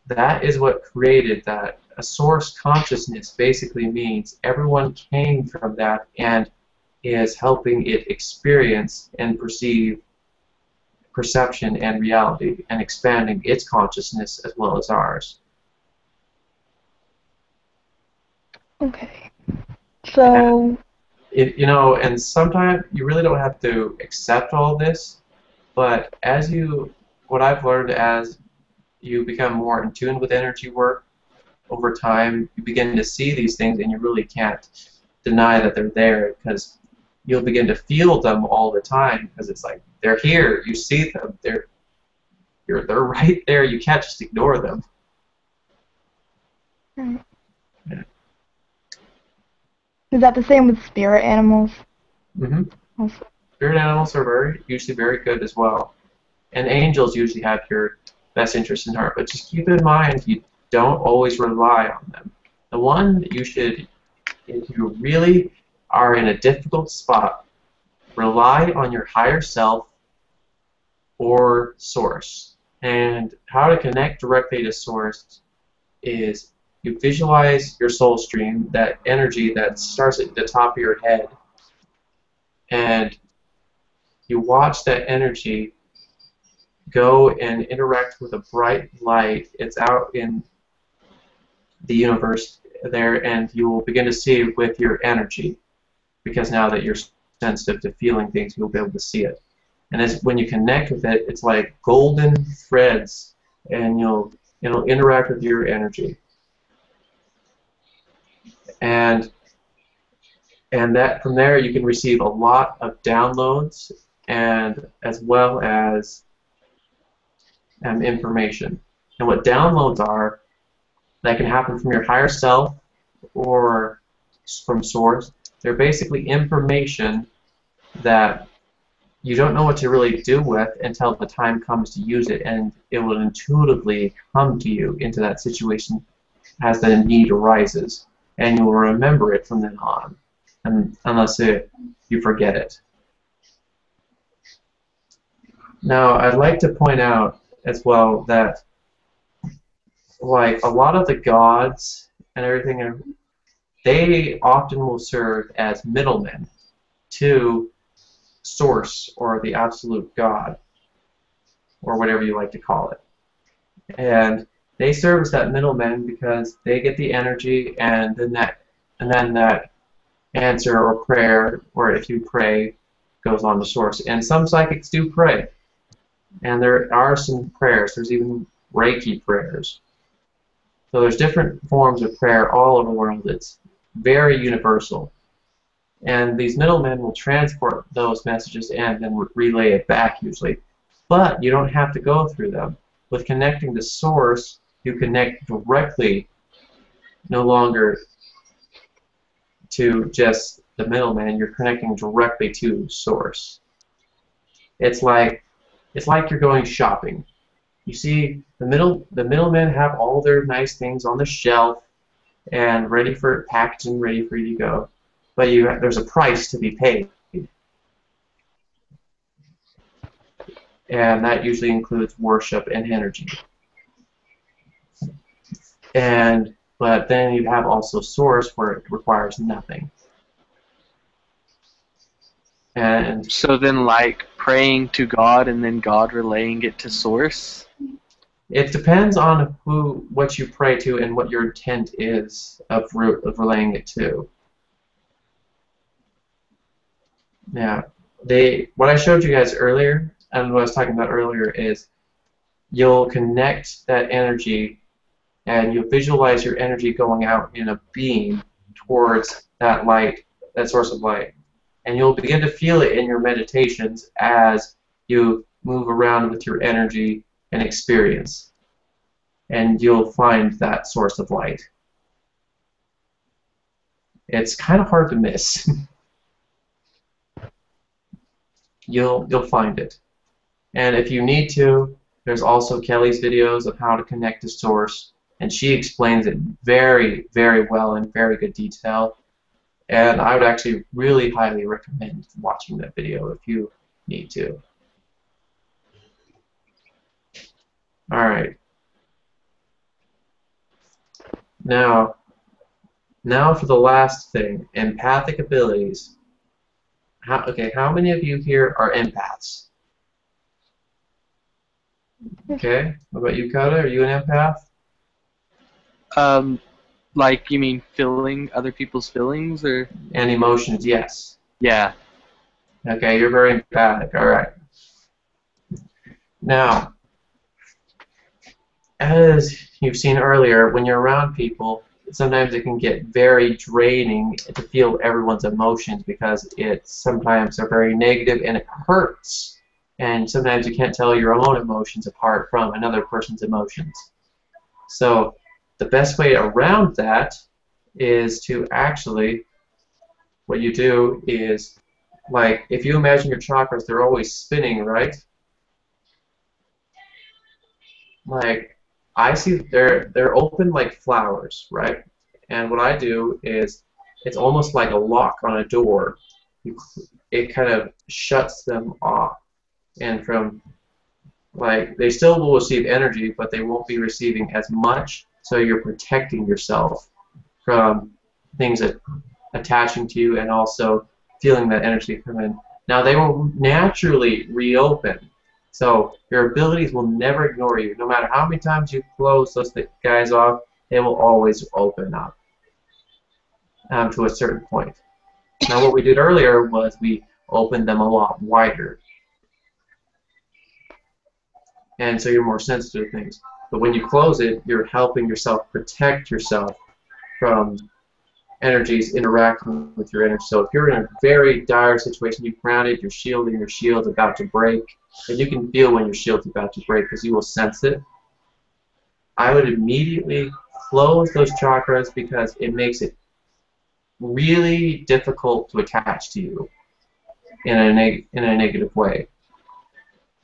that is what created that. A source consciousness basically means everyone came from that and is helping it experience and perceive perception and reality and expanding its consciousness as well as ours. Okay. So... and sometimes you really don't have to accept all this, but what I've learned as you become more in tune with energy work over time, you begin to see these things and you really can't deny that they're there, because you'll begin to feel them all the time, because it's like they're here, you see them, they're right there, you can't just ignore them. Right. Yeah. Is that the same with spirit animals? Mm-hmm. Also? Spirit animals are usually very good as well. And angels usually have your best interest in heart, but just keep in mind you don't always rely on them. The one that you should, if you really are in a difficult spot, rely on your higher self or source. And how to connect directly to source is you visualize your soul stream, that energy that starts at the top of your head, and you watch that energy go and interact with a bright light. It's out in the universe there, and you will begin to see it with your energy, because now that you're sensitive to feeling things, you'll be able to see it. And as when you connect with it, it's like golden threads, and it'll interact with your energy. And that from there you can receive a lot of downloads, and as well as information. And what downloads are, that can happen from your higher self or from source. They're basically information that you don't know what to really do with until the time comes to use it, and it will intuitively come to you into that situation as the need arises, and you will remember it from then on, and unless you forget it. Now, I'd like to point out as well that, like, a lot of the gods and everything, they often will serve as middlemen to source, or the absolute God, or whatever you like to call it. And they serve as that middleman because they get the energy, and then that answer or prayer, or if you pray, goes on to source. And some psychics do pray, and there are some prayers. There's even Reiki prayers. So there's different forms of prayer all over the world. It's very universal. And these middlemen will transport those messages and then relay it back usually. But you don't have to go through them. With connecting to source, you connect directly, no longer to just the middleman. You're connecting directly to source. It's like you're going shopping. You see, the middlemen have all their nice things on the shelf and ready for packaging, ready for you to go. But there's a price to be paid, and that usually includes worship and energy. But then you have also source, where it requires nothing. And so then, like praying to God and then God relaying it to source? It depends on what you pray to and what your intent is of relaying it to. Yeah, what I showed you guys earlier, and what I was talking about earlier, is you'll connect that energy, and you'll visualize your energy going out in a beam towards that light, that source of light. And you'll begin to feel it in your meditations as you move around with your energy and experience. And you'll find that source of light. It's kind of hard to miss. You'll find it. And if you need to, there's also Kelly's videos of how to connect to source, and she explains it very, very well in very good detail. And I would actually really highly recommend watching that video if you need to. Alright. Now for the last thing, empathic abilities. How many of you here are empaths? Okay, what about you, Coda? Are you an empath? Like, you mean feeling other people's feelings, or? And emotions, yes. Yeah. Okay, you're very empathic, alright. Now, as you've seen earlier, when you're around people, sometimes it can get very draining to feel everyone's emotions, because sometimes they're very negative and it hurts. And sometimes you can't tell your own emotions apart from another person's emotions. So the best way around that is to actually, what you do is, like, if you imagine your chakras, they're always spinning, right? Like, I see they're open like flowers, right? And what I do is, it's almost like a lock on a door. It kind of shuts them off, and from like they still will receive energy, but they won't be receiving as much. So you're protecting yourself from things that attaching to you, and also feeling that energy come in. Now they will naturally reopen. So your abilities will never ignore you. No matter how many times you close those guys off, they will always open up to a certain point. Now what we did earlier was we opened them a lot wider. And so you're more sensitive to things. But when you close it, you're helping yourself protect yourself from energies interacting with your energy. So if you're in a very dire situation, you've grounded, you're shielding, your shield's about to break, and you can feel when your shield's about to break because you will sense it. I would immediately close those chakras because it makes it really difficult to attach to you in a negative way.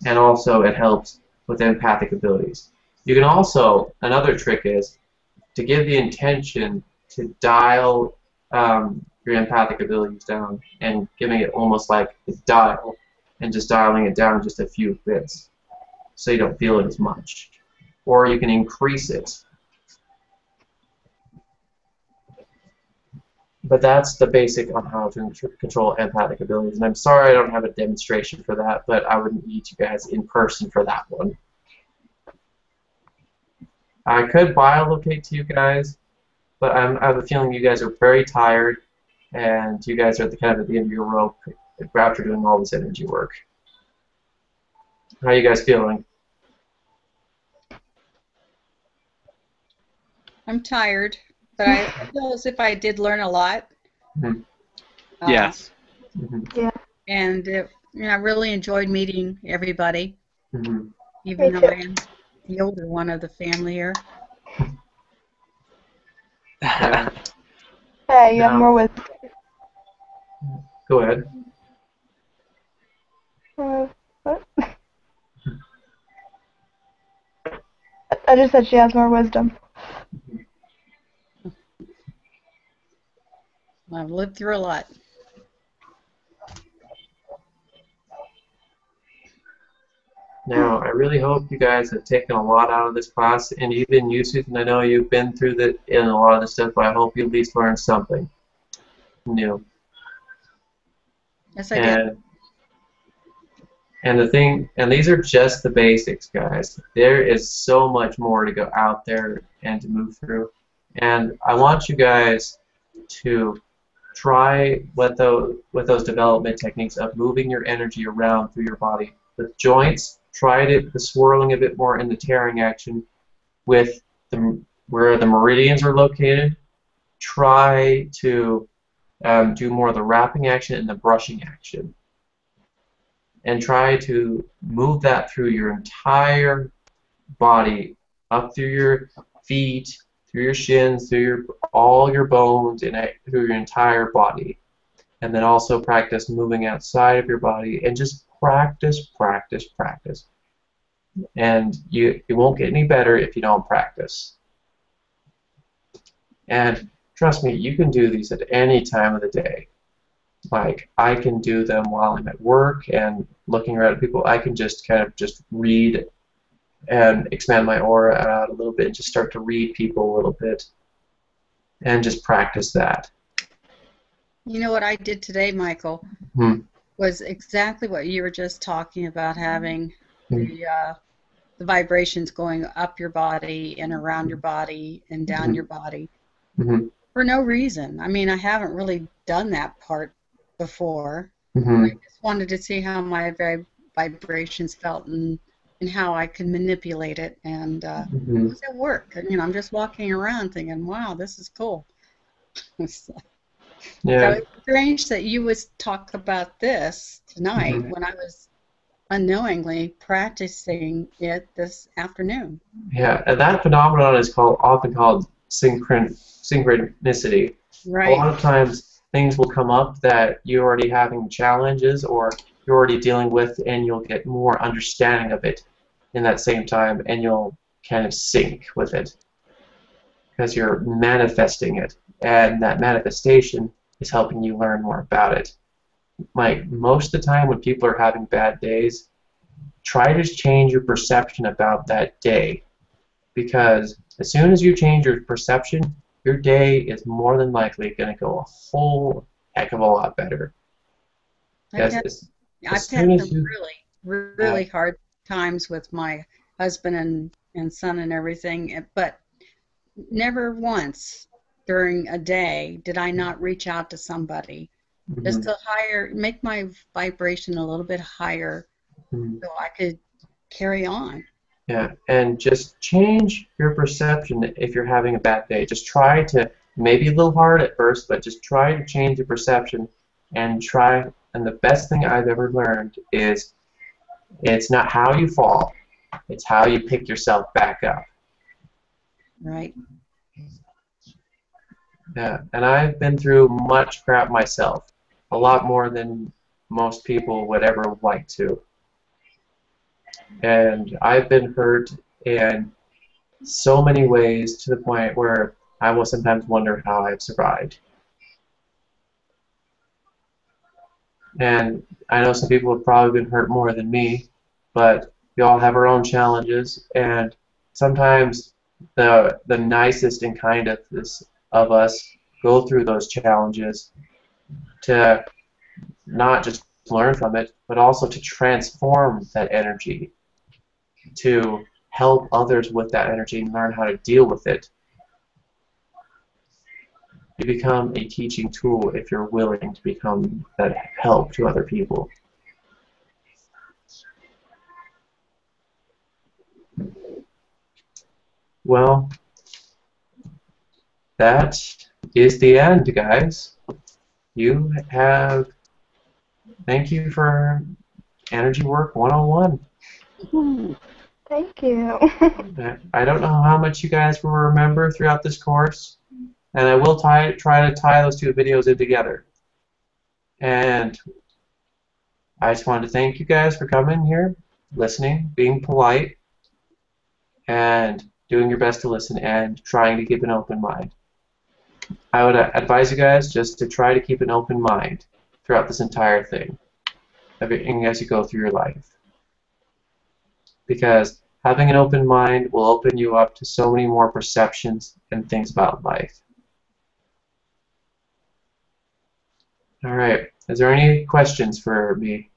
And also it helps with empathic abilities. You can also, another trick is to give the intention to dial your empathic abilities down and giving it almost like a dial and just dialing it down just a few bits so you don't feel it as much. Or you can increase it. But that's the basic on how to control empathic abilities. And I'm sorry I don't have a demonstration for that, but I would need you guys in person for that one. I could biolocate to you guys, but I have a feeling you guys are very tired, and you guys are at the kind of at the end of your rope after doing all this energy work. How are you guys feeling? I'm tired, but I feel as if I did learn a lot. Mm-hmm. Yes. Mm-hmm. Yeah. And I really enjoyed meeting everybody, Mm-hmm. even Me though too. I am the older one of the family here. Yeah. Hey, you have No. more with. Go ahead. What? I just said she has more wisdom. I've lived through a lot. Now, I really hope you guys have taken a lot out of this class, and even you, Susan, I know you've been through in a lot of this stuff, but I hope you at least learned something new. Yes, I did. And these are just the basics, guys. There is so much more to go out there and to move through. And I want you guys to try with those development techniques of moving your energy around through your body. The joints, try the swirling a bit more in the tearing action with where the meridians are located. Try to do more of the wrapping action and the brushing action. And try to move that through your entire body, up through your feet, through your shins, through all your bones, and through your entire body. And then also practice moving outside of your body, and just practice, practice, practice. And it won't get any better if you don't practice. And trust me, you can do these at any time of the day. Like, I can do them while I'm at work and looking around at people. I can just kind of just read and expand my aura out a little bit and just start to read people a little bit and just practice that. You know what I did today, Michael, was exactly what you were just talking about, having the vibrations going up your body and around your body and down your body for no reason. I mean, I haven't really done that part before. I just wanted to see how my vibrations felt and how I could manipulate it, and it was at work. And, I'm just walking around thinking, wow, this is cool. Yeah. So it's strange that you would talk about this tonight when I was unknowingly practicing it this afternoon. Yeah, and that phenomenon is often called synchronicity. Right. A lot of times things will come up that you're already having challenges or you're already dealing with, and you'll get more understanding of it in that same time, and you'll kind of sync with it. because you're manifesting it, and that manifestation is helping you learn more about it. Like most of the time when people are having bad days, try to change your perception about that day, because as soon as you change your perception, your day is more than likely going to go a whole heck of a lot better. I've had some really hard times with my husband and son and everything, but never once during a day did I not reach out to somebody just to make my vibration a little bit higher so I could carry on. Yeah, and just change your perception if you're having a bad day. Just try to, maybe a little hard at first, but just try to change your perception and try. And the best thing I've ever learned is it's not how you fall, it's how you pick yourself back up. Right. Yeah, and I've been through much crap myself, a lot more than most people would ever like to. And I've been hurt in so many ways to the point where I will sometimes wonder how I've survived. And I know some people have probably been hurt more than me, but we all have our own challenges, and sometimes the nicest and kindest of us go through those challenges to not just learn from it, but also to transform that energy, to help others with that energy and learn how to deal with it. You become a teaching tool if you're willing to become that help to other people. Well, that is the end, guys. You have... Thank you for Energy Work 101. Thank you. I don't know how much you guys will remember throughout this course, and I will try to tie those two videos in together. And I just wanted to thank you guys for coming here, listening, being polite, and doing your best to listen and trying to keep an open mind. I would advise you guys just to try to keep an open mind throughout this entire thing, as you go through your life. Because having an open mind will open you up to so many more perceptions and things about life. Alright, is there any questions for me?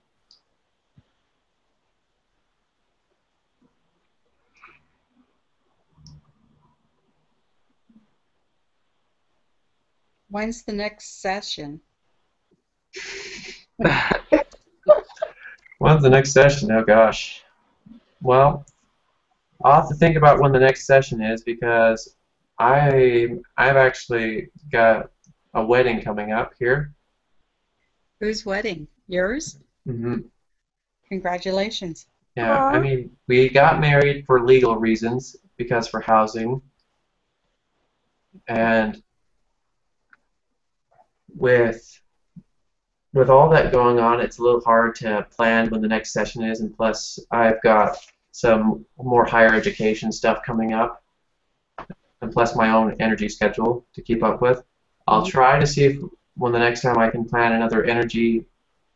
When's the next session? When's the next session? Oh gosh. Well, I'll have to think about when the next session is, because I've actually got a wedding coming up here. Whose wedding? Yours? Mm-hmm. Congratulations. Yeah, Aww. I mean, we got married for legal reasons, because for housing, and with all that going on, it's a little hard to plan when the next session is, and plus I've got some more higher education stuff coming up, and plus my own energy schedule to keep up with. I'll try to see if when the next time I can plan another energy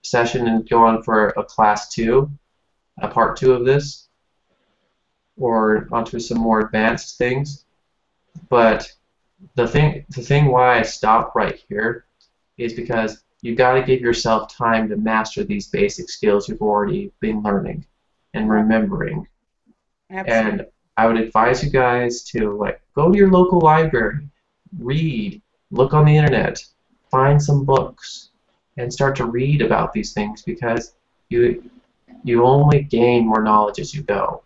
session and go on for a class 2, a part 2 of this, or onto some more advanced things. But the thing why I stop right here is because you got to give yourself time to master these basic skills you've already been learning and remembering. Absolutely. And I would advise you guys to go to your local library, read, look on the internet, find some books, and start to read about these things, because you only gain more knowledge as you go.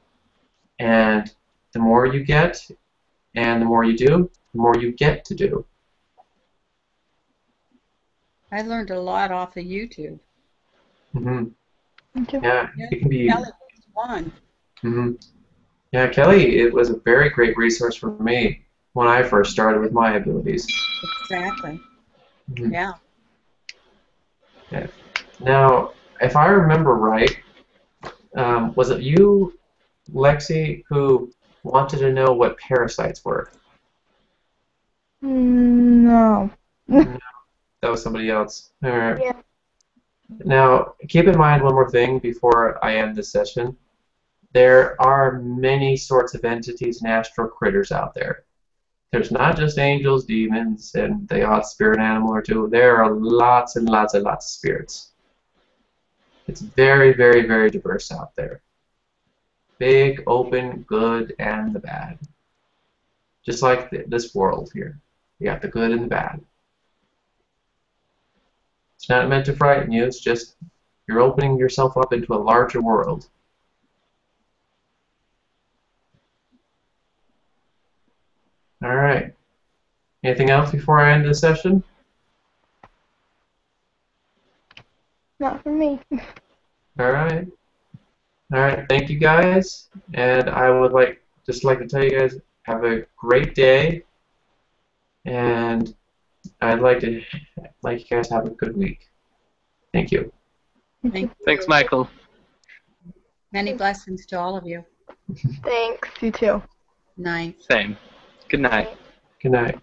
And the more you get and the more you do, the more you get to do. I learned a lot off of YouTube. Mm-hmm. Okay. Yeah, it can be. Kelly was one. Mm-hmm. Yeah, Kelly, it was a very great resource for me when I first started with my abilities. Exactly. Mm-hmm. Yeah. Yeah. Now, if I remember right, was it you, Lexi, who wanted to know what parasites were? No. That was somebody else. All right. Yeah. Now, keep in mind one more thing before I end this session. There are many sorts of entities and astral critters out there. There's not just angels, demons, and the odd spirit animal or two. There are lots and lots and lots of spirits. It's very, very, very diverse out there. Big, open, good, and the bad. Just like this world here. You got the good and the bad. It's not meant to frighten you, it's just you're opening yourself up into a larger world. Alright. Anything else before I end the session? Not for me. Alright. Alright, thank you guys. And I would just like to tell you guys, have a great day. And I'd like you guys to have a good week. Thank you. Thank Thanks, you. Michael. Many blessings to all of you. Thanks. You too. Night. Same. Good night. Good night.